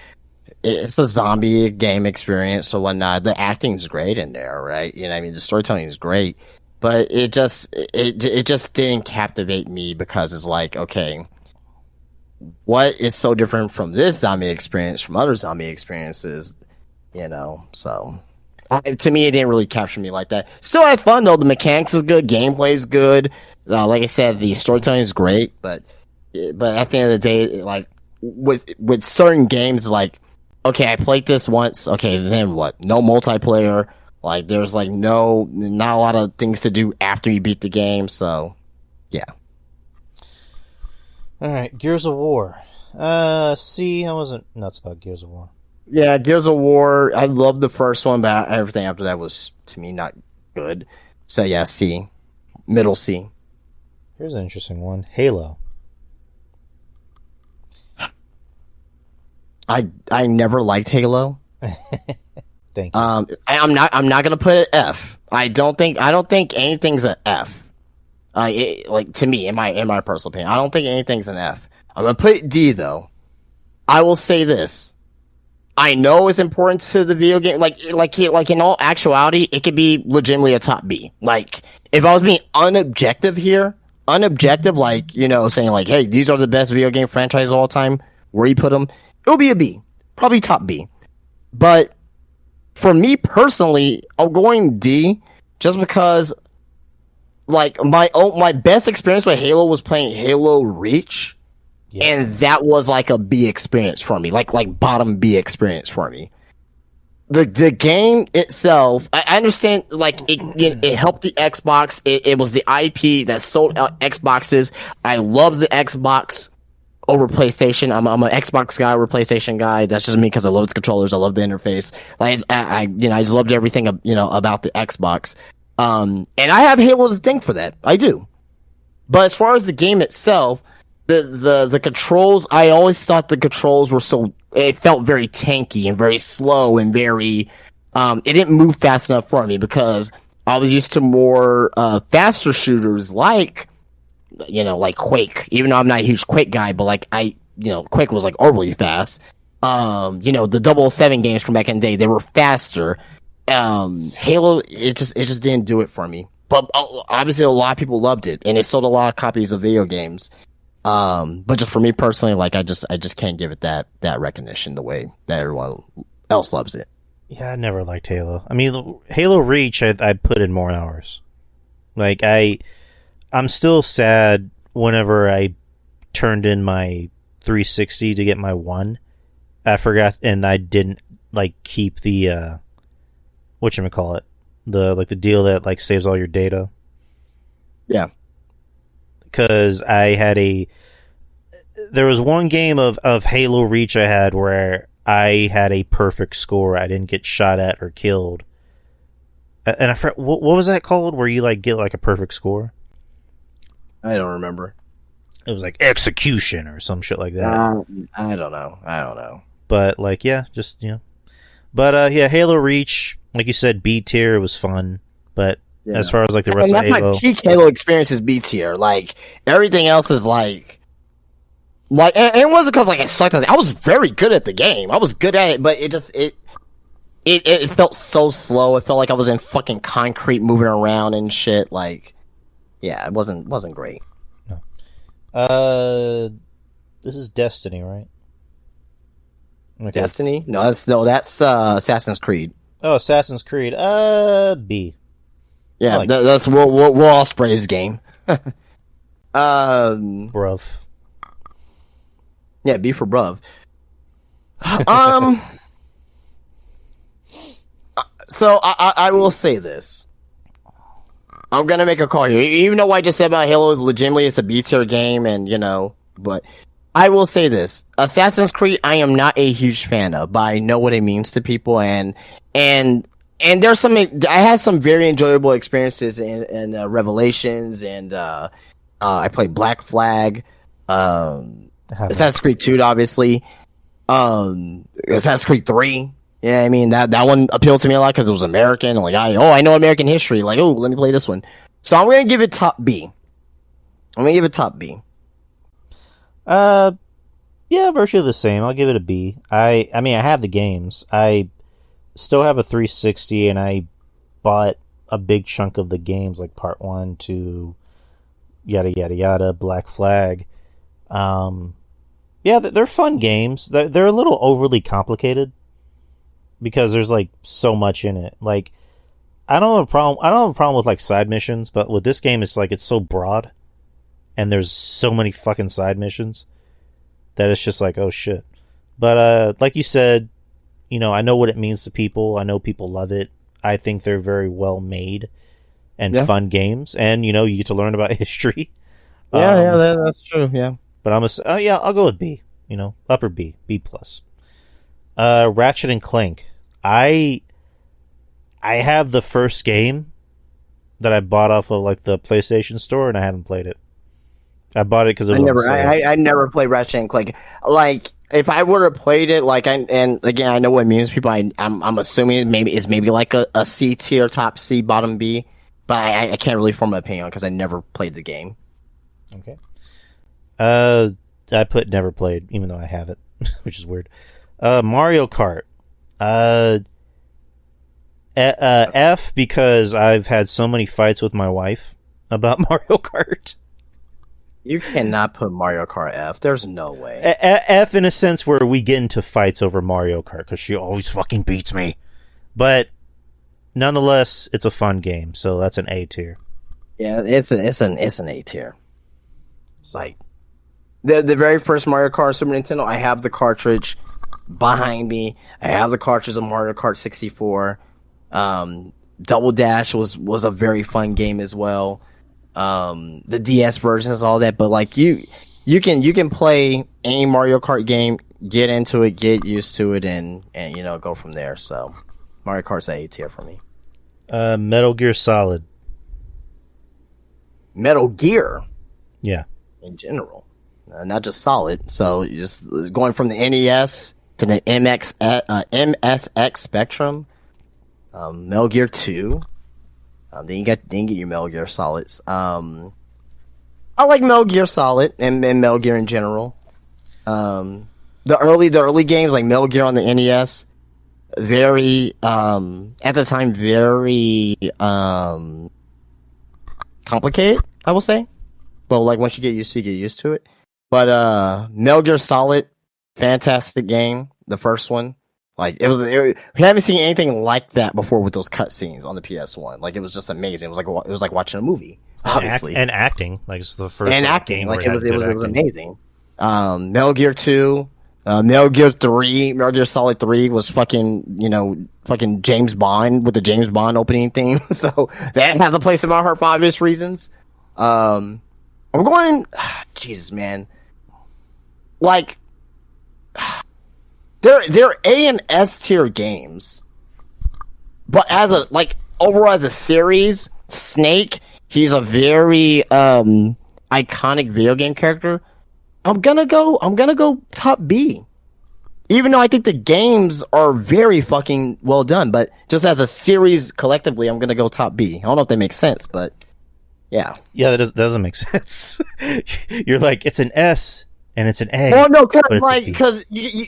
it's a zombie game experience or whatnot. The acting's great in there, right? You know what I mean? The storytelling is great, but it just didn't captivate me because it's like, okay, what is so different from this zombie experience from other zombie experiences? You know, so to me, it didn't really capture me like that. Still had fun though. The mechanics is good, gameplay is good. Like I said, the storytelling is great, but at the end of the day, like with certain games, like, okay, I played this once. Okay, then what? No multiplayer. Like, there's like not a lot of things to do after you beat the game. So, yeah. All right, Gears of War. C. I wasn't nuts about Gears of War. Yeah, Gears of War. I loved the first one, but everything after that was to me not good. So yeah, C, middle C. Here's an interesting one. Halo. I never liked Halo. Thank you. I'm not gonna put it F. I don't think anything's an F. Like to me, in my personal opinion, I don't think anything's an F. I'm gonna put it D though. I will say this. I know it's important to the video game. Like in all actuality, it could be legitimately a top B. Like if I was being unobjective here, like, you know, saying like, hey, these are the best video game franchises of all time, where you put them, it would be a B, probably top B. But for me personally, I'm going D just because like my best experience with Halo was playing Halo Reach, and that was like a B experience for me, like bottom B experience for me. The game itself, I understand, like it helped the Xbox. It was the IP that sold Xboxes. I love the Xbox over PlayStation. I'm an Xbox guy over PlayStation guy. That's just me because I love the controllers. I love the interface. Like I just loved everything about the Xbox. And I have Halo to thank for that. I do. But as far as the game itself, the controls, I always thought the controls were it felt very tanky and very slow and very, it didn't move fast enough for me because I was used to more, faster shooters like Quake, even though I'm not a huge Quake guy, but Quake was like overly fast. The 007 games from back in the day, they were faster. Halo, it just didn't do it for me. But obviously a lot of people loved it and it sold a lot of copies of video games. But just for me personally, like I just can't give it that recognition the way that everyone else loves it. Yeah, I never liked Halo. I mean, Halo Reach, I put in more hours. Like I'm still sad whenever I turned in my 360 to get my 1. I forgot, and I didn't keep the whatchamacallit, the deal that saves all your data. Yeah. Because there was one game of Halo Reach I had where I had a perfect score. I didn't get shot at or killed. And I forgot, what was that called? Where you get a perfect score? I don't remember. It was like execution or some shit like that. I don't know. But But Halo Reach, like you said, B tier, was fun. But as far as the rest of Halo, my peak Halo experience is B tier. Like everything else is and it wasn't because I sucked at it. I was very good at the game. I was good at it, but it felt so slow. It felt like I was in fucking concrete moving around and shit. It wasn't great. No. This is Destiny, right? Okay. Destiny? No, that's Assassin's Creed. Oh, Assassin's Creed. B. Yeah, that's Will Ospreay's game. Bruv. Yeah, B for bruv. So I will say this. I'm gonna make a call here. Even though I just said about Halo, legitimately it's a B tier game, and but I will say this: Assassin's Creed, I am not a huge fan of, but I know what it means to people, and there's some. I had some very enjoyable experiences in Revelations, and I played Black Flag, Assassin's Creed 2, obviously, Assassin's Creed 3. Yeah, I mean that one appealed to me a lot because it was American. I know American history. Let me play this one. So I'm gonna give it top B. Yeah, virtually the same. I'll give it a B. I mean, I have the games. I still have a 360, and I bought a big chunk of the games, like Part 1, 2, yada yada yada, Black Flag. Yeah, they're fun games. They're a little overly complicated because there's so much in it. I don't have a problem with side missions, but with this game it's so broad and there's so many fucking side missions that it's just oh shit. But like you said, I know what it means to people. I know people love it. I think they're very well made and fun games, and you get to learn about history. That's true. Yeah. But I'll go with B. Upper B, B plus. Ratchet and Clank. I have the first game that I bought off of the PlayStation Store, and I haven't played it. I bought it because it was on sale. I never played Ratchet and Clank. If I would have played it, and again, I know what it means to people. I'm assuming it's maybe a C tier, top C, bottom B, but I can't really form an opinion because I never played the game. Okay. I put never played, even though I have it, which is weird. Mario Kart. F, because I've had so many fights with my wife about Mario Kart. You cannot put Mario Kart F. There's no way. F in a sense where we get into fights over Mario Kart because she always fucking beats me. But nonetheless, it's a fun game, so that's an A tier. Yeah, it's an A tier. Like the very first Mario Kart Super Nintendo, I have the cartridge behind me. I have the cartridge of Mario Kart 64. Double Dash was a very fun game as well. The DS versions, all that, but like you can play any Mario Kart game, get into it, get used to it, and go from there. So Mario Kart's A tier for me. Metal Gear Solid. Metal Gear Yeah. in general, not just Solid. So just going from the NES to the MSX Spectrum, Metal Gear 2. Then you get your Metal Gear Solids. I like Metal Gear Solid and Metal Gear in general. The early games like Metal Gear on the NES, very at the time very complicated, I will say. But like once you get used to it. But Metal Gear Solid, fantastic game. The first one, like we haven't seen anything like that before with those cutscenes on the PS1. Like it was just amazing. It was like watching a movie, obviously. And acting, like it's the first And acting, game like where it was acting. amazing. Metal Gear 2, Metal Gear 3, Metal Gear Solid 3 was fucking James Bond with the James Bond opening theme. So that has a place in my heart for obvious reasons. I'm going, Jesus, man. Like, they're A and S tier games, but overall as a series, Snake, he's a very iconic video game character. I'm gonna go top B. Even though I think the games are very fucking well done, but just as a series collectively, I'm gonna go top B. I don't know if that makes sense, but yeah. Yeah, that doesn't make sense. You're like, it's an S and it's an A. Well, no, but it's a B.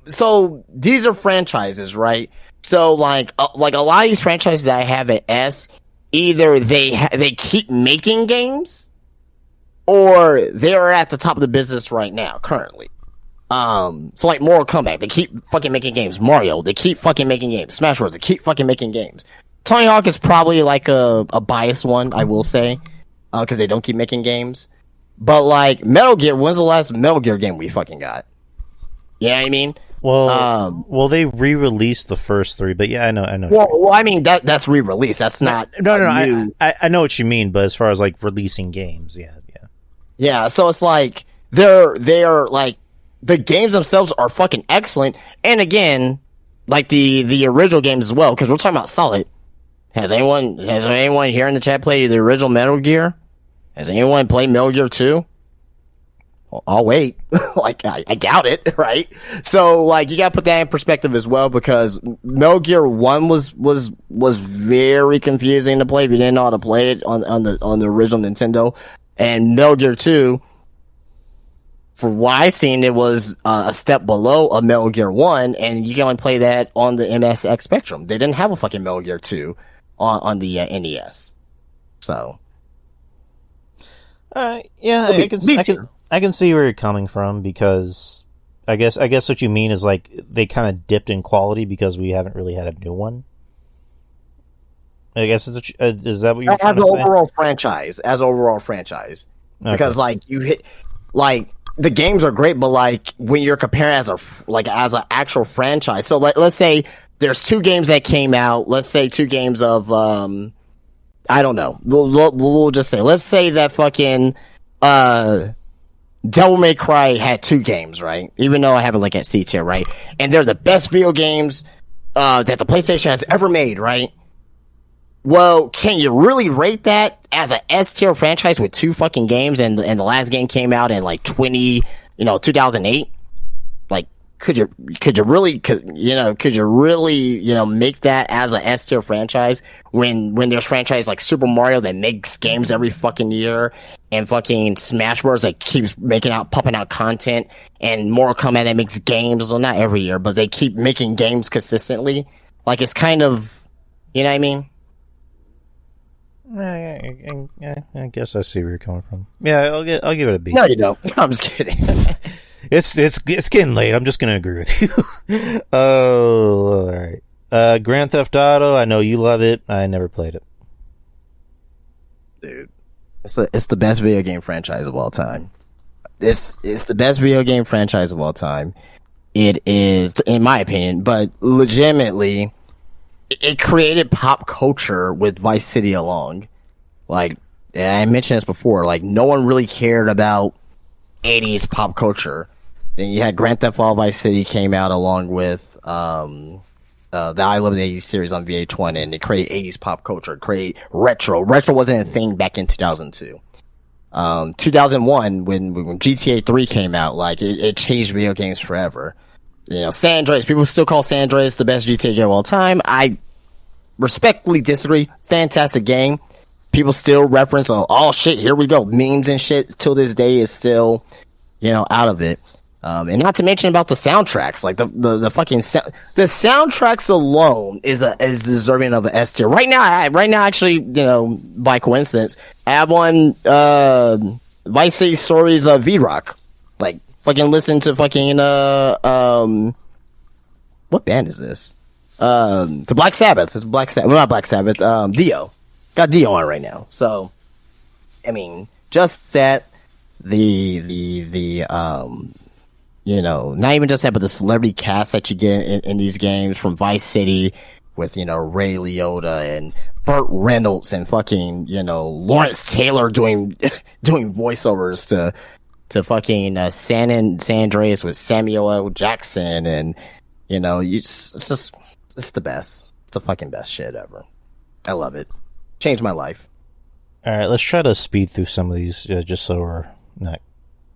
so these are franchises, right? So like a lot of these franchises that I have at S, either they keep making games, or they're at the top of the business right now, currently. So like Mortal Kombat, they keep fucking making games. Mario, they keep fucking making games. Smash Bros, they keep fucking making games. Tony Hawk is probably like a biased one, I will say, because they don't keep making games. But like Metal Gear, when's the last Metal Gear game we fucking got? You know what I mean? Well, they re-released the first three, but yeah, I know. Well, I mean that's re-released. That's not No. new. I know what you mean, but as far as like releasing games, yeah. Yeah, so it's like they're like the games themselves are fucking excellent, and again, like the original games as well, because we're talking about Solid. Has anyone here in the chat played the original Metal Gear? Has anyone played Metal Gear 2? Well, I'll wait. Like I doubt it, right? So like you gotta put that in perspective as well, because Metal Gear 1 was very confusing to play if you didn't know how to play it on the original Nintendo. And Metal Gear 2, for what I seen, it was a step below a Metal Gear 1, and you can only play that on the MSX Spectrum. They didn't have a fucking Metal Gear 2 on the NES. So, yeah, I can see where you're coming from, because I guess what you mean is like they kind of dipped in quality because we haven't really had a new one. I guess is that what you're trying to say? As overall franchise, okay. Because like you hit, like the games are great, but like when you're comparing as an actual franchise. So let's say there's two games that came out. Let's say two games of I don't know. We'll just say, let's say that fucking Devil May Cry had two games, right? Even though I have it like at C tier, right? And they're the best video games that the PlayStation has ever made, right? Well, can you really rate that as a S tier franchise with two fucking games, and the last game came out in like 2008? Like, could you really make that as a S tier franchise when there's franchise like Super Mario that makes games every fucking year, and fucking Smash Bros that keeps pumping out content, and Mortal Kombat that makes games, well, not every year, but they keep making games consistently? Like, it's kind of, you know what I mean? I guess I see where you're coming from. Yeah, I'll give it a B. No, you don't. I'm just kidding. It's getting late. I'm just gonna agree with you. Oh, all right. Grand Theft Auto. I know you love it. I never played it. Dude, it's the best video game franchise of all time. It's the best video game franchise of all time. It is, in my opinion, but legitimately, it created pop culture with Vice City along. Like, I mentioned this before, like, no one really cared about 80s pop culture. Then you had Grand Theft Auto Vice City came out along with the I Love the 80s series on VH1, and it created 80s pop culture, create retro. Retro wasn't a thing back in 2002. 2001, when GTA 3 came out, like, it changed video games forever. You know, San Andreas, people still call San Andreas the best GTA game of all time. I respectfully disagree. Fantastic game. People still reference, oh shit, here we go. Memes and shit till this day is still, out of it. And not to mention about the soundtracks, like the fucking the soundtracks alone is deserving of an S tier. Right now, actually, by coincidence, I have one Vice City Stories of V-Rock. Like, fucking listen to fucking what band is this? To Black Sabbath. It's Black Sabbath. Well, not Black Sabbath. Dio. Got Dio on right now. So, I mean, just that not even just that, but the celebrity cast that you get in these games from Vice City with, Ray Liotta and Burt Reynolds and fucking, Lawrence Taylor doing voiceovers to fucking San Andreas with Samuel L. Jackson, and it's the best. It's the fucking best shit ever. I love it. Changed my life. All right, let's try to speed through some of these just so we're not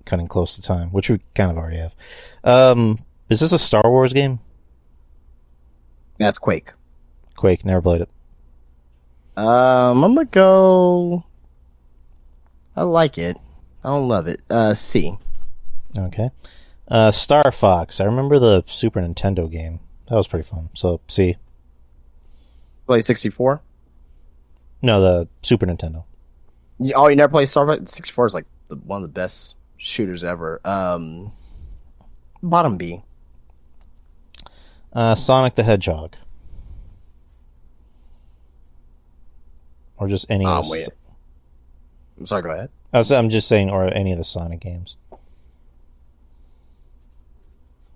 cutting close to time, which we kind of already have. Is this a Star Wars game? That's Quake. Quake, never played it. I'm gonna go. I like it. I don't love it. C. Okay. Star Fox. I remember the Super Nintendo game. That was pretty fun. So C. Play 64? No, the Super Nintendo. Oh, you never played Star Fox? 64 is like one of the best shooters ever. Bottom B. Sonic the Hedgehog. Or just any of the... Wait. I'm sorry, go ahead. I'm just saying, or any of the Sonic games.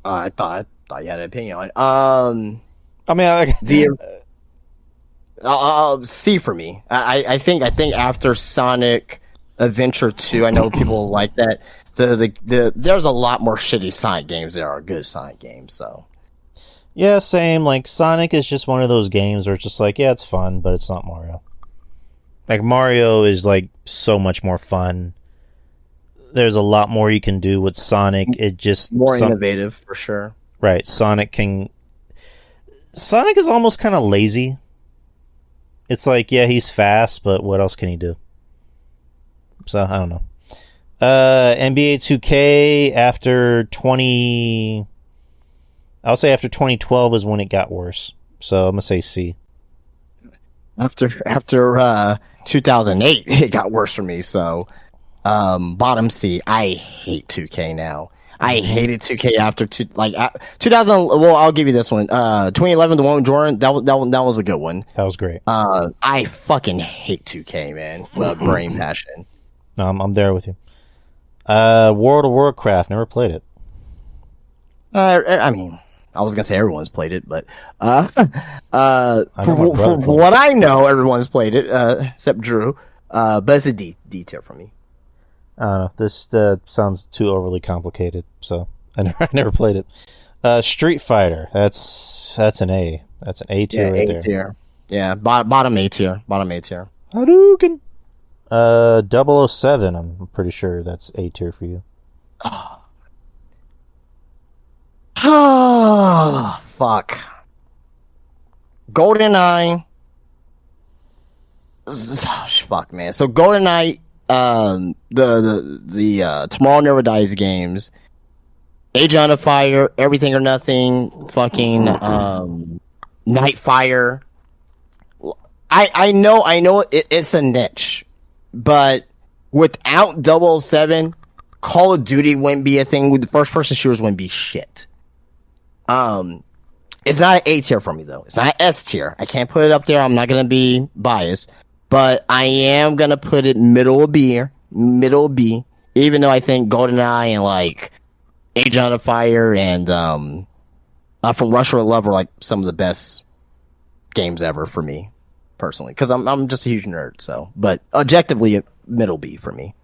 I thought you had an opinion on it. I mean, C for me. I think after Sonic Adventure 2, I know people like that. There's a lot more shitty Sonic games that are good Sonic games. So yeah, same. Like, Sonic is just one of those games where it's just like, yeah, it's fun, but it's not Mario. Like, Mario is like so much more fun. There's a lot more you can do with Sonic. It just more innovative for sure. Right, Sonic is almost kind of lazy. It's like, yeah, he's fast, but what else can he do? So, I don't know. NBA 2K after 2012 is when it got worse. So, I'm going to say C. After 2008, it got worse for me. So, bottom C. I hate 2K now. I hated 2K after 2000. Well, I'll give you this one. 2011, the one with Jordan. That was a good one. That was great. I fucking hate 2K, man. Brain passion. No, I'm there with you. World of Warcraft. Never played it. I mean, I was gonna say everyone's played it, but for what I know, everyone's played it except Drew. But it's a D tier for me. I don't know. This sounds too overly complicated, so I never played it. Street Fighter. That's an A. That's an A tier right there. Tier. Yeah, bottom A tier. Bottom A tier. Hadouken. 007. I'm pretty sure that's A tier for you. Oh, fuck. GoldenEye. Fuck, man. So GoldenEye. The Tomorrow Never Dies games, Age of Fire, Everything or Nothing, fucking Nightfire. I know it's a niche, but without 007, Call of Duty wouldn't be a thing. With the first person shooters wouldn't be shit. It's not an A tier for me though. It's not an S tier. I can't put it up there. I'm not gonna be biased. but I am gonna put it middle B, even though I think GoldenEye and like Age of Fire and From Russia with Love are like some of the best games ever for me personally, because I'm just a huge nerd. So, but objectively, middle B for me.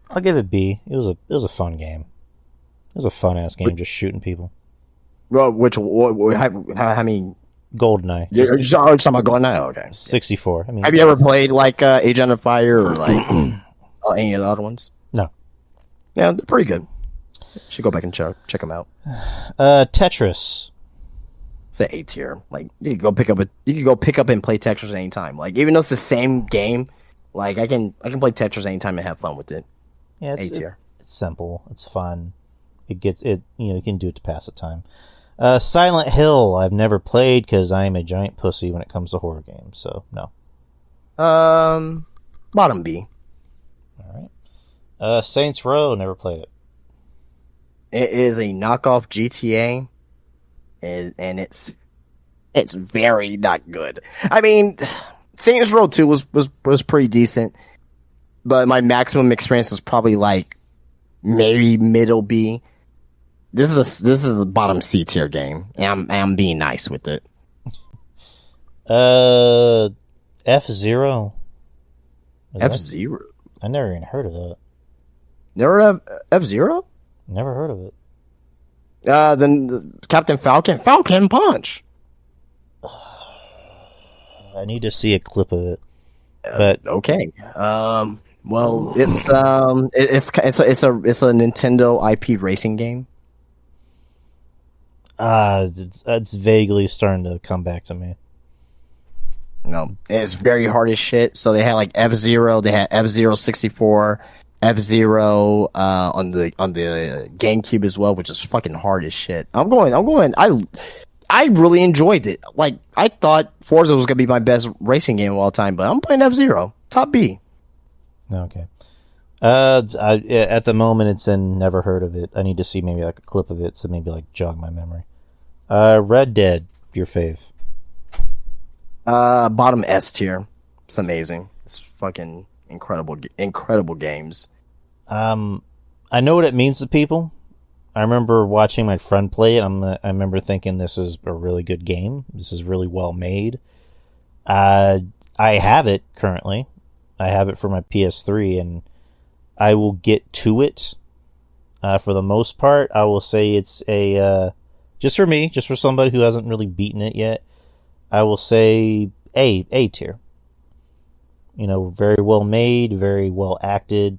I'll give it B. It was a fun game. It was a fun ass game, just shooting people. Well, how many? GoldenEye. You're talking about GoldenEye? Okay. 64. I mean, have you ever played like Age of Fire or like any of the other ones? No. Yeah, they're pretty good. Should go back and check them out. Tetris. It's an A tier. Like you can go pick up and play Tetris anytime. Like even though it's the same game, like I can play Tetris anytime and have fun with it. Yeah, it's A tier. It's simple. It's fun. You can do it to pass the time. Silent Hill, I've never played because I am a giant pussy when it comes to horror games, so no. Bottom B. All right. Saints Row, never played it. It is a knockoff GTA, and it's very not good. I mean, Saints Row 2 was pretty decent, but my maximum experience was probably like maybe middle B. This is a bottom C tier game, and I'm being nice with it. F-Zero. F-Zero? I never even heard of that. Never have F-Zero? Never heard of it. Then Captain Falcon Punch. I need to see a clip of it. But okay. Well, it's a Nintendo IP racing game. It's vaguely starting to come back to me. No, it's very hard as shit. So they had like F-Zero, they had F-Zero 64, F-Zero on the GameCube as well, which is fucking hard as shit. I'm going. I really enjoyed it. Like I thought Forza was gonna be my best racing game of all time, but I'm playing F-Zero, top B. Okay. At the moment, it's in. Never heard of it. I need to see maybe like a clip of it, so maybe like jog my memory. Red Dead, your fave. Bottom S tier. It's amazing. It's fucking incredible games. I know what it means to people. I remember watching my friend play it. I remember thinking this is a really good game. This is really well made. I have it currently. I have it for my PS3, and I will get to it. For the most part, I will say it's a just for me, just for somebody who hasn't really beaten it yet. I will say A tier. Very well made, very well acted,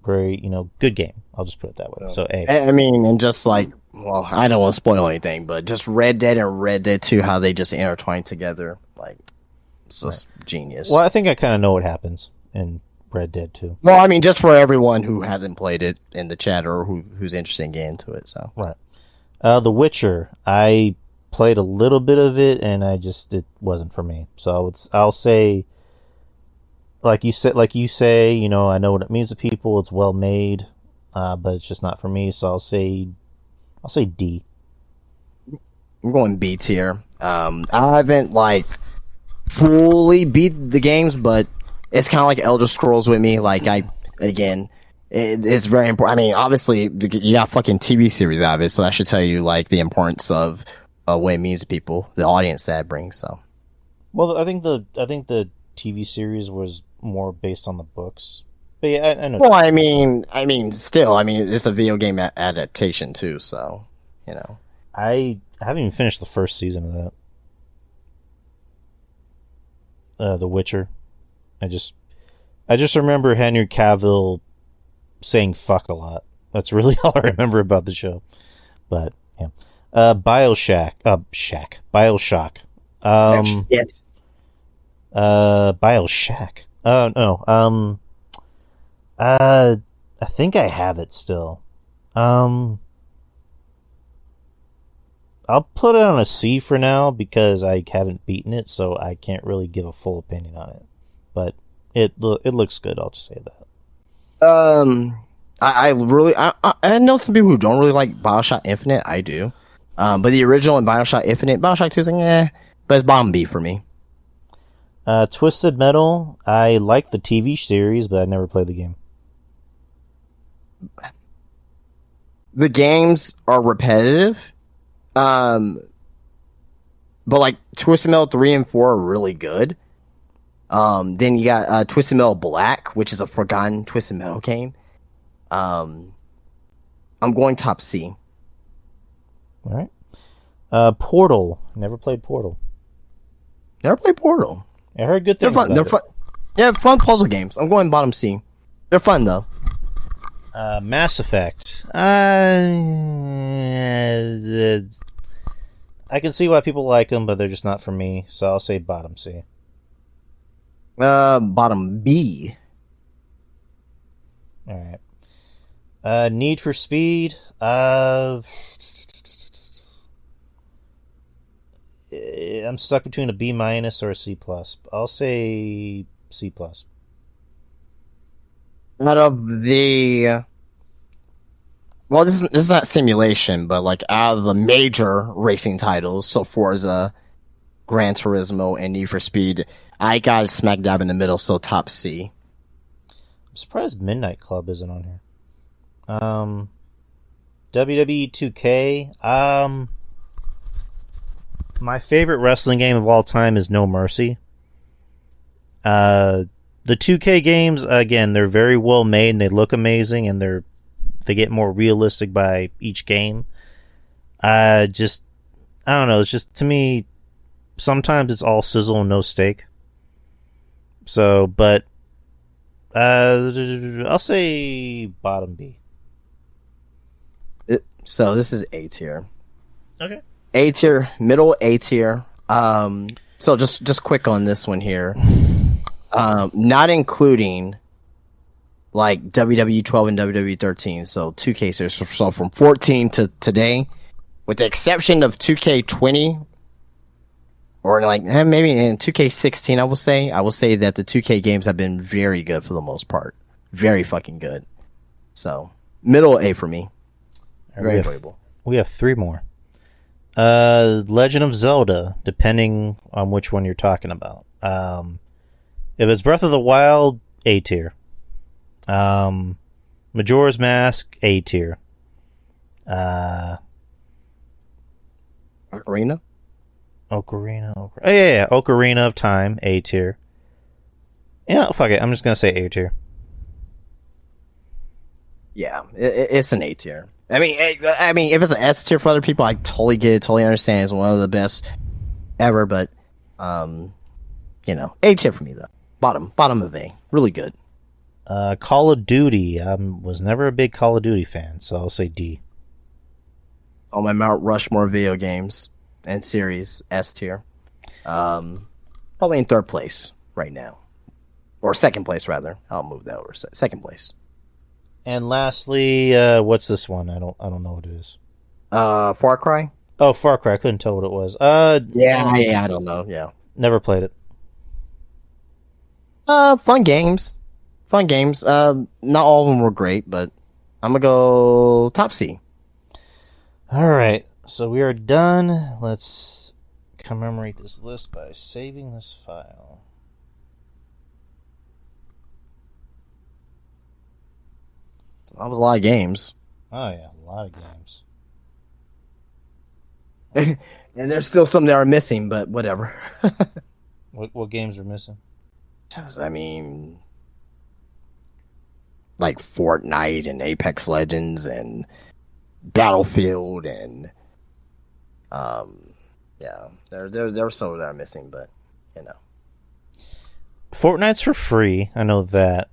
very good game. I'll just put it that way. So A. I mean, and just like, well, I don't want to spoil anything, but just Red Dead and Red Dead 2, how they just intertwine together, like it's just genius. Well, I think I kind of know what happens in Red Dead 2. Well, I mean, just for everyone who hasn't played it in the chat or who's interested in getting into it. So right. The Witcher, I played a little bit of it, and it wasn't for me. So I'll say, like you say, I know what it means to people. It's well made, but it's just not for me. So I'll say D. I'm going B tier. I haven't like fully beat the games, but it's kind of like Elder Scrolls with me. Like it's very important. I mean, obviously you got fucking TV series out of it, so that should tell you like the importance of what it means to people, the audience that it brings. So, well, I think the TV series was more based on the books. But yeah, I know. Well, I mean, still, it's a video game adaptation too, so I haven't even finished the first season of that. The Witcher. I just remember Henry Cavill saying "fuck" a lot. That's really all I remember about the show. But yeah, Bioshock. Yes. Bioshock. No. I think I have it still. I'll put it on a C for now because I haven't beaten it, so I can't really give a full opinion on it. But it looks good. I'll just say that. I know some people who don't really like Bioshock Infinite. I do. But the original and Bioshock Infinite, Bioshock 2 is like, but it's bottom B for me. Twisted Metal. I like the TV series, but I never played the game. The games are repetitive. But like Twisted Metal 3 and 4 are really good. Then you got Twisted Metal Black, which is a forgotten Twisted Metal game. I'm going top C. All right. Portal. Never played Portal. Never played Portal. I heard good things about it. Fun. Yeah, fun puzzle games. I'm going bottom C. They're fun though. Mass Effect. I can see why people like them, but they're just not for me. So I'll say bottom C. Bottom B. All right. Need for Speed. I'm stuck between a B- or a C+. I'll say C+. Out of the, well, this is not simulation, but like out of the major racing titles, so Forza, Gran Turismo, and Need for Speed, I got it smack dab in the middle, so top C. I'm surprised Midnight Club isn't on here. WWE 2K. My favorite wrestling game of all time is No Mercy. The 2K games, again, they're very well made and they look amazing, and they get more realistic by each game. I don't know. It's just, to me, sometimes it's all sizzle and no steak. So, but I'll say bottom B. So this is A tier. Okay. A tier, middle A tier. So just quick on this one here. Not including like WWE 12 and WWE 13. So 2K series. So from 14 to today, with the exception of 2K 20, or like maybe in 2K 16, I will say that the 2K games have been very good for the most part. Very fucking good. So middle A for me. Very enjoyable. We have three more. Legend of Zelda, depending on which one you're talking about. If it's Breath of the Wild, A tier. Majora's Mask, A tier. Ocarina? Yeah. Ocarina of Time, A tier. Yeah, fuck it. I'm just gonna say A tier. Yeah, it's an A tier. I mean, if it's an S tier for other people, I totally get it, totally understand. It's one of the best ever, but A tier for me though. Bottom of A. Really good. Call of Duty. Was never a big Call of Duty fan, so I'll say D. On my Mount Rushmore video games and series, S tier. Probably in third place right now, or second place rather. I'll move that over. Second place. And lastly, what's this one? I don't know what it is. Far Cry. Oh, Far Cry. I couldn't tell what it was. Yeah, I don't know. Yeah, never played it. Fun games. Not all of them were great, but I'm gonna go top C. All right, so we are done. Let's commemorate this list by saving this file. That was a lot of games. Oh yeah, a lot of games. And there's still some that are missing, but whatever. What games are missing? I mean, like Fortnite and Apex Legends and Battlefield and there are some that are missing, but Fortnite's for free. I know that.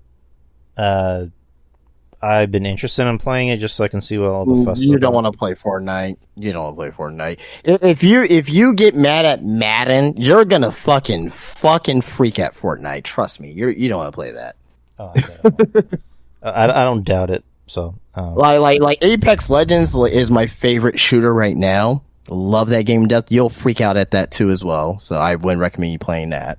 I've been interested in playing it just so I can see what all the fuss is. You don't want to play Fortnite. If you get mad at Madden, you're gonna fucking freak at Fortnite. Trust me. You don't want to play that. Oh, I don't doubt it. So like Apex Legends is my favorite shooter right now. Love that game to death. You'll freak out at that too as well. So I wouldn't recommend you playing that.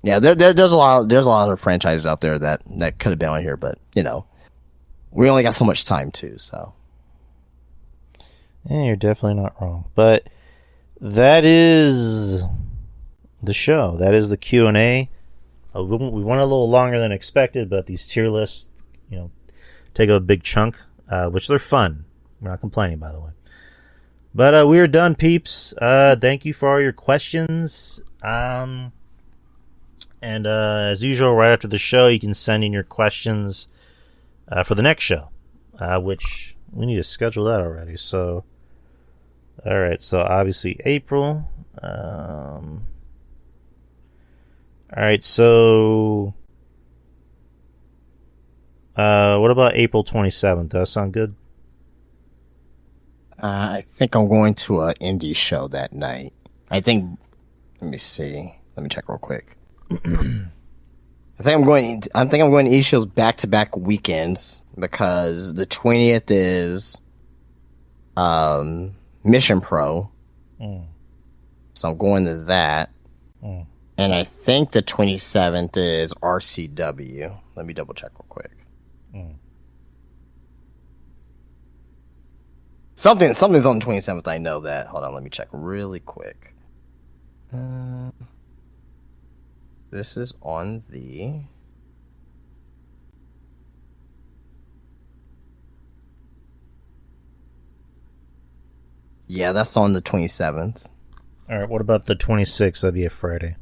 Yeah, there's a lot of franchises out there that could have been on here, but we only got so much time too. So yeah, you're definitely not wrong. But that is the show. That is the Q&A. We went a little longer than expected, but these tier lists, take up a big chunk, which they're fun. We're not complaining, by the way. But we are done, peeps. Thank you for all your questions. And as usual, right after the show, you can send in your questions for the next show, which we need to schedule that already. So, all right. So obviously April. All right. So, what about April 27th? Does that sound good? I think I'm going to an indie show that night. Let me see. Let me check real quick. I think I'm going to indie shows back-to-back weekends because the 20th is Mission Pro. So I'm going to that. And I think the 27th is RCW. Let me double check real quick. Something's on the 27th. I know that. Hold on, let me check really quick. This is on the... Yeah, that's on the 27th. All right, what about the 26th? That'd be a Friday.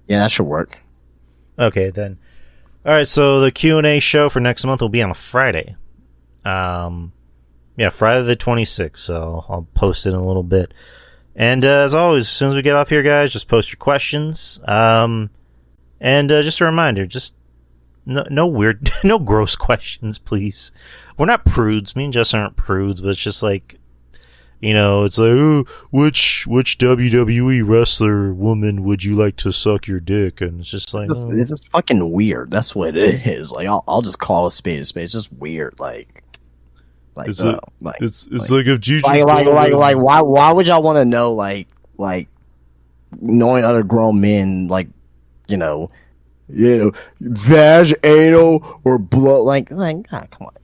Yeah, that should work. Okay, then. All right, so the Q&A show for next month will be on a Friday. Friday the 26th, so I'll post it in a little bit. And as always, as soon as we get off here, guys, just post your questions. And just a reminder, just no weird, no gross questions, please. We're not prudes. Me and Justin aren't prudes, but it's just like, it's like, oh, which WWE wrestler woman would you like to suck your dick? And it's just like, it's just fucking weird. That's what it is. Like, I'll just call a spade a spade. It's just weird. It's like if Gigi why would y'all want to know like knowing other grown men vag, anal, or blood come on.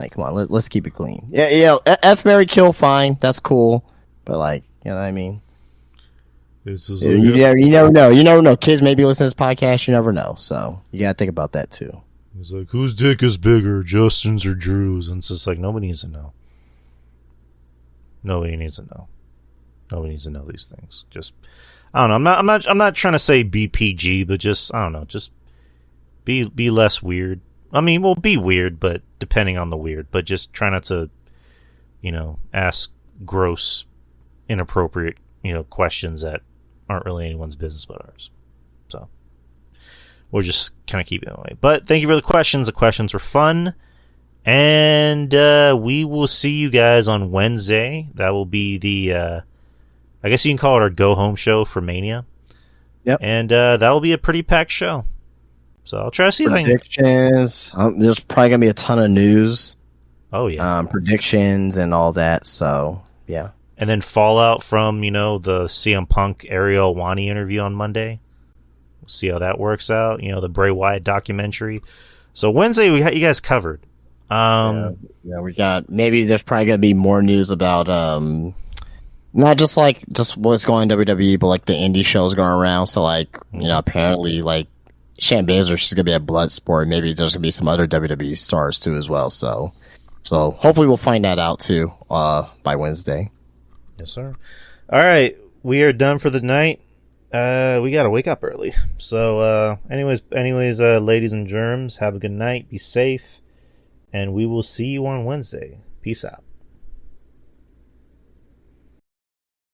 Come on, let's keep it clean. Yeah, F, Marry, Kill, fine, that's cool, but you know what I mean. You never know. You never know. Kids maybe listen to this podcast. You never know. So you gotta think about that too. It's like, whose dick is bigger, Justin's or Drew's? And it's just like, nobody needs to know. Nobody needs to know. Nobody needs to know these things. Just, I don't know. I'm not trying to say be PG, but just, I don't know. Just be less weird. I mean, well, be weird, but depending on the weird. But just try not to, ask gross, inappropriate, questions that aren't really anyone's business but ours. So we'll just kind of keep it that way. But thank you for the questions. The questions were fun. And we will see you guys on Wednesday. That will be the, I guess you can call it our go-home show for Mania. Yep. And that will be a pretty packed show. So I'll try to see predictions. There's probably going to be a ton of news. Oh, yeah. Predictions and all that. So, yeah. And then fallout from, the CM Punk Ariel Wani interview on Monday. We'll see how that works out. The Bray Wyatt documentary. So Wednesday, we got you guys covered. We got, maybe there's probably going to be more news about, not just what's going on in WWE, but the indie shows going around. So apparently Shayna Baszler, she's going to be at Bloodsport. Maybe there's going to be some other WWE stars too as well. So hopefully we'll find that out too, by Wednesday. Yes, sir. All right. We are done for the night. We got to wake up early. So, anyways, ladies and germs, have a good night. Be safe. And we will see you on Wednesday. Peace out.